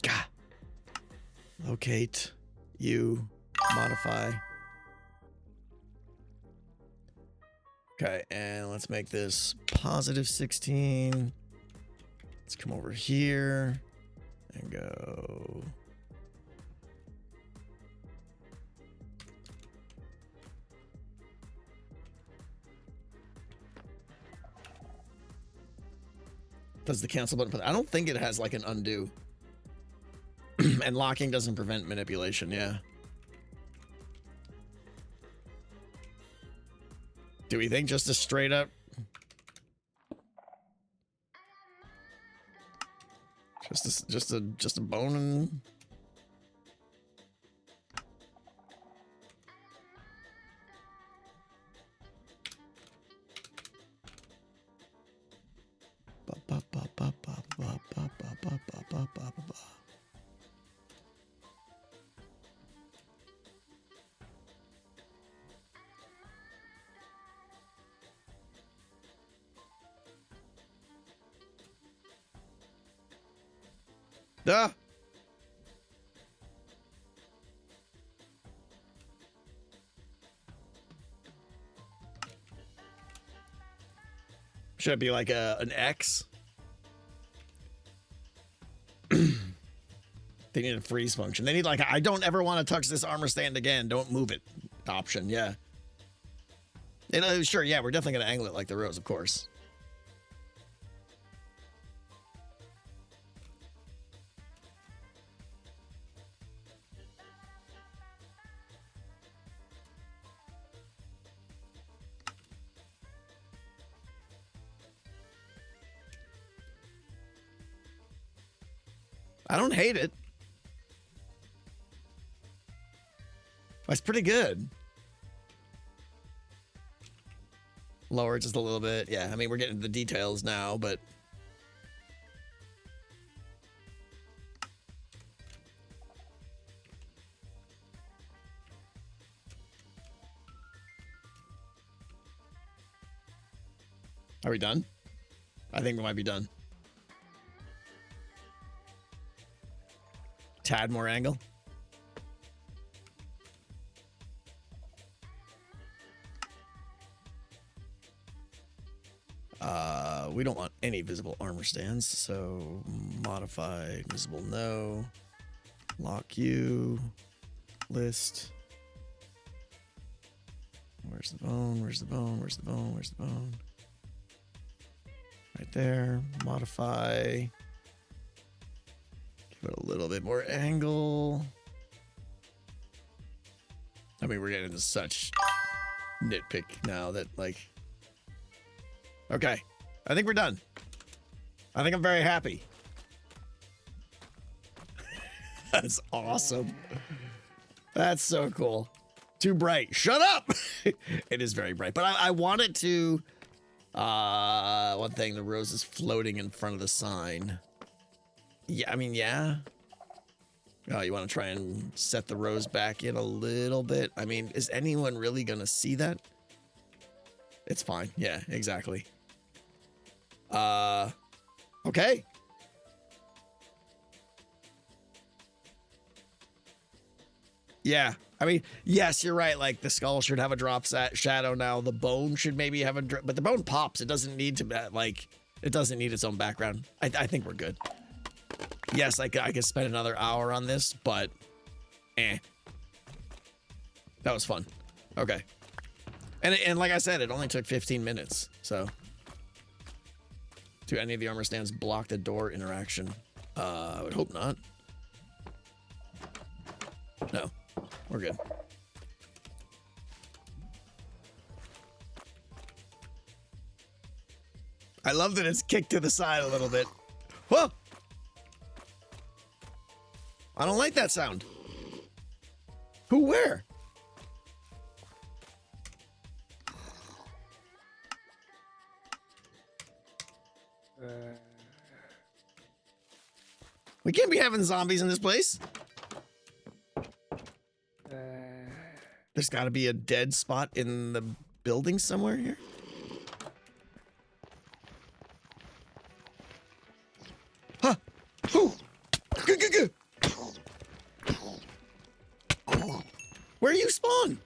Gah. Locate. You. Modify. Okay, and let's make this positive 16. Let's come over here and go. Does the cancel button put? I don't think it has like an undo. And locking doesn't prevent manipulation, yeah. Do we think just a straight up? Just a bone and... Ah! Should it be like an X? They need a freeze function. They need like, I don't ever want to touch this armor stand again. Don't move it option. Yeah. And, sure. Yeah, we're definitely going to angle it like the rose, of course. I don't hate it. That's pretty good. Lower just a little bit. Yeah, I mean, we're getting to the details now, but... Are we done? I think we might be done. Tad more angle. We don't want any visible armor stands, so modify visible no. Lock you. List. Where's the bone? Where's the bone? Where's the bone? Where's the bone? Right there. Modify. Give it a little bit more angle. I mean, we're getting into such nitpick now that, like... Okay. I think we're done. I think I'm very happy. That's awesome. That's so cool. Too bright. Shut up! It is very bright. But I want it to... one thing, the rose is floating in front of the sign. Yeah, I mean, yeah. Oh, you want to try and set the rose back in a little bit? I mean, is anyone really going to see that? It's fine. Yeah, exactly. Okay. Yeah. I mean, yes, you're right. Like, the skull should have a drop shadow now. The bone should maybe have a drop, but the bone pops. It doesn't need to, like, it doesn't need its own background. I think we're good. Yes, I could spend another hour on this, but that was fun. Okay. And like I said, it only took 15 minutes, so. Do any of the armor stands block the door interaction? I would hope not. No, we're good. I love that it's kicked to the side a little bit. Whoa! I don't like that sound. Who, where? We can't be having zombies in this place. There's got to be a dead spot in the building somewhere here. Huh. Ooh. Good. Where you spawn?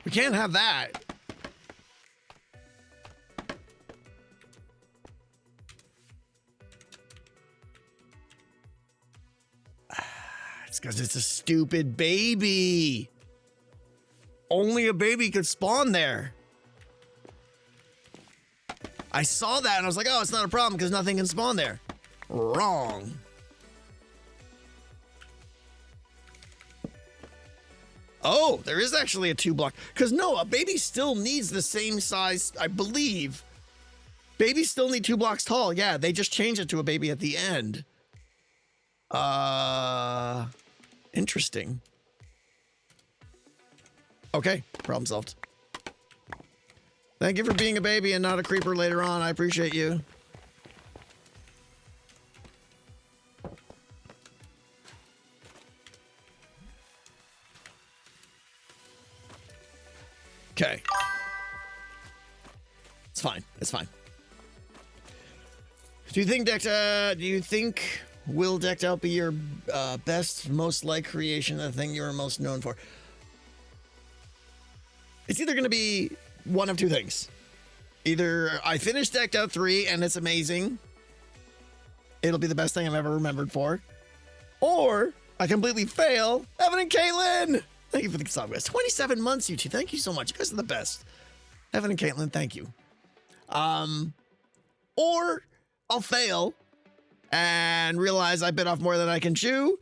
We can't have that. It's because it's a stupid baby. Only a baby could spawn there. I saw that and I was like, oh, it's not a problem because nothing can spawn there. Wrong. Oh, there is actually a 2-block. Because no, a baby still needs the same size, I believe. Babies still need 2 blocks tall. Yeah, they just changed it to a baby at the end. Interesting. Okay, problem solved. Thank you for being a baby and not a creeper later on. I appreciate you. Okay. It's fine. It's fine. Do you think will Decked Out be your best, most like creation, the thing you are most known for? It's either going to be one of two things. Either I finished Decked Out 3 and it's amazing. It'll be the best thing I've ever remembered for. Or I completely fail. Evan and Caitlin! Thank you for the sub, guys. 27 months, you two. Thank you so much. You guys are the best. Evan and Caitlin, thank you. Or I'll fail and realize I bit off more than I can chew,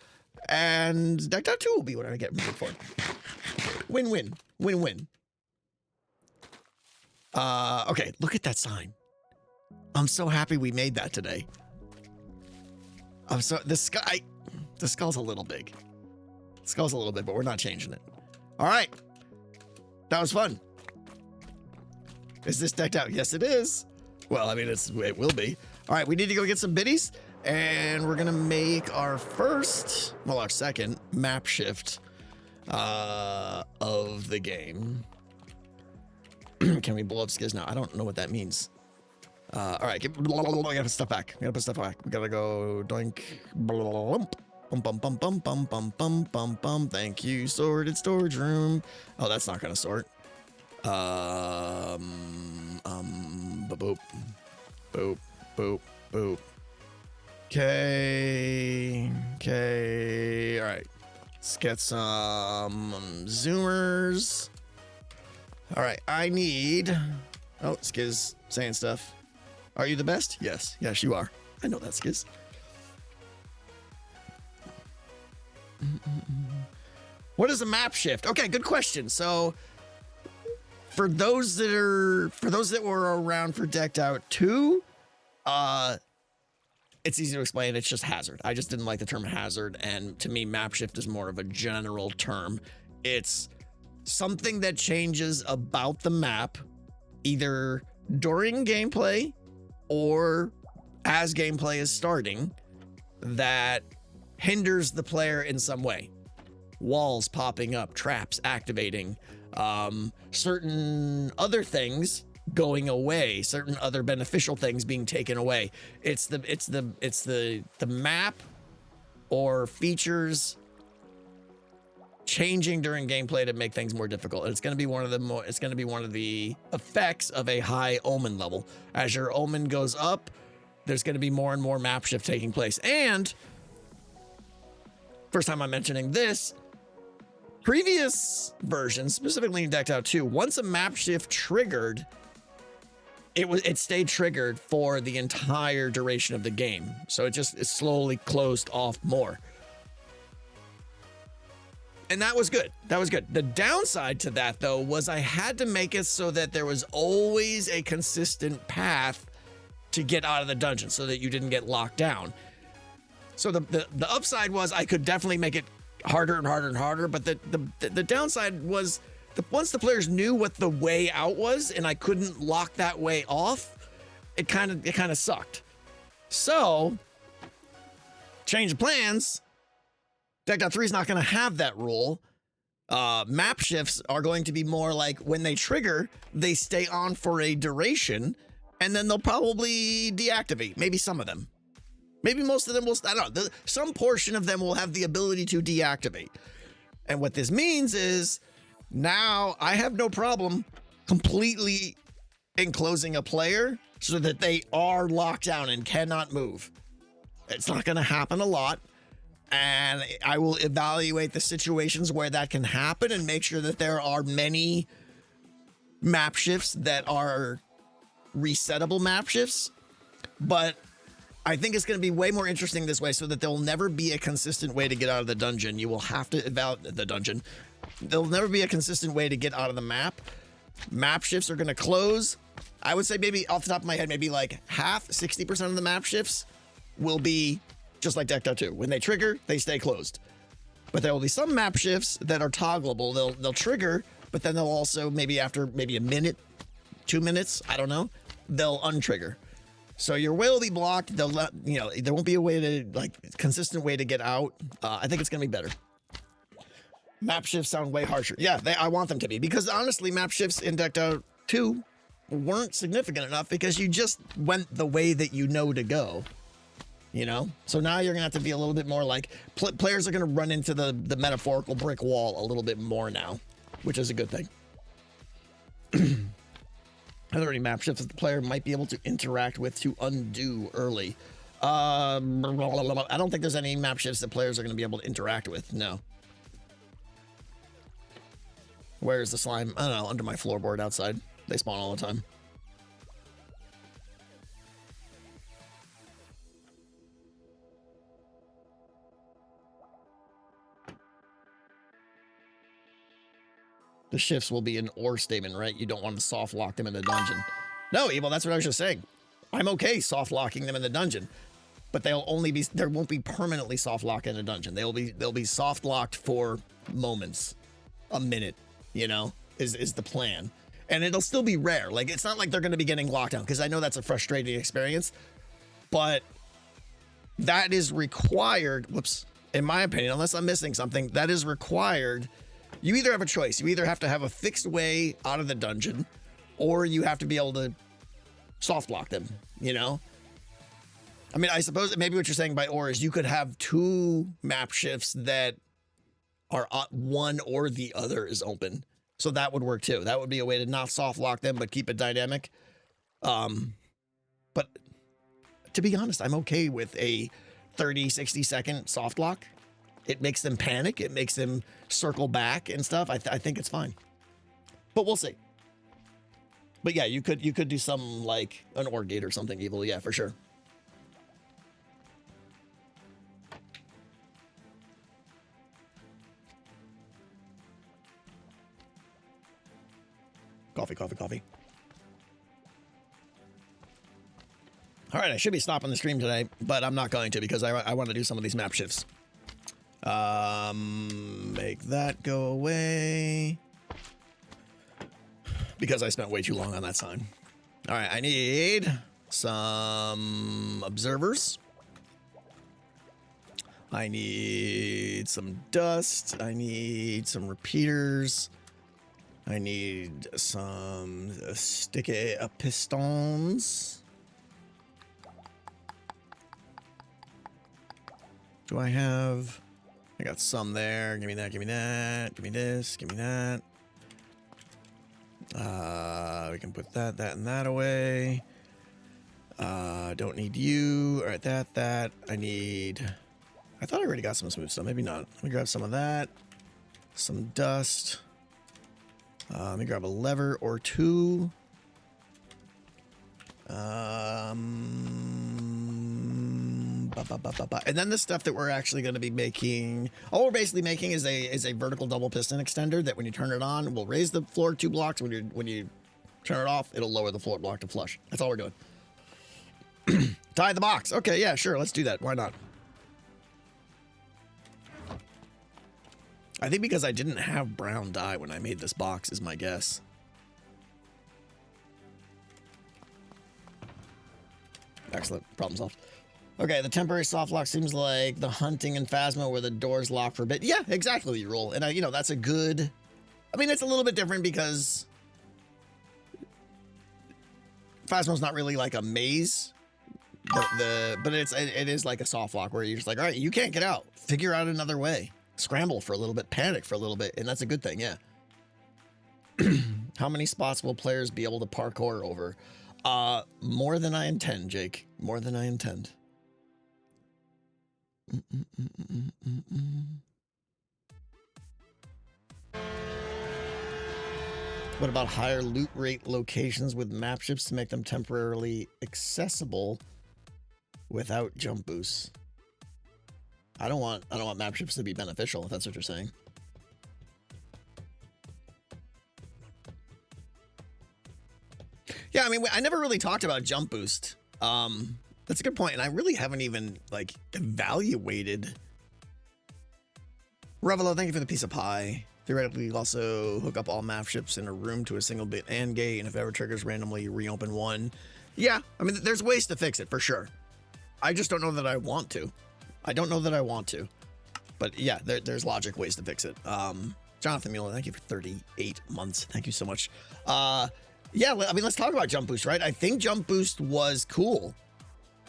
and Decked Out 2 will be what I get for. Win-win. Win-win. Okay, look at that sign. I'm so happy we made that today. Oh, so the skull's a little big. The skull's a little big, but we're not changing it. All right. That was fun. Is this decked out? Yes, it is. Well, I mean, it will be. All right, we need to go get some biddies, and we're gonna make our second map shift of the game. Can we blow up Skiz now? I don't know what that means. All right, I gotta put stuff back. We gotta go doink. Bum bum bum bum bum bum bum bum bum. Thank you, sorted storage room. Oh, that's not gonna sort. Boop, boop, boop, boop. Okay. All right, let's get some zoomers. All right, I need. Oh, Skiz saying stuff. Are you the best? Yes, you are. I know that, Skiz. What is a map shift? Okay, good question. So, for those that were around for Decked Out 2, it's easy to explain. It's just hazard. I just didn't like the term hazard, and to me, map shift is more of a general term. It's something that changes about the map, either during gameplay or as gameplay is starting, that hinders the player in some way. Walls popping up, traps activating, certain other things going away, certain other beneficial things being taken away. It's the map or features changing during gameplay to make things more difficult. It's going to be one of the effects of a high omen level. As your omen goes up, there's going to be more and more map shift taking place. And first time I'm mentioning this, previous versions, specifically in Decked Out 2, once a map shift triggered, it stayed triggered for the entire duration of the game. So it slowly closed off more. And that was good. The downside to that, though, was I had to make it so that there was always a consistent path to get out of the dungeon so that you didn't get locked down. So the upside was I could definitely make it harder and harder and harder, but the downside was once the players knew what the way out was and I couldn't lock that way off, it kind of sucked. So, change of plans. Decked Out 3 is not going to have that rule. Map shifts are going to be more like when they trigger, they stay on for a duration, and then they'll probably deactivate. Maybe some of them. Maybe most of them will. I don't know. Some portion of them will have the ability to deactivate. And what this means is now I have no problem completely enclosing a player so that they are locked down and cannot move. It's not going to happen a lot. And I will evaluate the situations where that can happen and make sure that there are many map shifts that are resettable map shifts. But I think it's going to be way more interesting this way so that there will never be a consistent way to get out of the dungeon. You will have to evaluate the dungeon. There'll never be a consistent way to get out of the map. Map shifts are going to close. I would say maybe off the top of my head, maybe like half, 60% of the map shifts will be just like Decked Out 2. When they trigger, they stay closed. But there will be some map shifts that are toggleable. They'll trigger, but then they'll also after a minute, 2 minutes, I don't know, they'll untrigger. So your way will be blocked. There won't be a way to consistent way to get out. I think it's gonna be better. Map shifts sound way harsher. Yeah, I want them to be, because honestly, map shifts in Decked Out 2 weren't significant enough because you just went the way that you know to go. So now you're gonna have to be a little bit more like players are gonna run into the metaphorical brick wall a little bit more now, which is a good thing. Are there any map shifts that the player might be able to interact with to undo early? I don't think there's any map shifts that players are gonna be able to interact with. No. Where's the slime? I don't know, under my floorboard outside. They spawn all the time. The shifts will be an or statement, right? You don't want to soft lock them in the dungeon. No, Evil, that's what I was just saying. I'm okay soft locking them in the dungeon. but there won't be permanently soft locked in a dungeon. They'll be soft locked for moments, a minute, you know, is the plan. And it'll still be rare. Like, it's not like they're going to be getting locked down, because I know that's a frustrating experience, but that is required. Whoops. In my opinion, unless I'm missing something, that is required. You either have a choice. You either have to have a fixed way out of the dungeon, or you have to be able to soft lock them, you know? I mean, I suppose maybe what you're saying by or is you could have 2 map shifts that are one or the other is open. So that would work too. That would be a way to not soft lock them, but keep it dynamic. But to be honest, I'm okay with a 30, 60 second soft lock. It makes them panic. It makes them circle back and stuff. I think it's fine, but we'll see. But yeah, you could do something like an ore gate or something evil. Yeah, for sure. Coffee, coffee, coffee. All right, I should be stopping the stream today, but I'm not going to because I want to do some of these map shifts. Make that go away because I spent way too long on that sign. All right, I need some observers. I need some dust. I need some repeaters. I need some sticky pistons. Do I have... I got some there. Give me that, give me that. Give me this, give me that. We can put that, and that away. Don't need you. All right, that. I need... I thought I already got some smooth stuff. Maybe not. Let me grab some of that. Some dust. Let me grab a lever or 2. And then the stuff that we're actually going to be making, all we're basically making is a vertical double piston extender that when you turn it on, will raise the floor 2 blocks. When you turn it off, it'll lower the floor block to flush. That's all we're doing. Tie the box. Okay, yeah, sure. Let's do that. Why not? I think because I didn't have brown dye when I made this box is my guess. Excellent. Problem solved. Okay, the temporary soft lock seems like the hunting and Phasma where the doors lock for a bit. Yeah, exactly, rule. And you know, that's a good... I mean, it's a little bit different because Phasma's not really like a maze. But it is like a soft lock where you're just like, all right, you can't get out. Figure out another way. Scramble for a little bit, panic for a little bit, and that's a good thing, yeah. How many spots will players be able to parkour over? More than I intend, Jake. More than I intend. What about higher loot rate locations with map ships to make them temporarily accessible without jump boosts? I don't want map ships to be beneficial, if that's what you're saying. Yeah, I mean, I never really talked about jump boost. That's a good point, and I really haven't even, like, evaluated. Revelo, thank you for the piece of pie. Theoretically, you also hook up all map ships in a room to a single bit and gate, and if ever triggers randomly, you reopen one. Yeah, I mean, there's ways to fix it, for sure. I just don't know that I want to. I don't know that I want to. But yeah, there's logic ways to fix it. Jonathan Mueller, thank you for 38 months. Thank you so much. Yeah, I mean, let's talk about Jump Boost, right? I think Jump Boost was cool.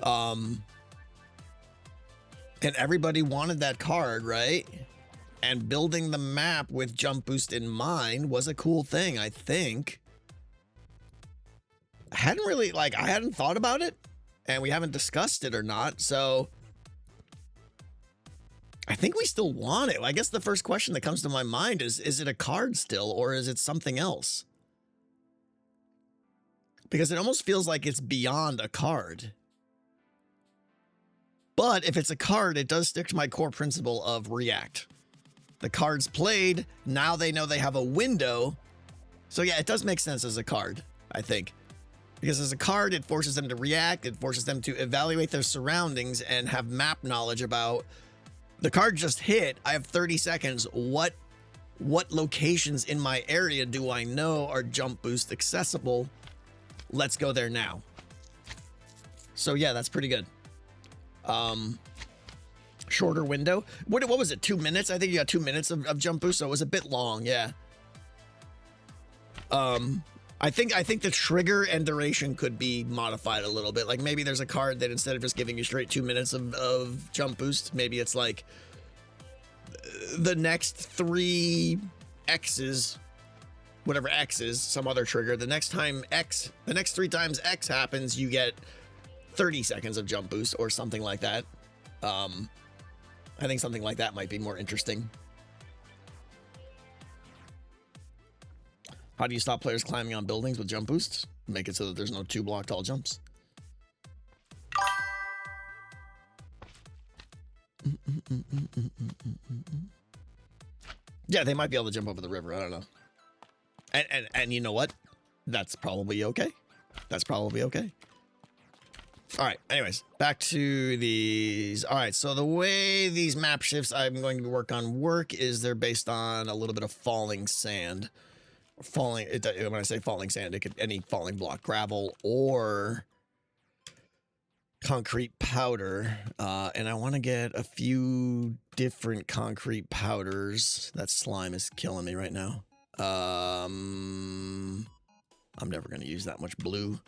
And everybody wanted that card, right? And building the map with Jump Boost in mind was a cool thing, I think. I hadn't thought about it, and we haven't discussed it or not, so I think we still want it. I guess the first question that comes to my mind is it a card still, or is it something else? Because it almost feels like it's beyond a card. But if it's a card, it does stick to my core principle of react. The card's played, now they know they have a window. So yeah, it does make sense as a card, I think. Because as a card, it forces them to react, it forces them to evaluate their surroundings and have map knowledge about the card just hit. I have 30 seconds. What locations in my area do I know are jump boost accessible? Let's go there now. So yeah, that's pretty good. Shorter window. What was it? 2 minutes? I think you got 2 minutes of jump boost, so it was a bit long. Yeah. I think the trigger and duration could be modified a little bit. Like maybe there's a card that instead of just giving you straight 2 minutes of jump boost, maybe it's like the next 3 X's, whatever X is, some other trigger. The next 3 times X happens, you get 30 seconds of jump boost or something like that. I think something like that might be more interesting. How do you stop players climbing on buildings with jump boosts? Make it so that there's no 2 block tall jumps. Yeah, they might be able to jump over the river. I don't know. And you know what? That's probably okay. That's probably okay. All right. Anyways, back to these. All right. So the way these map shifts I'm going to work is they're based on a little bit of falling sand. When I say falling sand, it could any falling block, gravel or concrete powder. And I want to get a few different concrete powders. That slime is killing me right now. I'm never going to use that much blue.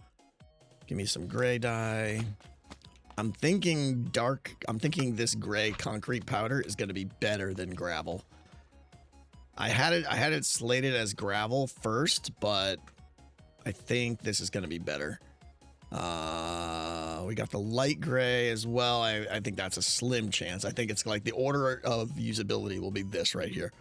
Give me some gray dye. I'm thinking this gray concrete powder is going to be better than gravel. I had it slated as gravel first, but I think this is going to be better. We got the light gray as well. I think that's a slim chance. I think it's like the order of usability will be this right here.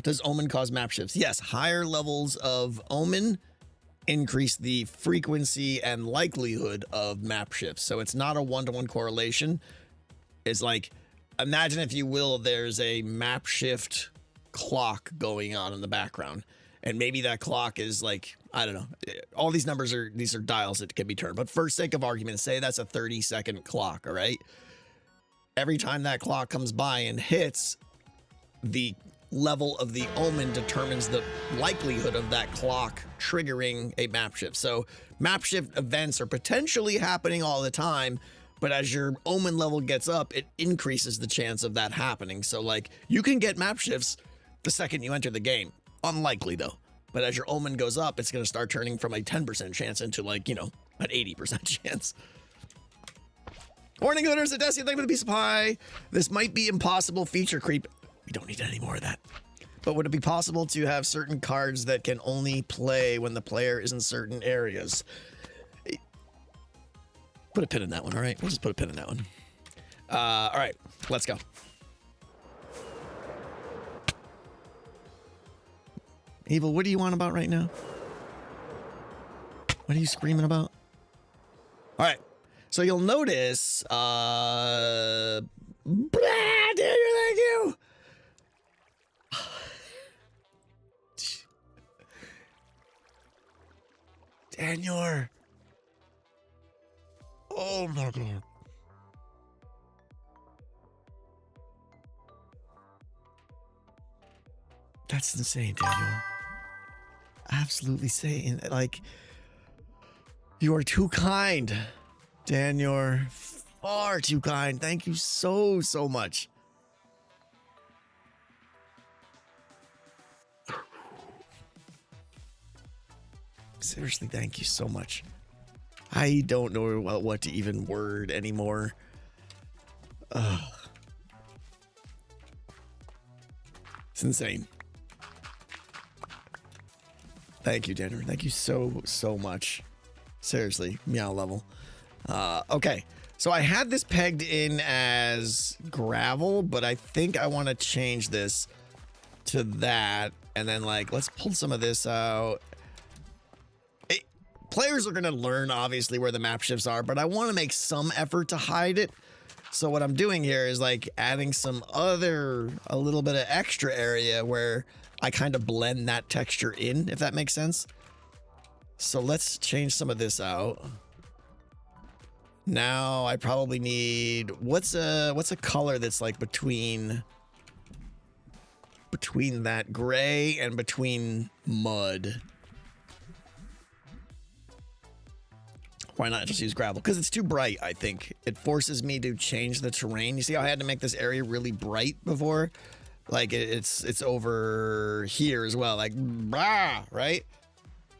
Does Omen cause map shifts? Yes, higher levels of Omen increase the frequency and likelihood of map shifts. So it's not a one-to-one correlation. It's like, imagine if you will, there's a map shift clock going on in the background. And maybe that clock is like, I don't know. All these numbers these are dials that can be turned. But for sake of argument, say that's a 30-second clock, all right? Every time that clock comes by and hits, the level of the Omen determines the likelihood of that clock triggering a map shift. So map shift events are potentially happening all the time, but as your Omen level gets up, it increases the chance of that happening. So like you can get map shifts the second you enter the game. Unlikely though. But as your Omen goes up, it's going to start turning from a 10% chance into like, an 80% chance. Warning hooders, a Destiny, thank you for the piece of pie. This might be impossible feature creep. We don't need any more of that. But would it be possible to have certain cards that can only play when the player is in certain areas? Put a pin in that one, all right? We'll just put a pin in that one. All right, let's go. Evil, what do you want about right now? What are you screaming about? All right, so you'll notice, Daniel, thank you. Daniel. Oh my God. That's insane, Daniel. Absolutely insane. Like, you are too kind, Daniel. Far too kind. Thank you so much. Seriously, thank you so much. I don't know what to even word anymore. It's insane. Thank you, Daniel. Thank you so much. Seriously, meow level. Okay, so I had this pegged in as gravel, but I think I want to change this to that. And then, like, let's pull some of this out. Players are going to learn, obviously, where the map shifts are, but I want to make some effort to hide it. So what I'm doing here is like adding a little bit of extra area where I kind of blend that texture in, if that makes sense. So let's change some of this out. Now I probably need, what's a color that's like between that gray and between mud? Why not just use gravel? Because it's too bright, I think. It forces me to change the terrain. You see how I had to make this area really bright before? Like it's over here as well, like, bah, right?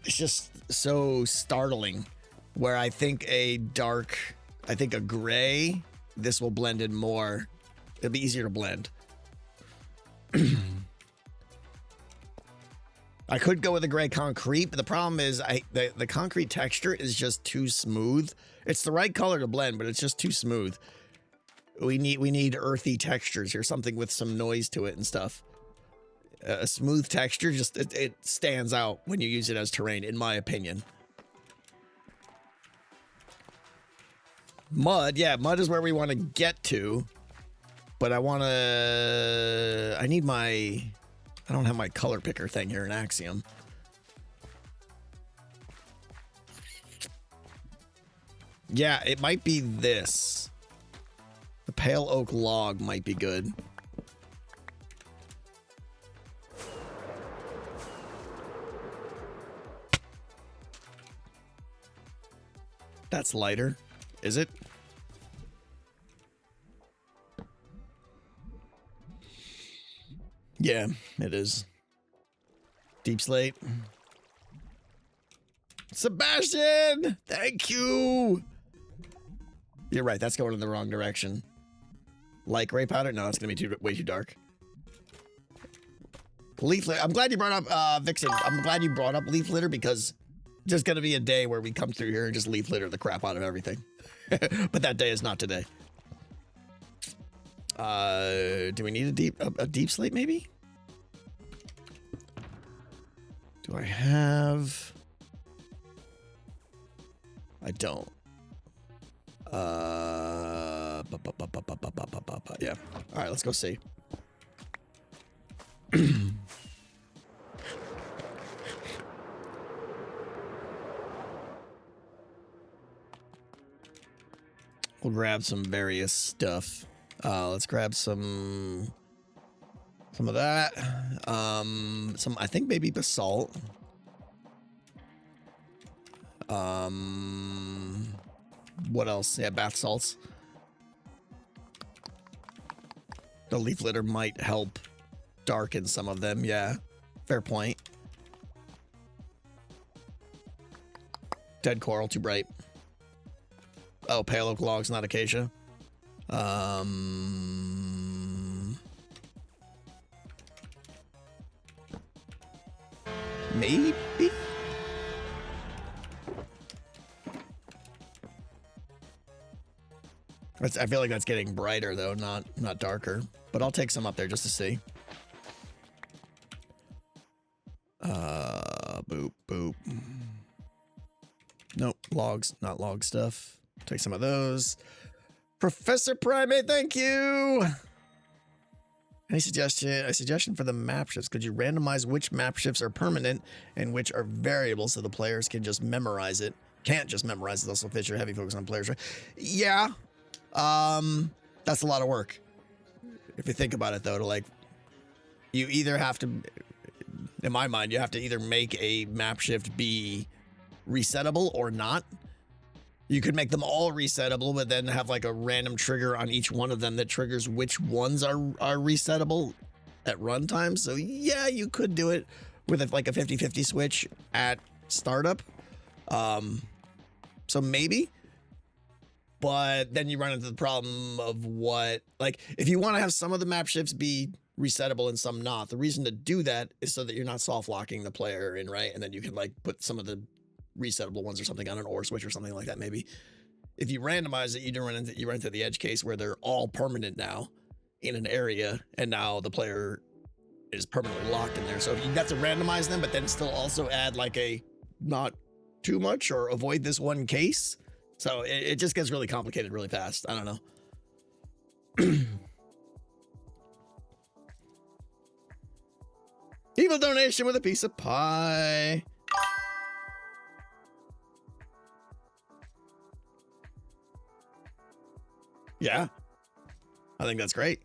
It's just so startling. Where I think a gray, this will blend in more. It'll be easier to blend. I could go with a gray concrete, but the problem is the concrete texture is just too smooth. It's the right color to blend, but it's just too smooth. We need earthy textures here, something with some noise to it and stuff. A smooth texture just it stands out when you use it as terrain, in my opinion. Mud, yeah, mud is where we want to get to, but I don't have my color picker thing here in Axiom. Yeah, it might be this. The pale oak log might be good. That's lighter, is it? Yeah, it is. Deep slate. Sebastian! Thank you! You're right, that's going in the wrong direction. Light gray powder? No, it's going to be way too dark. Leaf litter. I'm glad you brought up, Vixen. I'm glad you brought up leaf litter because there's going to be a day where we come through here and just leaf litter the crap out of everything. But that day is not today. Do we need a deep slate maybe? Do I have? I don't. Yeah. All right, let's go see. We'll grab some various stuff. Let's grab some of that. I think maybe basalt. What else? Yeah, bath salts. The leaf litter might help darken some of them. Yeah, fair point. Dead coral, too bright. Oh, pale oak logs, not acacia. Maybe? I feel like that's getting brighter though, not darker. But I'll take some up there just to see. Boop, boop. Nope, logs, not log stuff. Take some of those. Professor Primate, thank you. Any suggestion? A suggestion for the map shifts. Could you randomize which map shifts are permanent and which are variable so the players can just memorize it? Can't just memorize it. Also, feature heavy focus on players. Right? Yeah. That's a lot of work. If you think about it, though, you either have to, in my mind, you have to either make a map shift be resettable or not. You could make them all resettable, but then have like a random trigger on each one of them that triggers which ones are resettable at runtime. So yeah, you could do it with like a 50-50 switch at startup. So maybe, but then you run into the problem of if you want to have some of the map shifts be resettable and some not, the reason to do that is so that you're not soft locking the player in, right? And then you can like put some of the resettable ones or something on an OR switch or something like that. Maybe if you randomize it, you run into the edge case where they're all permanent now in an area, and now the player is permanently locked in there. So you have to randomize them, but then still also add like a not too much or avoid this one case. So it just gets really complicated really fast. I don't know. Evil donation with a piece of pie. Yeah. I think that's great.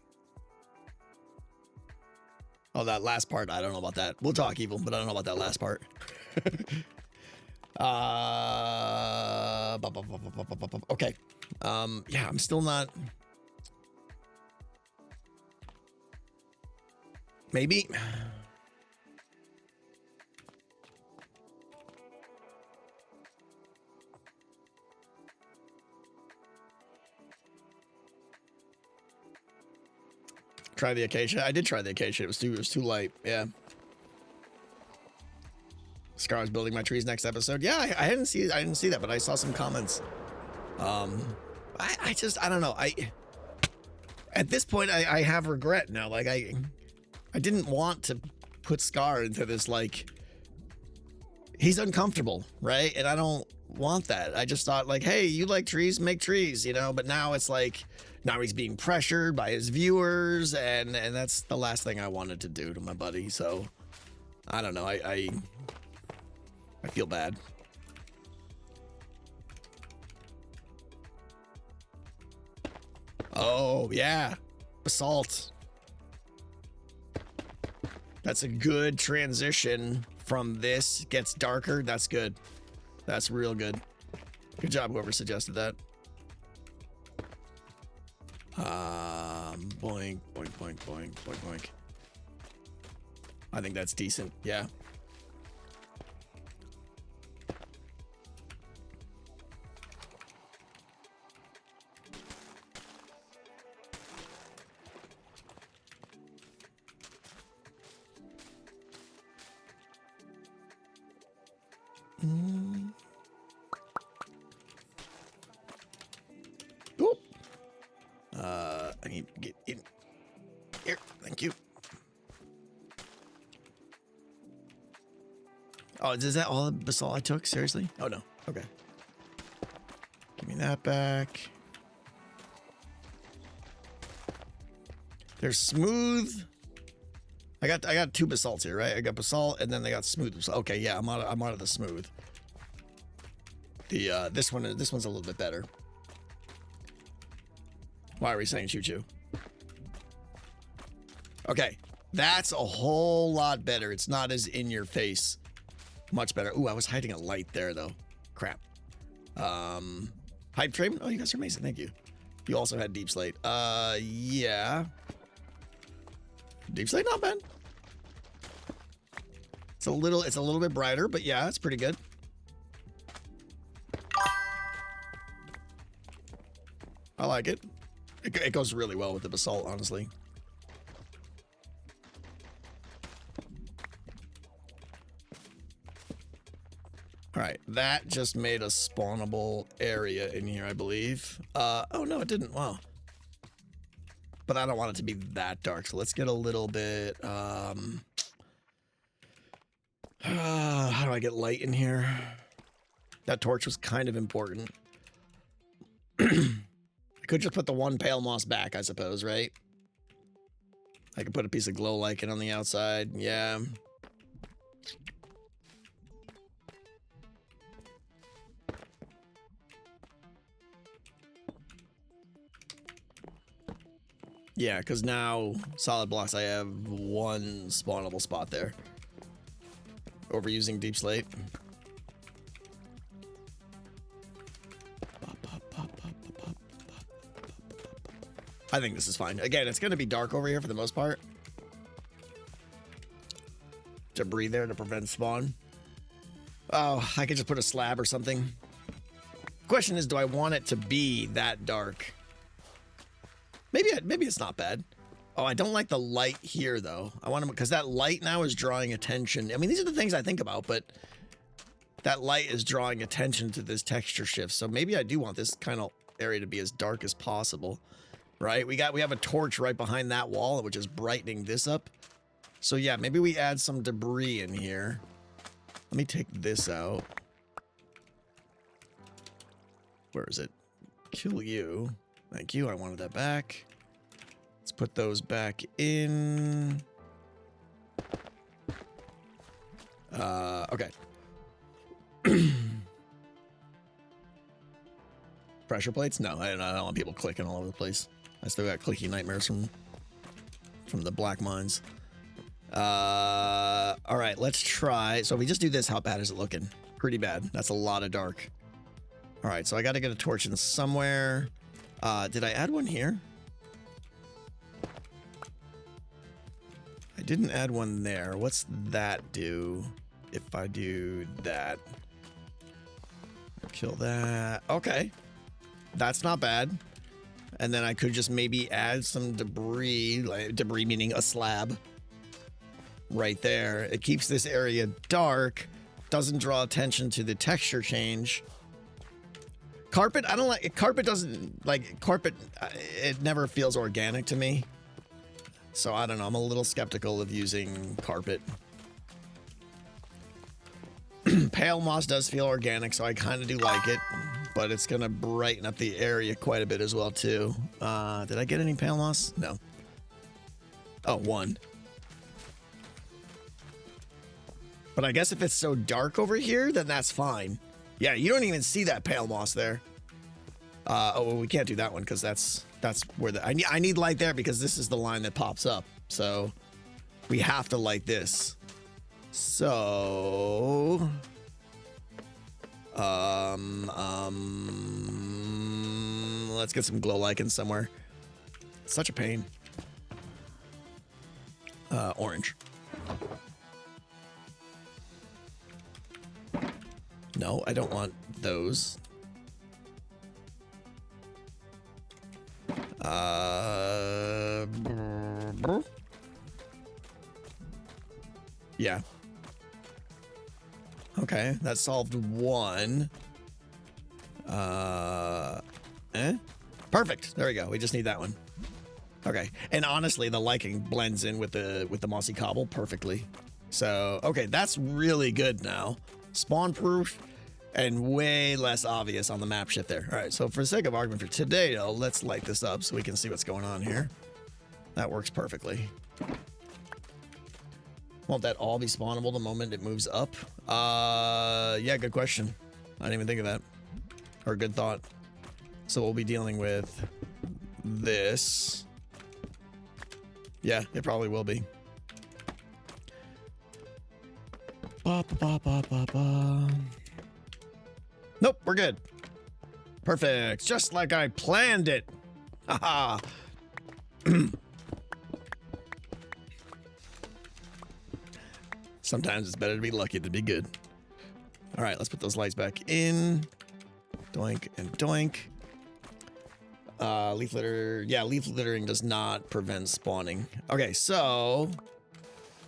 Oh, that last part, I don't know about that. We'll talk evil, but I don't know about that last part. Okay. Yeah, I'm still not. Maybe. Try the acacia. I did try the acacia. It was too light. Yeah. Scar's building my trees next episode. Yeah, I didn't see that, but I saw some comments. I don't know. At this point I have regret now. Like I didn't want to put Scar into this, like, he's uncomfortable, right? And I don't want that. I just thought, like, hey, you like trees, make trees, you know, but now it's like, now he's being pressured by his viewers, and that's the last thing I wanted to do to my buddy. So I don't know. I feel bad. Oh yeah, basalt. That's a good transition from this. Gets darker. That's good. That's real good. Good job, whoever suggested that. Boink, boink, boink, boink, boink, boink. I think that's decent. Yeah. Oop. I need to get in here. Thank you. Oh, is that all the basalt I took? Seriously? Oh no. Okay. Give me that back. There's smooth. I got two basalts here, right? I got basalt and then they got smooth basalt. Okay, yeah, I'm out of the smooth. The this one's a little bit better. Why are we saying choo-choo? Okay, that's a whole lot better. It's not as in your face. Much better. Ooh, I was hiding a light there though. Crap. Hype train? Oh, you guys are amazing. Thank you. You also had deep slate. Yeah. Deep slate, not bad. It's a little bit brighter, but yeah, it's pretty good. I like it. It goes really well with the basalt, honestly. All right, that just made a spawnable area in here, I believe. Oh no, it didn't. Wow. But I don't want it to be that dark, so let's get a little bit. How do I get light in here? That torch was kind of important. I could just put the one pale moss back, I suppose, right? I could put a piece of glow lichen on the outside. Yeah. Yeah, because now solid blocks, I have one spawnable spot there. Overusing deep slate. I think this is fine. Again, it's going to be dark over here for the most part. Debris there to prevent spawn. Oh, I could just put a slab or something. Question is, do I want it to be that dark? Maybe it's not bad. Oh, I don't like the light here though. I want to, because that light now is drawing attention. I mean, these are the things I think about, but that light is drawing attention to this texture shift. So maybe I do want this kind of area to be as dark as possible, right? We have a torch right behind that wall, which is brightening this up. So yeah, maybe we add some debris in here. Let me take this out. Where is it? Kill you. Thank you. I wanted that back. put those back in. Okay. Pressure plates? No, I don't want people clicking all over the place. I still got clicky nightmares from the black mines. All right, let's try. So if we just do this, how bad is it looking? Pretty bad. That's a lot of dark. All right, so I got to get a torch in somewhere. Did I add one here? I didn't add one there. What's that do if I do that? Kill that. Okay. That's not bad. And then I could just maybe add some debris, like debris meaning a slab right there. It keeps this area dark, doesn't draw attention to the texture change. Carpet, I don't like carpet. Doesn't like carpet. It never feels organic to me. So I don't know. I'm a little skeptical of using carpet. Pale moss does feel organic, so I kind of do like it, but it's gonna brighten up the area quite a bit as well too. Did I get any pale moss? No. Oh, one. But I guess if it's so dark over here, then that's fine. Yeah, you don't even see that pale moss there. Oh, well, we can't do that one because that's where the I need light there because this is the line that pops up. So we have to light this. So let's get some glow lichens somewhere. It's such a pain. Orange. No, I don't want those. Yeah. Okay, that solved one. Perfect. There we go. We just need that one. Okay. And honestly, the lichen blends in with the mossy cobble perfectly. So, okay, that's really good now. Spawn proof and way less obvious on the map shift there. All right, so for the sake of argument for today, though, let's light this up so we can see what's going on here. That works perfectly. Won't that all be spawnable the moment it moves up? Yeah, good question. I didn't even think of that. Or good thought. So we'll be dealing with this. Yeah, it probably will be. Ba, ba, ba, ba, ba. Nope, we're good. Perfect. Just like I planned it. Haha. Sometimes it's better to be lucky than be good. All right, let's put those lights back in. Doink and doink. Leaf litter. Yeah, leaf littering does not prevent spawning. Okay, so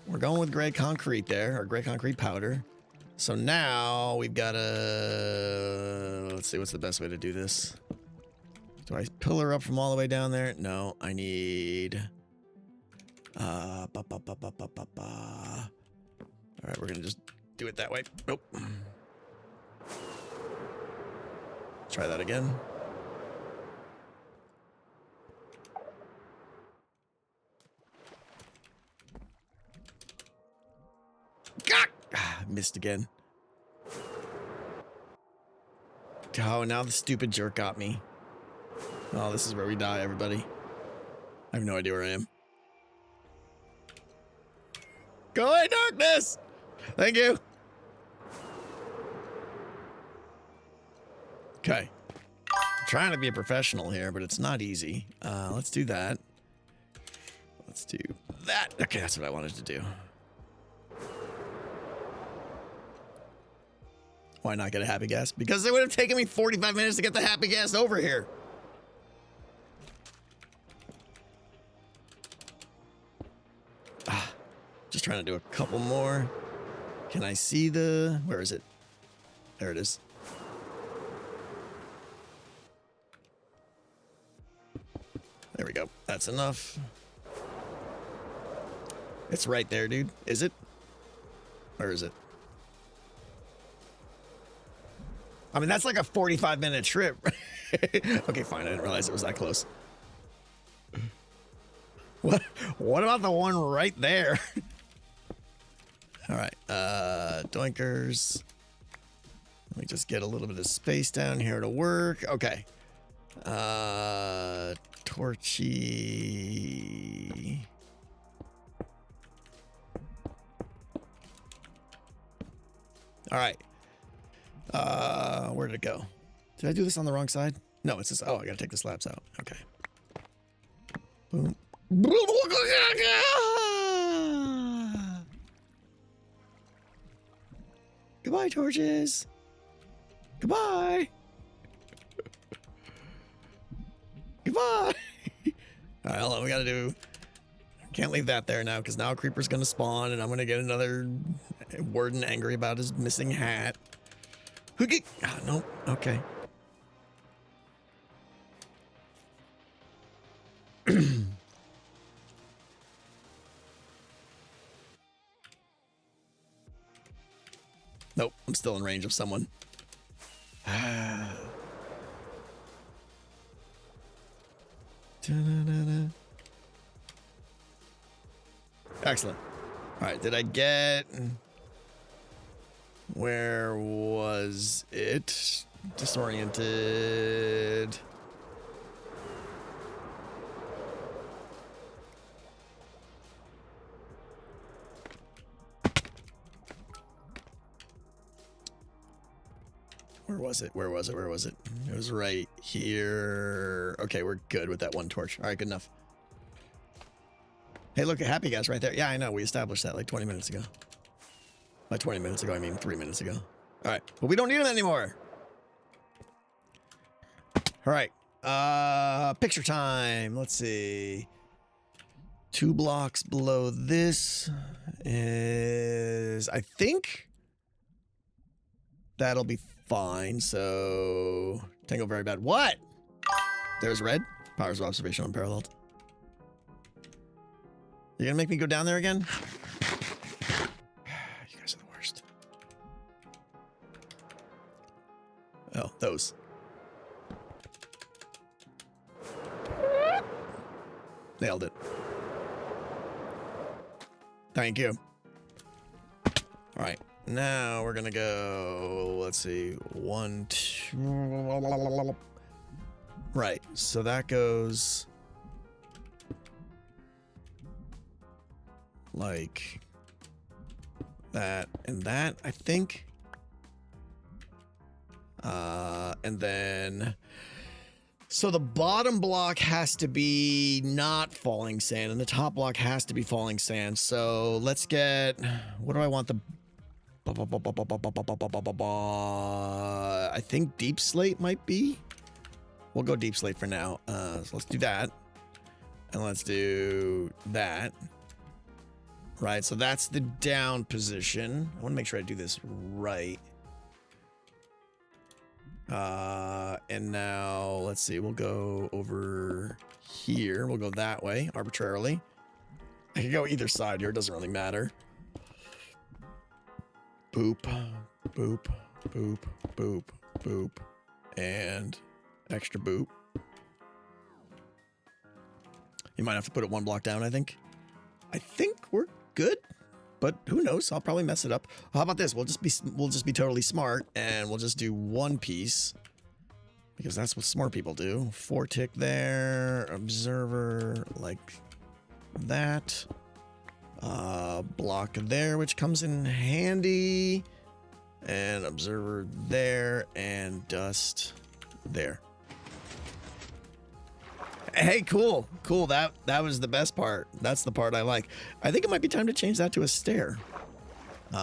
we're going with gray concrete there, or gray concrete powder. So now we've got to, let's see, what's the best way to do this? Do I pillar up from all the way down there? No, I need, All right, we're going to just do it that way. Nope. Try that again. Missed again. Oh, now the stupid jerk got me. Oh, this is where we die, everybody. I have no idea where I am. Go away, darkness! Thank you. Okay. I'm trying to be a professional here, but it's not easy. Let's do that. Let's do that. Okay, that's what I wanted to do. Why not get a happy gas? Because it would have taken me 45 minutes to get the happy gas over here. Just trying to do a couple more. Can I see the... Where is it? There it is. There we go. That's enough. It's right there, dude. Is it? Where is it? I mean, that's like a 45-minute trip. Okay, fine. I didn't realize it was that close. What about the one right there? All right, doinkers. Let me just get a little bit of space down here to work. Okay. Torchy. All right. Where did it go? Did I do this on the wrong side? No, it's just, oh, I gotta take the slabs out. Okay. Boom. Goodbye, torches. Goodbye. Goodbye. All right, hold on, we gotta do... Can't leave that there now, because now a creeper's gonna spawn, and I'm gonna get another warden angry about his missing hat. Who get... Oh, no, okay. Nope, I'm still in range of someone. Excellent. All right, did I get... Where was it? Disoriented. Where was it? Where was it? Where was it? It was right here. Okay, we're good with that one torch. All right, good enough. Hey, look, a happy gas right there. Yeah, I know. We established that like 20 minutes ago. Like 20 minutes ago, I mean 3 minutes ago. All right, but we don't need it anymore. All right, picture time. Let's see. 2 blocks below this is, I think that'll be fine. So, Tango very bad. What? There's red. Powers of observation unparalleled. You gonna make me go down there again? You guys are the worst. Oh, those. Nailed it. Thank you. All right. Now we're gonna go, let's see, 1, 2. Right, so that goes like that and that, I think. And then, so the bottom block has to be not falling sand and the top block has to be falling sand. So let's get, what do I want the, I think deep slate might be. We'll go deep slate for now. So let's do that. And let's do that. Right, so that's the down position. I want to make sure I do this right. And now, let's see, we'll go over here. We'll go that way, arbitrarily. I can go either side here, it doesn't really matter. Boop, boop, boop, boop, boop, and extra boop. You might have to put it 1 block down, I think. I think we're good, but who knows? I'll probably mess it up. How about this? We'll just be totally smart, and we'll just do 1 piece, because that's what smart people do. 4 tick there, observer like that. Block there, which comes in handy, and observer there, and dust there. Hey, cool. That was the best part. That's the part I like. I think it might be time to change that to a stair. Do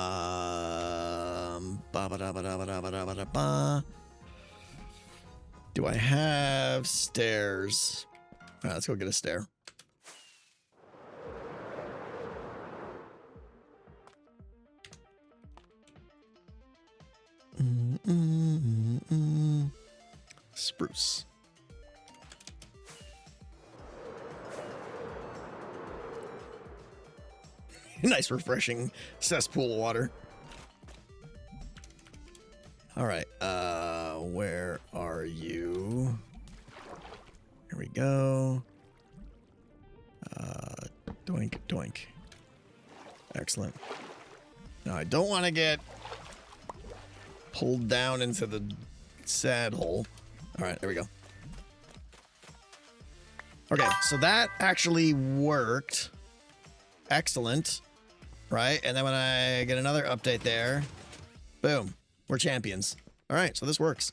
I have stairs? All right, let's go get a stair. Spruce. Nice, refreshing cesspool water. All right, where are you? Here we go. Doink, doink. Excellent. Now, I don't want to get pulled down into the sad hole. All right, there we go. Okay, so that actually worked. Excellent. Right, and then when I get another update there, boom, we're champions. All right, so this works.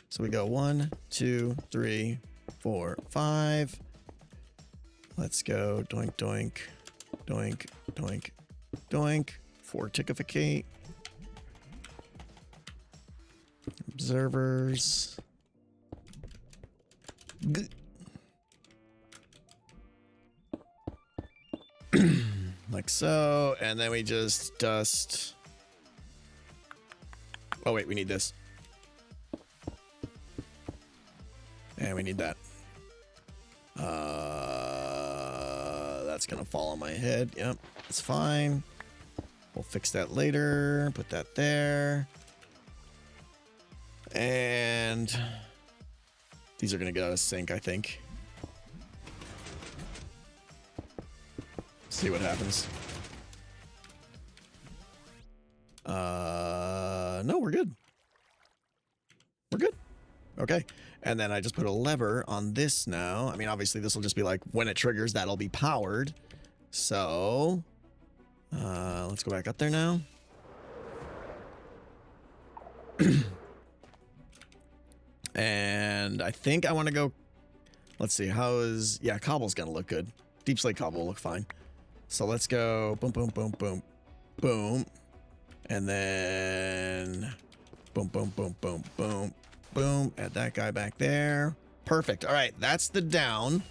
So we go 1, 2, 3, 4, 5. Let's go doink, doink, doink, doink, doink. Fortificate. Observers. Like so, and then we just dust. Oh wait, we need this. And we need that. That's gonna fall on my head. Yep, it's fine. We'll fix that later. Put that there. And these are gonna get out of sync, I think. See what happens. No, we're good. We're good. Okay. And then I just put a lever on this now. I mean, obviously this will just be like when it triggers, that'll be powered. So, let's go back up there now. And I think I want to go, let's see, yeah, cobble's gonna look good. Deep slate cobble will look fine. So let's go boom, boom, boom, boom, boom. And then boom, boom, boom, boom, boom, boom. Add that guy back there. Perfect. All right, that's the down.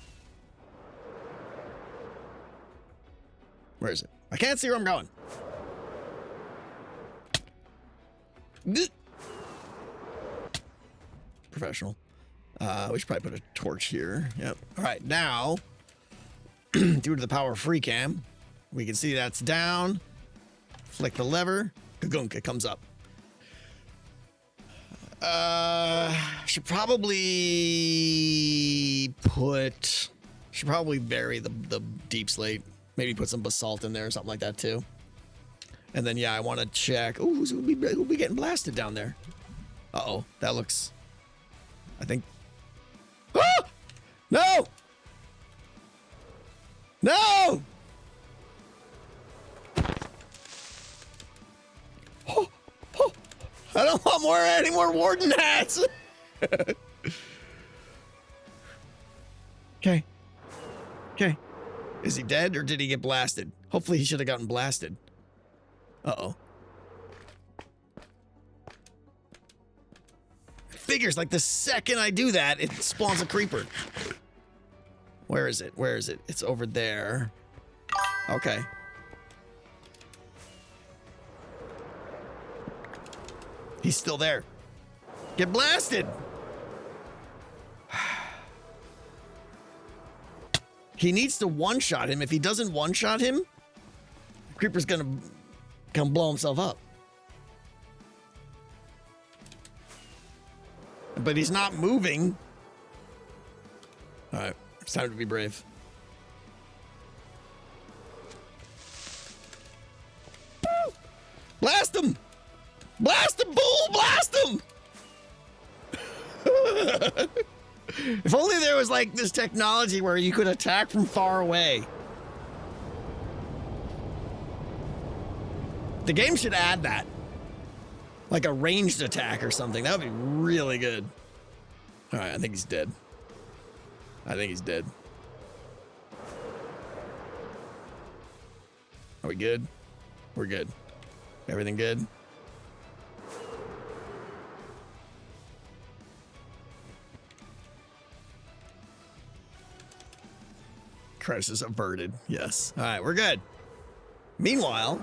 Where is it? I can't see where I'm going. Professional. We should probably put a torch here. Yep. All right, now, due to the power of free cam, we can see that's down. Flick the lever. Gagunk, it comes up. Should probably vary the deep slate. Maybe put some basalt in there or something like that too. And then yeah, I want to check. Ooh, who'll be getting blasted down there? Uh-oh, that looks. I think. Ah! No! No! Oh, oh. I don't want any more warden hats. Okay. Okay. Is he dead or did he get blasted? Hopefully he should have gotten blasted. Uh-oh. Figures like the second I do that, it spawns a creeper. Where is it? Where is it? It's over there. Okay. He's still there. Get blasted. He needs to one-shot him. If he doesn't one-shot him, the creeper's gonna come blow himself up. But he's not moving. All right, it's time to be brave. Blast him! Blast him, bull! Blast him! If only there was like this technology where you could attack from far away. The game should add that. Like a ranged attack or something. That would be really good. All right, I think he's dead. I think he's dead. Are we good? We're good. Everything good? Crisis averted. Yes. All right, we're good. Meanwhile,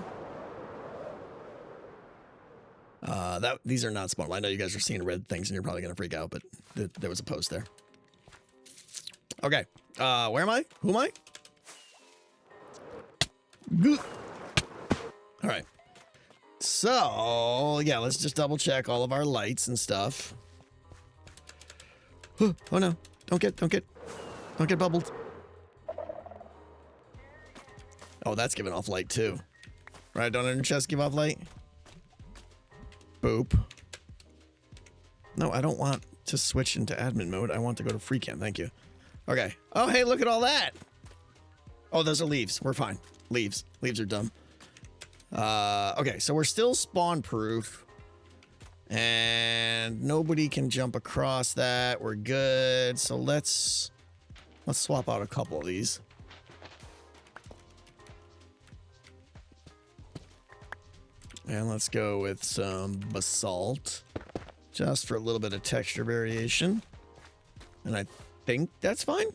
these are not spawned. I know you guys are seeing red things and you're probably gonna freak out, but there was a post there. Okay. Where am I? Who am I? All right. So yeah, let's just double check all of our lights and stuff. Oh no! Don't get bubbled. Oh, that's giving off light too. Right, don't inner chest give off light? Boop. No, I don't want to switch into admin mode. I want to go to free cam. Thank you. Okay. Oh, hey, look at all that. Oh, those are leaves. We're fine. Leaves. Leaves are dumb. Okay, so we're still spawn proof. And nobody can jump across that. We're good. So let's swap out a couple of these. And let's go with some basalt, just for a little bit of texture variation. And I think that's fine.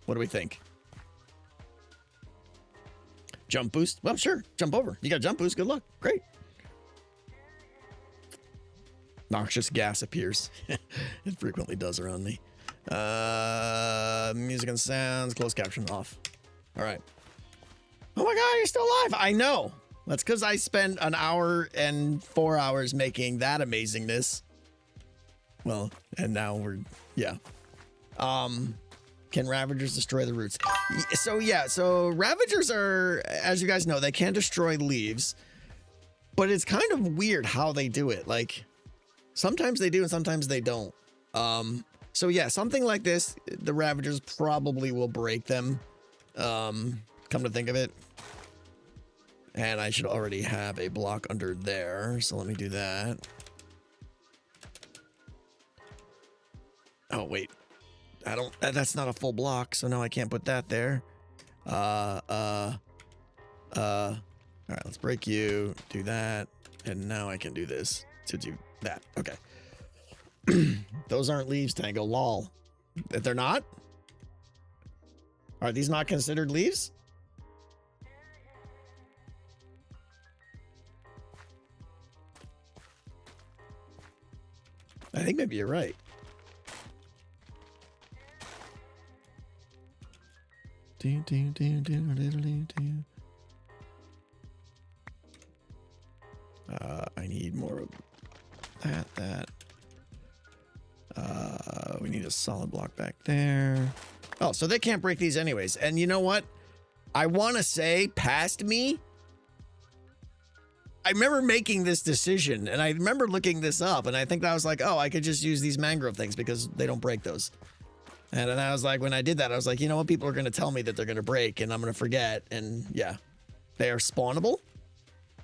What do we think? Jump boost? Well, sure. Jump over. You got jump boost. Good luck. Great. Noxious gas appears. It frequently does around me. Music and sounds. Closed caption off. All right. Oh my God, you're still alive. I know. That's because I spent an hour and 4 hours making that amazingness. Well, and now we're, yeah. Can Ravagers destroy the roots? So yeah, so Ravagers are, as you guys know, they can destroy leaves, but it's kind of weird how they do it. Like, sometimes they do and sometimes they don't. So yeah, something like this, the Ravagers probably will break them. Come to think of it. And I should already have a block under there, so let me do that. Oh, wait. That's not a full block, so now I can't put that there. All right, let's break you, do that, and now I can do this to do that. Okay. Those aren't leaves, Tango, lol. If they're not? Are these not considered leaves? I think maybe you're right. I need more of that. We need a solid block back there. Oh, so they can't break these anyways. And you know what? I want to say past me. I remember making this decision and I remember looking this up and I think I was like, oh, I could just use these mangrove things because they don't break those. And then I was like, when I did that, I was like, you know what? People are going to tell me that they're going to break and I'm going to forget. And yeah, they are spawnable.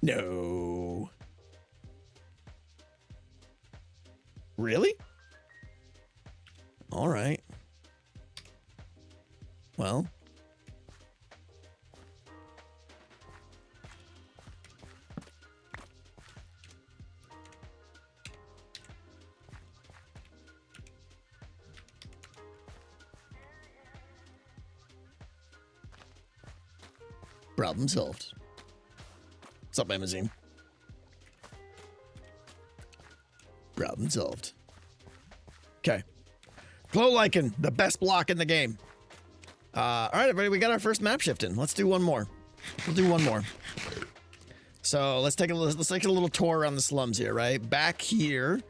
No. Really? All right. Well. Problem solved. What's up, Amazon? Problem solved. Okay. Glow Lichen, the best block in the game. All right, everybody, we got our first map shift in. Let's do one more. We'll do one more. So let's take a little tour around the slums here, right? Back here.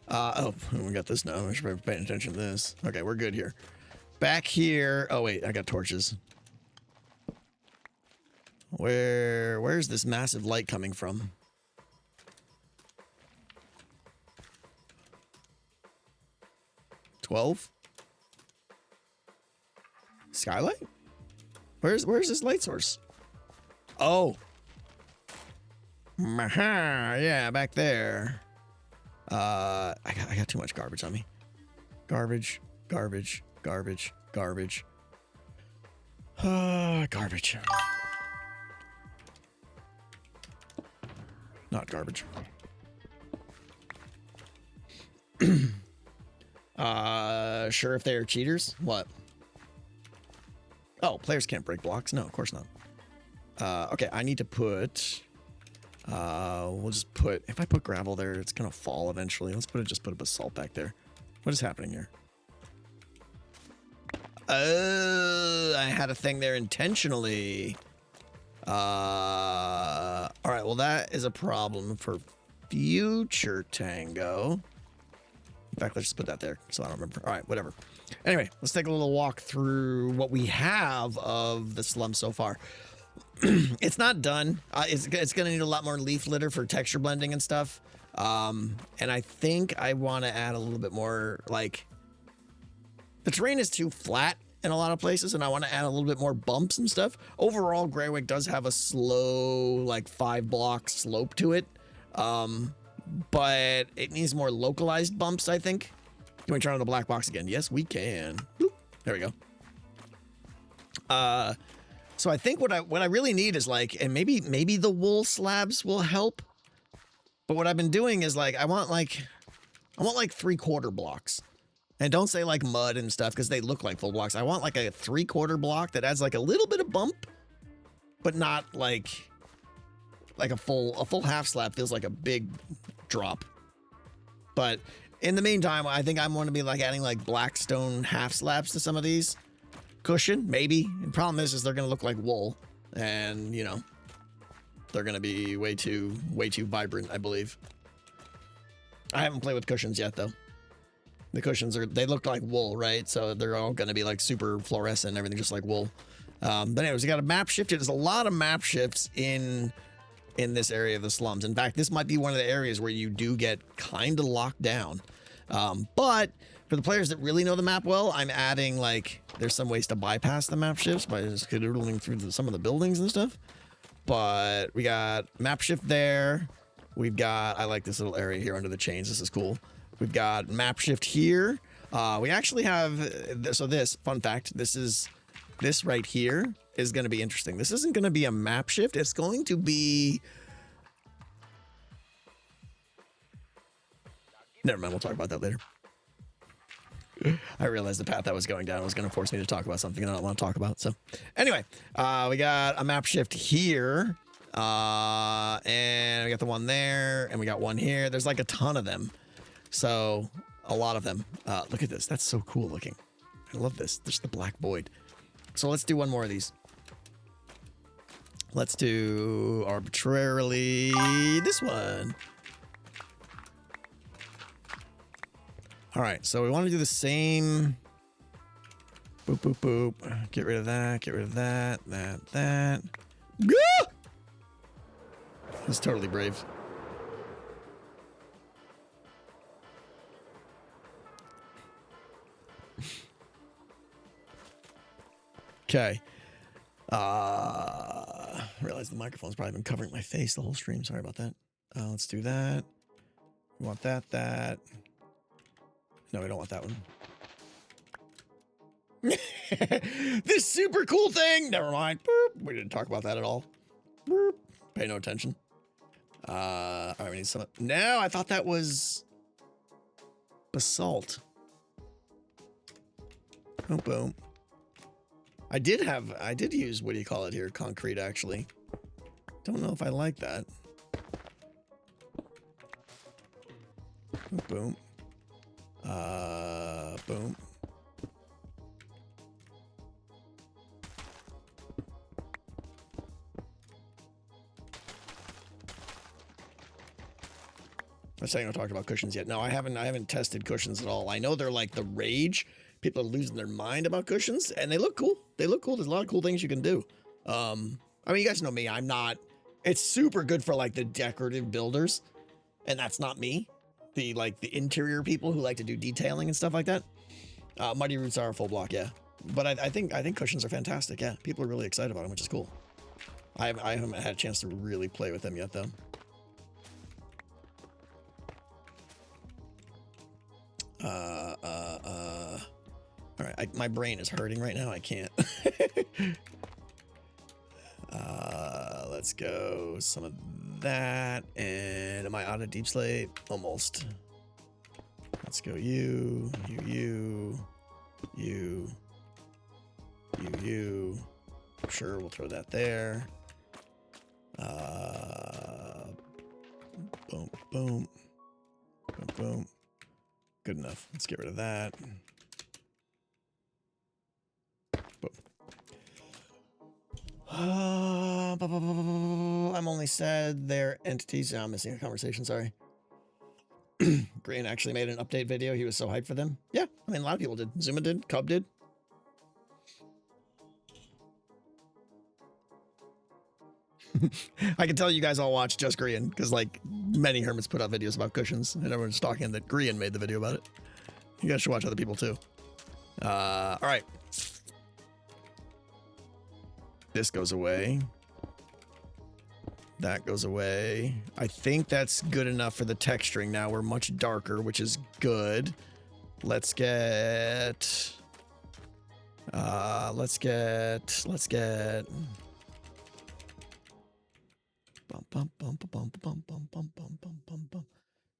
Oh, we got this now. I should be paying attention to this. Okay, we're good here. Back here. Oh wait, I got torches. Where's this massive light coming from? $12? Skylight? Where's this light source? Oh. Yeah, back there. I got too much garbage on me. Garbage. Garbage. Not garbage. Sure if they are cheaters? What? Oh, players can't break blocks? No, of course not. Okay, I need to put... we'll just put... If I put gravel there, it's gonna fall eventually. Let's just put a basalt back there. What is happening here? I had a thing there intentionally. All right, well, that is a problem for future Tango. In fact, let's just put that there so I don't remember. All right, whatever. Anyway, let's take a little walk through what we have of the slum so far. It's not done. It's going to need a lot more leaf litter for texture blending and stuff. And I think I want to add a little bit more, like, the terrain is too flat in a lot of places, and I want to add a little bit more bumps and stuff. Overall, Greywick does have a slow, like 5-block slope to it. But it needs more localized bumps, I think. Can we turn on the black box again? Yes, we can. Boop. There we go. So I think what I really need is like, and maybe the wool slabs will help. But what I've been doing is like, I want like 3/4 blocks. And don't say like mud and stuff because they look like full blocks. I want like a 3/4 block that adds like a little bit of bump, but not like a full half slab feels like a big drop. But in the meantime, I think I'm going to be like adding like black stone half slabs to some of these. Cushion, maybe. The problem is they're going to look like wool, and you know, they're going to be way too vibrant, I believe. I haven't played with cushions yet though. The cushions they look like wool, right? So they're all going to be like super fluorescent and everything, just like wool. But anyways, you got a map shift. There's a lot of map shifts in this area of the slums. In fact, this might be one of the areas where you do get kind of locked down. But for the players that really know the map well, I'm adding like, there's some ways to bypass the map shifts by just canoodling through some of the buildings and stuff. But we got map shift there. We've got, I like this little area here under the chains. This is cool. We've got map shift here. We actually have, so this, fun fact, this right here is going to be interesting. This isn't going to be a map shift. It's going to be, never mind, we'll talk about that later. I realized the path I was going down was going to force me to talk about something I don't want to talk about. So anyway, we got a map shift here. And we got the one there, and we got one here. There's like a ton of them. So a lot of them. Look at this. That's so cool looking. I love this. There's the black void. So let's do one more of these. Let's do arbitrarily this one. All right, so we want to do the same. Boop, boop, boop. Get rid of that. Get rid of that. That. Ah! That's totally brave. Okay. I realize the microphone's probably been covering my face the whole stream. Sorry about that. Let's do that. We want that. No, we don't want that one. This super cool thing. Never mind. Boop. We didn't talk about that at all. Boop. Pay no attention. All right, we need some. No, I thought that was basalt. Boom, boom. I did use, what do you call it here? Concrete, actually. Don't know if I like that. Boom, boom. Boom. I'm saying I haven't talked about cushions yet. No, I haven't tested cushions at all. I know they're like the rage. People are losing their mind about cushions, and they look cool. They look cool. There's a lot of cool things you can do. I mean, you guys know me. I'm not. It's super good for like the decorative builders, and that's not me. The interior people who like to do detailing and stuff like that. Muddy Roots are a full block, yeah. But I think cushions are fantastic. Yeah, people are really excited about them, which is cool. I haven't had a chance to really play with them yet, though. All right, my brain is hurting right now. I can't. Let's go some of that. And am I out of deep slate? Almost. Let's go you. Sure, we'll throw that there. Boom, boom. Boom, boom. Good enough. Let's get rid of that. I'm only sad they're entities. I'm missing a conversation, sorry. Green actually made an update video. He was so hyped for them. Yeah, I mean, a lot of people did. Zuma did. Cub did. I can tell you guys all watch Just Grian because like many hermits put out videos about cushions and everyone's talking that Grian made the video about it. You guys should watch other people too. All right. This goes away. That goes away. I think that's good enough for the texturing now. We're much darker, which is good. Let's get... Let's get...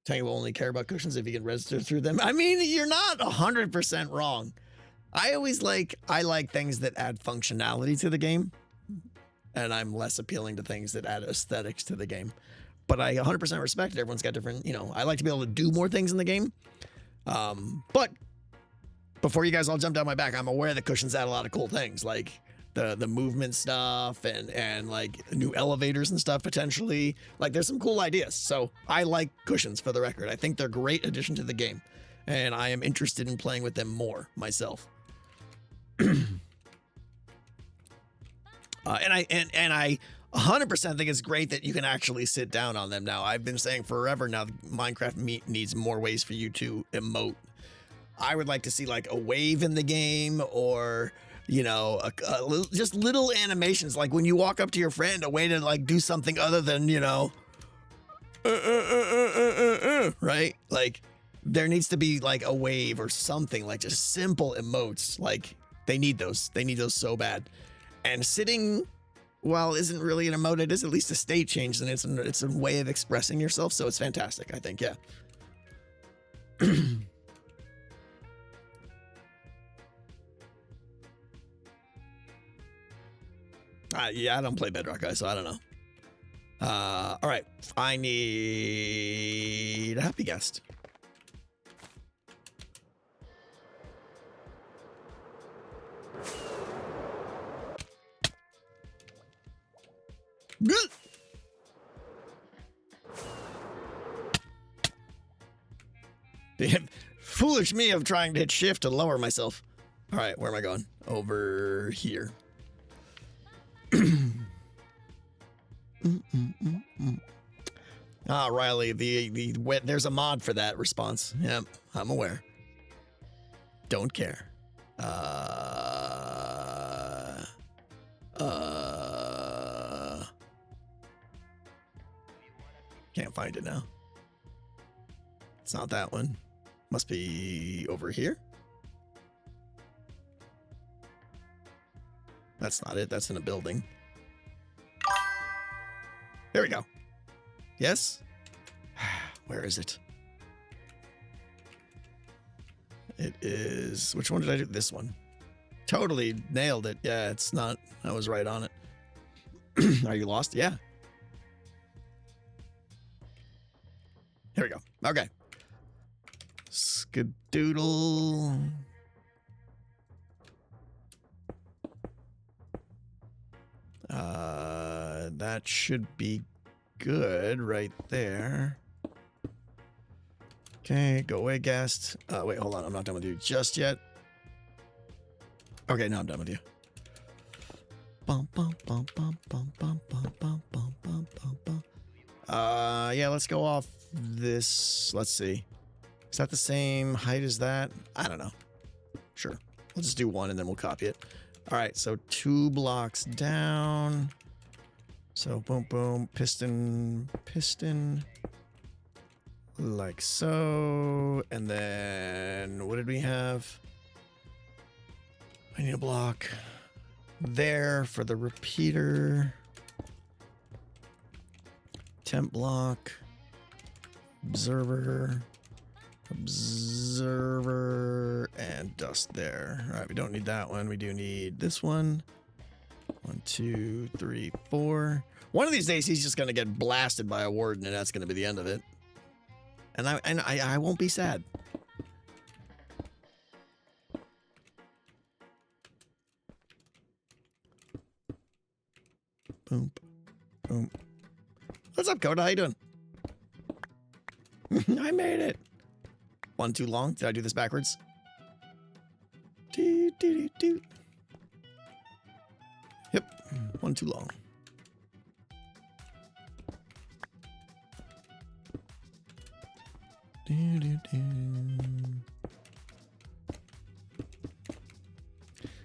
Tank will only care about cushions if you can register through them. I mean, you're not 100% wrong. I like things that add functionality to the game. And I'm less appealing to things that add aesthetics to the game. But I 100% respect it. Everyone's got different, you know, I like to be able to do more things in the game. But before you guys all jump down my back, I'm aware that cushions add a lot of cool things, like the movement stuff and like new elevators and stuff potentially. Like there's some cool ideas. So I like cushions for the record. I think they're a great addition to the game. And I am interested in playing with them more myself. And I 100% think it's great that you can actually sit down on them now. I've been saying forever now Minecraft needs more ways for you to emote. I would like to see like a wave in the game or, you know, just little animations. Like when you walk up to your friend, a way to like do something other than, you know, right? Like there needs to be like a wave or something, like just simple emotes. Like they need those. They need those so bad. And sitting, well, isn't really an emote. It is at least a state change, and it's a way of expressing yourself. So it's fantastic, I think. Yeah. Yeah, I don't play Bedrock, guys, so I don't know. All right, I need a happy guest. Foolish me of trying to hit shift to lower myself. All right, where am I going? Over here. Ah, Riley, there's a mod for that response. Yep, I'm aware. Don't care. Can't find it now. It's not that one. Must be over here. That's not it. That's in a building. There we go. Yes? Where is it? It is... Which one did I do? This one. Totally nailed it. Yeah, it's not... I was right on it. Are you lost? Yeah. Here we go. Okay. Skadoodle. That should be good right there. Okay, go away, guest. Wait, hold on. I'm not done with you just yet. Okay, now I'm done with you. Yeah, let's go off this. Let's see. Is that the same height as that? I don't know. Sure. We'll just do one and then we'll copy it. All right, so 2 blocks down. So boom, boom, piston, like so. And then what did we have? I need a block there for the repeater. Temp block, observer, and dust there. All right, we don't need that one. We do need this one. 1, 2, 3, 4. One of these days, he's just gonna get blasted by a warden, and that's gonna be the end of it. And I won't be sad. Boom, boom. What's up, Coda? How you doing? I made it. One too long. Did I do this backwards? Yep. One too long.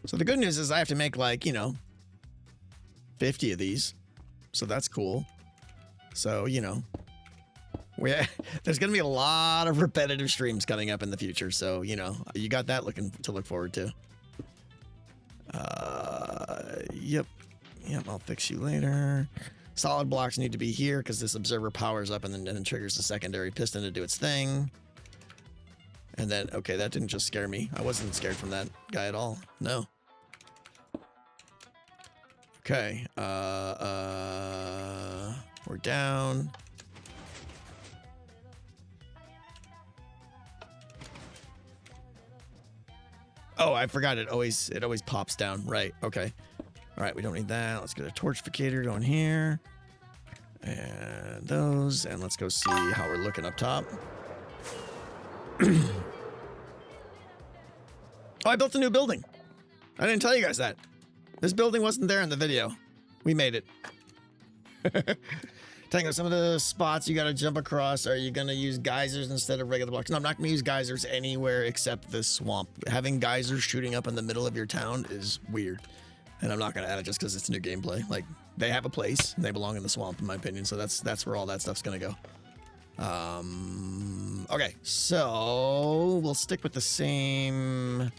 So the good news is I have to make like, 50 of these. So that's cool. So, there's going to be a lot of repetitive streams coming up in the future. So, you got that to look forward to. Yep, I'll fix you later. Solid blocks need to be here because this observer powers up and then triggers the secondary piston to do its thing. And then, okay, that didn't just scare me. I wasn't scared from that guy at all. No. Okay, we're down. Oh, I forgot it always pops down. Right, okay. All right, we don't need that. Let's get a torchificator going here. And those, and let's go see how we're looking up top. Oh, I built a new building. I didn't tell you guys that. This building wasn't there in the video. We made it. Tango, some of the spots you gotta jump across, are you gonna use geysers instead of regular blocks? No, I'm not gonna use geysers anywhere except this swamp. Having geysers shooting up in the middle of your town is weird. And I'm not gonna add it just because it's new gameplay. Like, they have a place, and they belong in the swamp, in my opinion, so that's where all that stuff's gonna go. Okay, so we'll stick with the same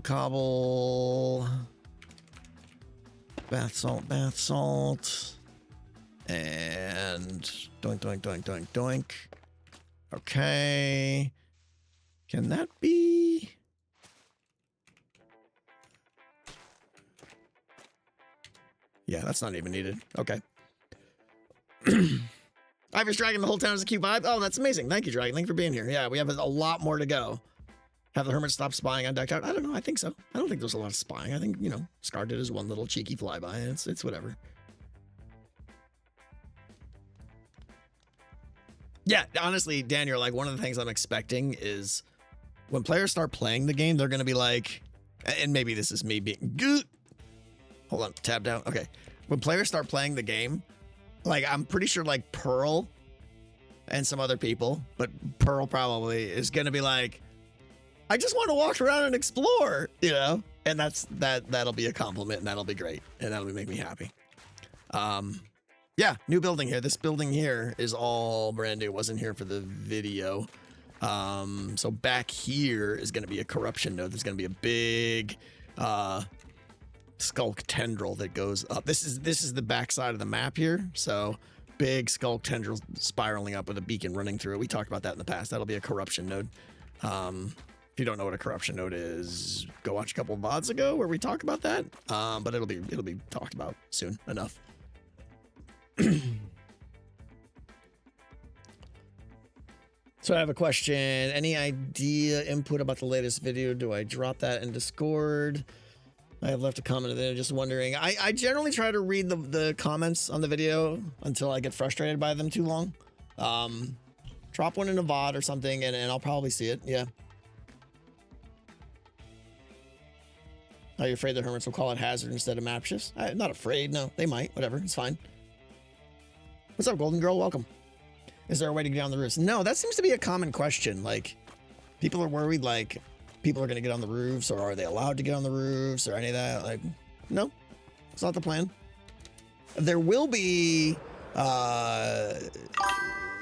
cobble. Bath salt. And doink. Okay. Can that be? Yeah, that's not even needed. Okay. Irish Dragon, the whole town is a cute vibe. Oh, that's amazing. Thank you, Dragon. Thank you for being here. Yeah, we have a lot more to go. Have the hermit stop spying on Decked Out? I don't know. I think so. I don't think there's a lot of spying. I think, Scar did his one little cheeky flyby. It's whatever. Yeah, honestly, Daniel, like one of the things I'm expecting is when players start playing the game, they're going to be like, and maybe this is me being good. Hold on, tab down. Okay. When players start playing the game, like I'm pretty sure like Pearl and some other people, but Pearl probably is going to be like, I just want to walk around and explore, and that'll be a compliment and that'll be great. And that'll make me happy. Yeah, new building here. This building here is all brand new. It wasn't here for the video. So back here is going to be a corruption node. There's going to be a big skulk tendril that goes up. This is the back side of the map here. So big skulk tendril spiraling up with a beacon running through it. We talked about that in the past. That'll be a corruption node. If you don't know what a corruption node is, go watch a couple of VODs ago where we talk about that. But it'll be talked about soon enough. So I have a question. Any idea, input about the latest video? Do I drop that in Discord? I have left a comment there just wondering. I generally try to read the comments on the video until I get frustrated by them too long. Drop one in a VOD or something and I'll probably see it. Yeah. Are you afraid the hermits will call it hazard instead of map shifts? I'm not afraid. No, they might. Whatever. It's fine. What's up, Golden Girl? Welcome. Is there a way to get on the roofs? No, that seems to be a common question. Like, people are worried, like, people are going to get on the roofs, or are they allowed to get on the roofs, or any of that. Like, no, it's not the plan. There will be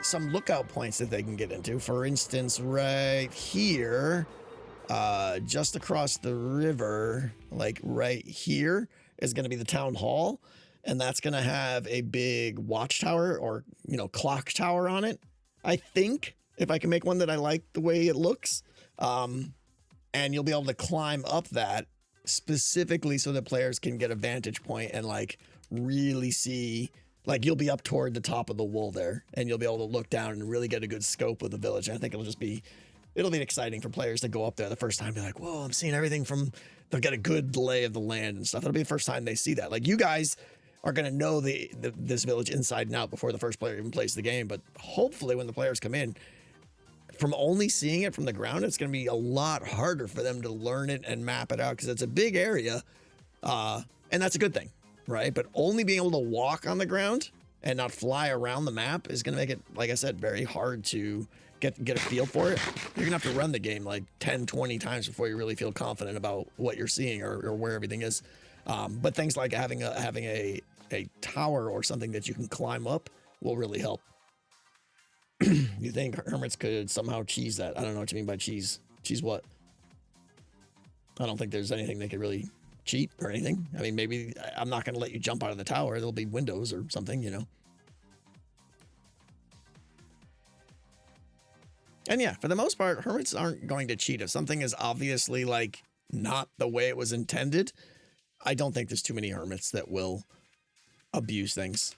some lookout points that they can get into. For instance, right here, just across the river, like right here, is going to be the town hall. And that's going to have a big watchtower or, clock tower on it. I think if I can make one that I like the way it looks, and you'll be able to climb up that specifically so that players can get a vantage point and like really see, like you'll be up toward the top of the wall there and you'll be able to look down and really get a good scope of the village. And I think it'll be exciting for players to go up there the first time, be like, whoa, I'm seeing everything they'll get a good lay of the land and stuff. It'll be the first time they see that. Like you guys are going to know this village inside and out before the first player even plays the game. But hopefully when the players come in, from only seeing it from the ground, it's going to be a lot harder for them to learn it and map it out because it's a big area. And that's a good thing, right? But only being able to walk on the ground and not fly around the map is going to make it, like I said, very hard to get a feel for it, you're gonna have to run the game like 10, 20 times before you really feel confident about what you're seeing or where everything is. But things like having a tower or something that you can climb up will really help. You think hermits could somehow cheese that? I don't know what you mean by cheese. Cheese what? I don't think there's anything they could really cheat or anything. I mean, maybe I'm not going to let you jump out of the tower. There'll be windows or something, you know. And yeah, for the most part, hermits aren't going to cheat. If something is obviously like not the way it was intended, I don't think there's too many hermits that will abuse things.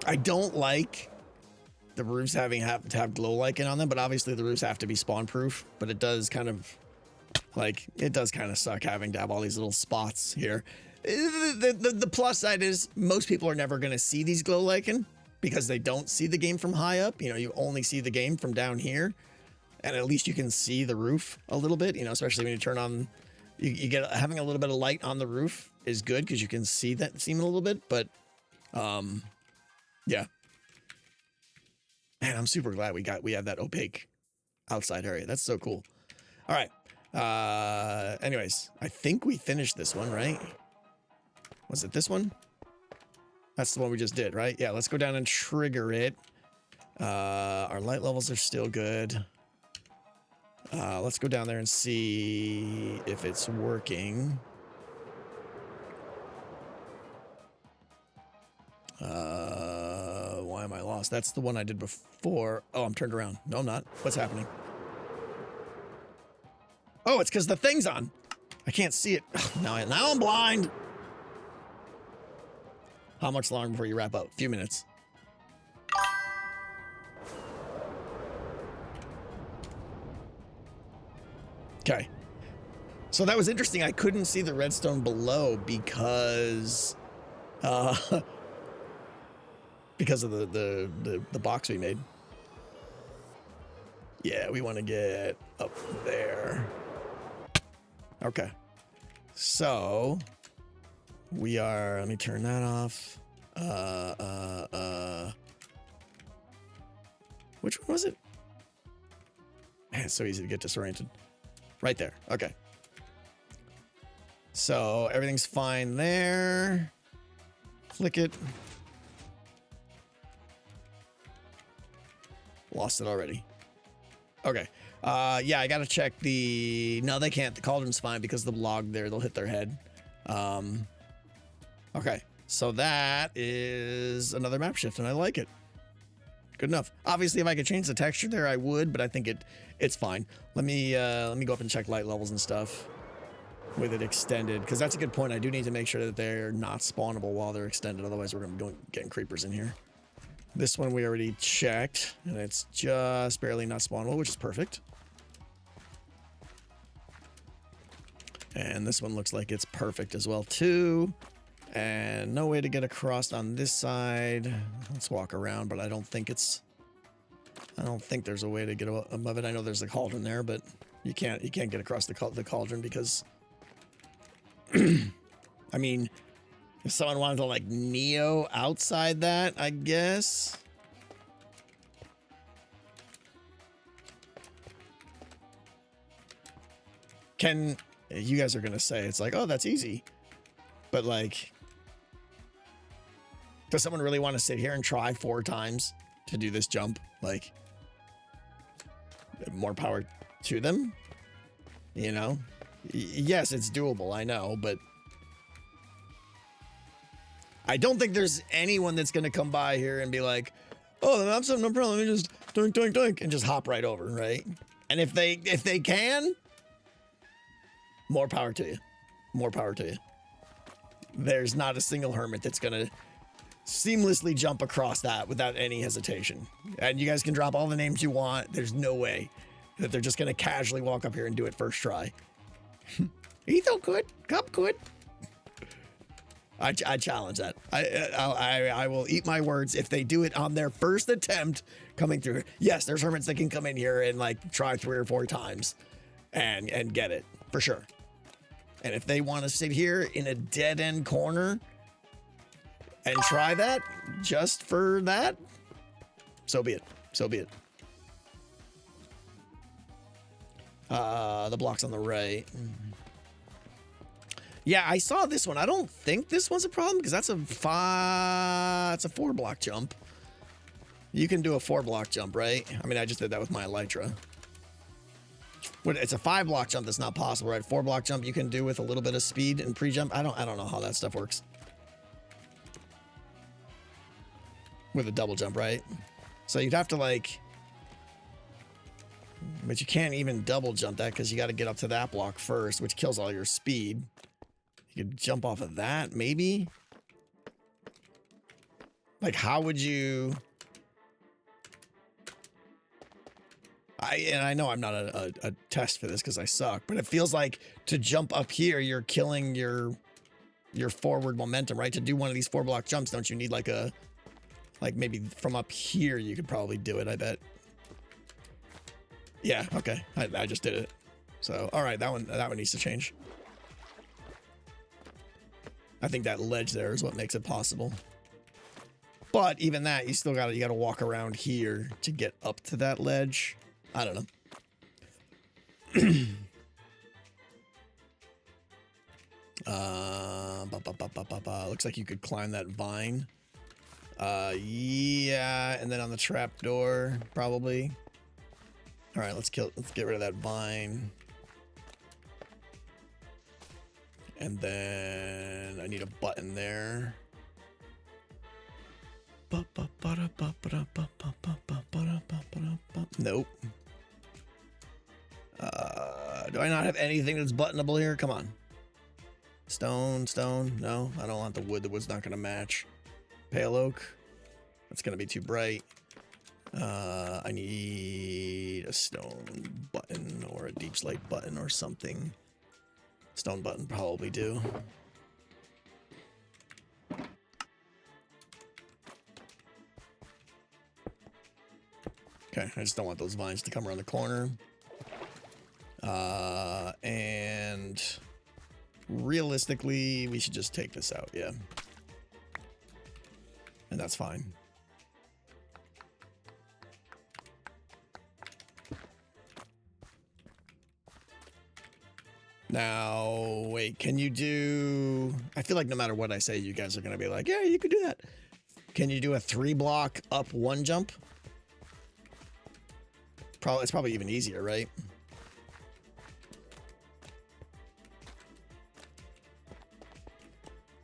I don't like the roofs have to have glow lichen on them, but obviously the roofs have to be spawn proof. But it does kind of suck having to have all these little spots here. The plus side is most people are never going to see these glow lichen because they don't see the game from high up. You know, you only see the game from down here, and at least you can see the roof a little bit. You know, especially when you turn on, you get having a little bit of light on the roof is good because you can see that seam a little bit. But yeah, man, I'm super glad we have that opaque outside area. That's so cool. All right. Anyways, I think we finished this one, right? Was it this one? That's the one we just did, right? Yeah, let's go down and trigger it. Our light levels are still good. Let's go down there and see if it's working. Why am I lost? That's the one I did before. Oh, I'm turned around. No, I'm not. What's happening? Oh, it's because the thing's on. I can't see it. Now I'm blind. How much longer before you wrap up? A few minutes. Okay. So that was interesting. I couldn't see the redstone below because of the box we made. Yeah, we want to get up there. Okay. So we are, let me turn that off. Which one was it? Man, it's so easy to get disoriented. Right there. Okay. So everything's fine there. Click it. Lost it already. Okay. Yeah, I gotta check the... No, they can't. The cauldron's fine because of the log there. They'll hit their head. Okay. So that is another map shift, and I like it. Good enough. Obviously, if I could change the texture there, I would, but I think it's fine. Let me go up and check light levels and stuff with it extended, because that's a good point. I do need to make sure that they're not spawnable while they're extended. Otherwise, we're going to be getting creepers in here. This one we already checked, and it's just barely not spawnable, which is perfect. And this one looks like it's perfect as well, too. And no way to get across on this side. Let's walk around, but I don't think there's a way to get above it. I know there's a cauldron there, but you can't get across the cauldron because I mean, if someone wanted to like Neo outside that, I guess. You guys are gonna say it's like, oh, that's easy, but like, does someone really want to sit here and try 4 times to do this jump? Like, more power to them, you know? Yes, it's doable, I know, but I don't think there's anyone that's going to come by here and be like, oh, that's no problem, let me just doink, doink, doink, and just hop right over, right? And if they can, more power to you. More power to you. There's not a single hermit that's going to seamlessly jump across that without any hesitation. And you guys can drop all the names you want. There's no way that they're just going to casually walk up here and do it first try. Etho could. Cup could. I challenge that. I will eat my words if they do it on their first attempt coming through. Yes, there's hermits that can come in here and like try 3 or 4 times and get it for sure. And if they want to sit here in a dead end corner and try that just for that, so be it. So be it. The block's on the right. Yeah, I saw this one. I don't think this one's a problem because that's a 4-block jump. You can do a 4-block jump, right? I mean, I just did that with my Elytra. It's a 5-block jump that's not possible, right? 4-block jump you can do with a little bit of speed and pre-jump. I don't know how that stuff works. With a double jump, right? So you'd have to like, but you can't even double jump that because you got to get up to that block first, which kills all your speed. You could jump off of that, maybe. Like, how would you? I know I'm not a test for this because I suck, but it feels like to jump up here, you're killing your forward momentum, right? To do one of these 4-block jumps, don't you need like maybe from up here you could probably do it, I bet. Yeah, okay. I just did it. So, all right, that one needs to change. I think that ledge there is what makes it possible. But even that, you gotta walk around here to get up to that ledge. I don't know. Looks like you could climb that vine. Yeah, and then on the trap door, probably. All right, let's get rid of that vine. And then I need a button there. Nope. Do I not have anything that's buttonable here? Come on. Stone. No, I don't want the wood. The wood's not going to match. Pale oak. That's going to be too bright. I need a stone button or a deep slate button or something. Stone button probably do. Okay, I just don't want those vines to come around the corner. And realistically, we should just take this out, yeah. And that's fine. Now, wait, can you do... I feel like no matter what I say, you guys are going to be like, yeah, you could do that. Can you do a 3-block up 1 jump? It's probably even easier, right?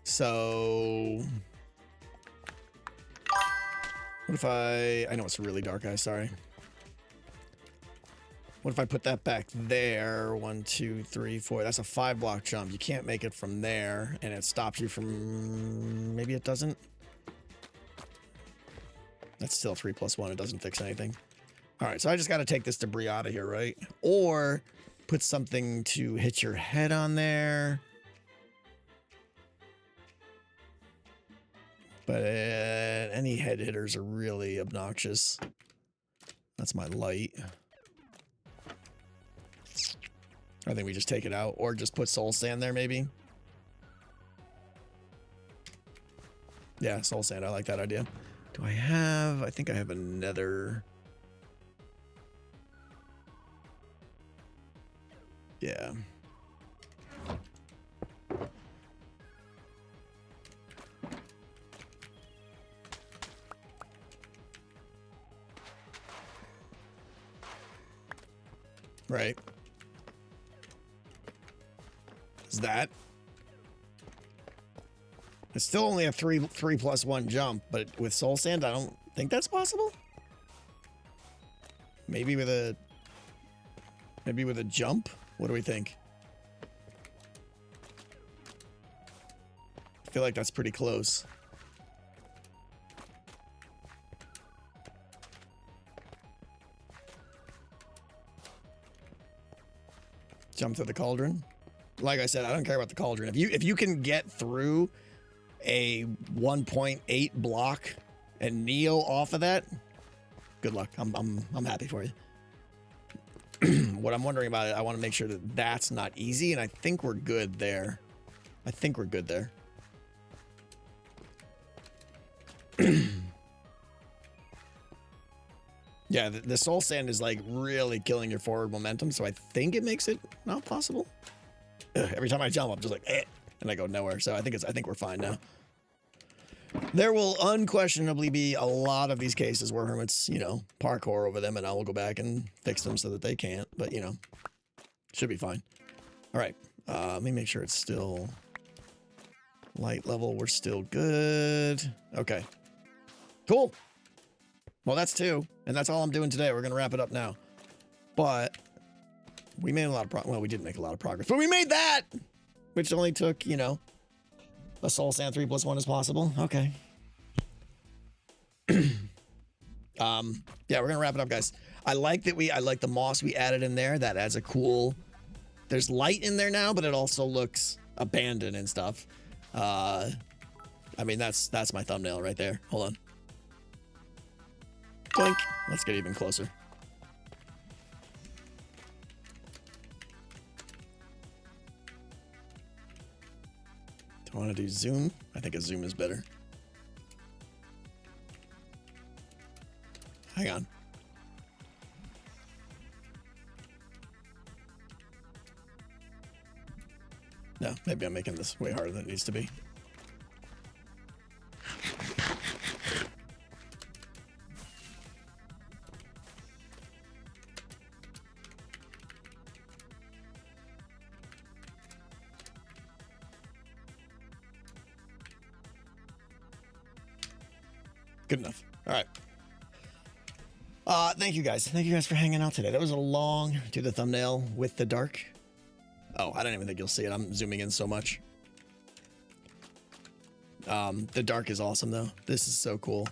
So... what if I know it's really dark, guys, sorry. What if I put that back there? 1, 2, 3, 4. That's a 5-block jump. You can't make it from there, and it stops you from... maybe it doesn't? That's still 3 + 1. It doesn't fix anything. All right, so I just got to take this debris out of here, right? Or put something to hit your head on there. But any head hitters are really obnoxious. That's my light. I think we just take it out or just put soul sand there maybe. Yeah, soul sand. I like that idea. Do I have... I think I have another... yeah. Right. Is that? It's still only a 3 + 1 jump, but with soul sand, I don't think that's possible. Maybe with a jump. What do we think? I feel like that's pretty close. Jump to the cauldron. Like I said, I don't care about the cauldron. If you can get through a 1.8 block and Neo off of that, good luck. I'm happy for you. What I'm wondering about it, I want to make sure that that's not easy, and I think we're good there. I think we're good there. Yeah, the soul sand is like really killing your forward momentum, so I think it makes it not possible. Ugh, every time I jump, I'm just like, eh, and I go nowhere. So I think we're fine now. There will unquestionably be a lot of these cases where hermits, you know, parkour over them, and I will go back and fix them so that they can't. But you know, should be fine. All right, let me make sure it's still light level. We're still good. Okay, cool. Well, that's 2, and that's all I'm doing today. We're gonna wrap it up now. But we made a lot of progress. Well, we didn't make a lot of progress, but we made that, which only took, you know, a soul sand 3 + 1 is possible. Okay. Yeah, we're gonna wrap it up, guys. I like the moss we added in there. That adds a cool. There's light in there now, but it also looks abandoned and stuff. I mean, that's my thumbnail right there. Hold on. Blink. Let's get even closer. Do I want to do zoom? I think a zoom is better. Hang on. No, maybe I'm making this way harder than it needs to be. Good enough. All right. Thank you guys. Thank you guys for hanging out today. That was a long do the thumbnail with the dark. Oh, I don't even think you'll see it. I'm zooming in so much. The dark is awesome though. This is so cool.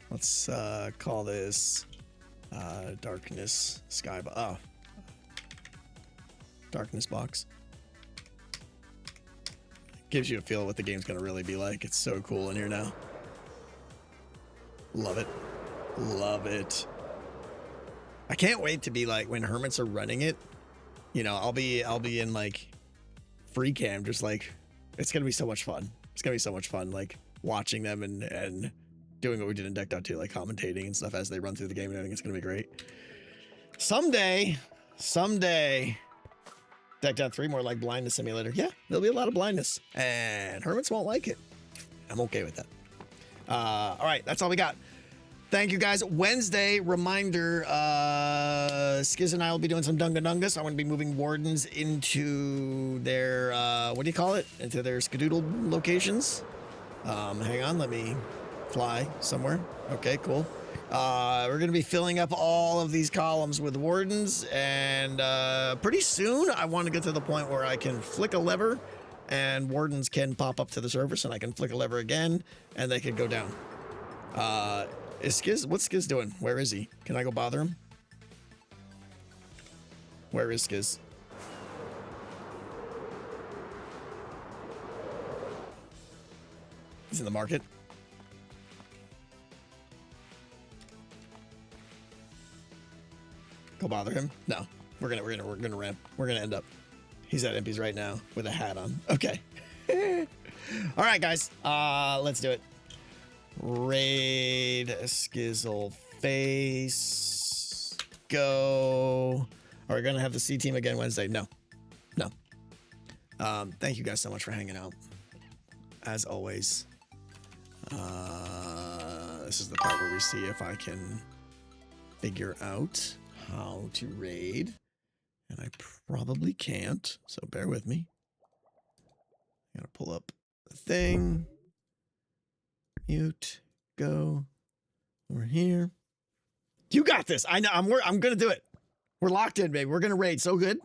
Let's call this darkness sky. Oh, darkness box. Gives you a feel of what the game's gonna really be like. It's so cool in here now. Love it. Love it. I can't wait to be like when hermits are running it. You know, I'll be in like free cam, just like it's gonna be so much fun. It's gonna be so much fun, like watching them and doing what we did in Deck.2, like commentating and stuff as they run through the game, and I think it's gonna be great. Someday, Deck.3 more like blindness simulator. Yeah, there'll be a lot of blindness, and hermits won't like it. I'm okay with that. All right, that's all we got. Thank you guys. Wednesday, reminder, Skiz and I will be doing some Dungadungas. I'm going to be moving wardens into their, what do you call it? Into their skadoodle locations. Hang on, let me fly somewhere. Okay, cool. We're going to be filling up all of these columns with wardens, and pretty soon I want to get to the point where I can flick a lever and wardens can pop up to the surface, and I can flick a lever again and they can go down. Is Skiz, what's Skiz doing? Where is he? Can I go bother him? Where is Skiz? He's in the market. Go bother him? No. We're gonna ramp. We're gonna end up. He's at Impy's right now with a hat on. Okay. All right, guys. Let's do it. Raid Skizzle face. Go. Are we gonna have the C team again Wednesday? No. No. Thank you guys so much for hanging out. As always. This is the part where we see if I can figure out how to raid. And I probably can't, so bear with me. I gotta pull up the thing. Mute. Go. Over here. You got this. I know. I'm gonna do it. We're locked in, baby. We're gonna raid so good.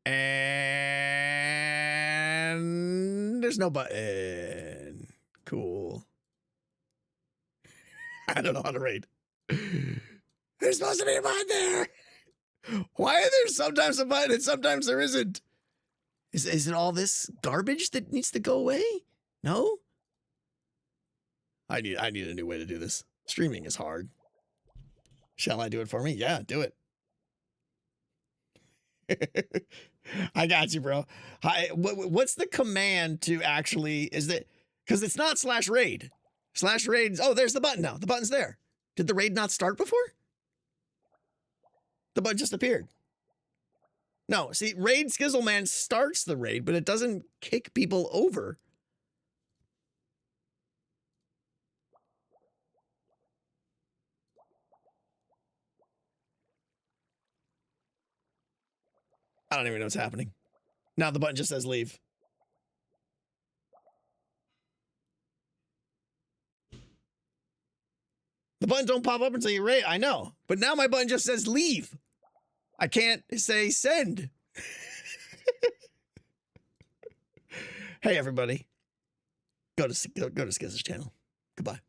And there's no button. Cool. I don't know how to raid. There's supposed to be a button there. Why are there sometimes a button and sometimes there isn't? Is it all this garbage that needs to go away? No? I need a new way to do this. Streaming is hard. Shall I do it for me? Yeah, do it. I got you, bro. What's the command to actually, is that, because it's not /raid. /raid, oh, there's the button now. The button's there. Did the raid not start before? The button just appeared. No, see, Raid Skizzleman starts the raid, but it doesn't kick people over. I don't even know what's happening. Now the button just says leave. The button don't pop up until you raid. I know, but now my button just says leave. I can't say send. Hey, everybody. Go to Skizz's channel. Goodbye.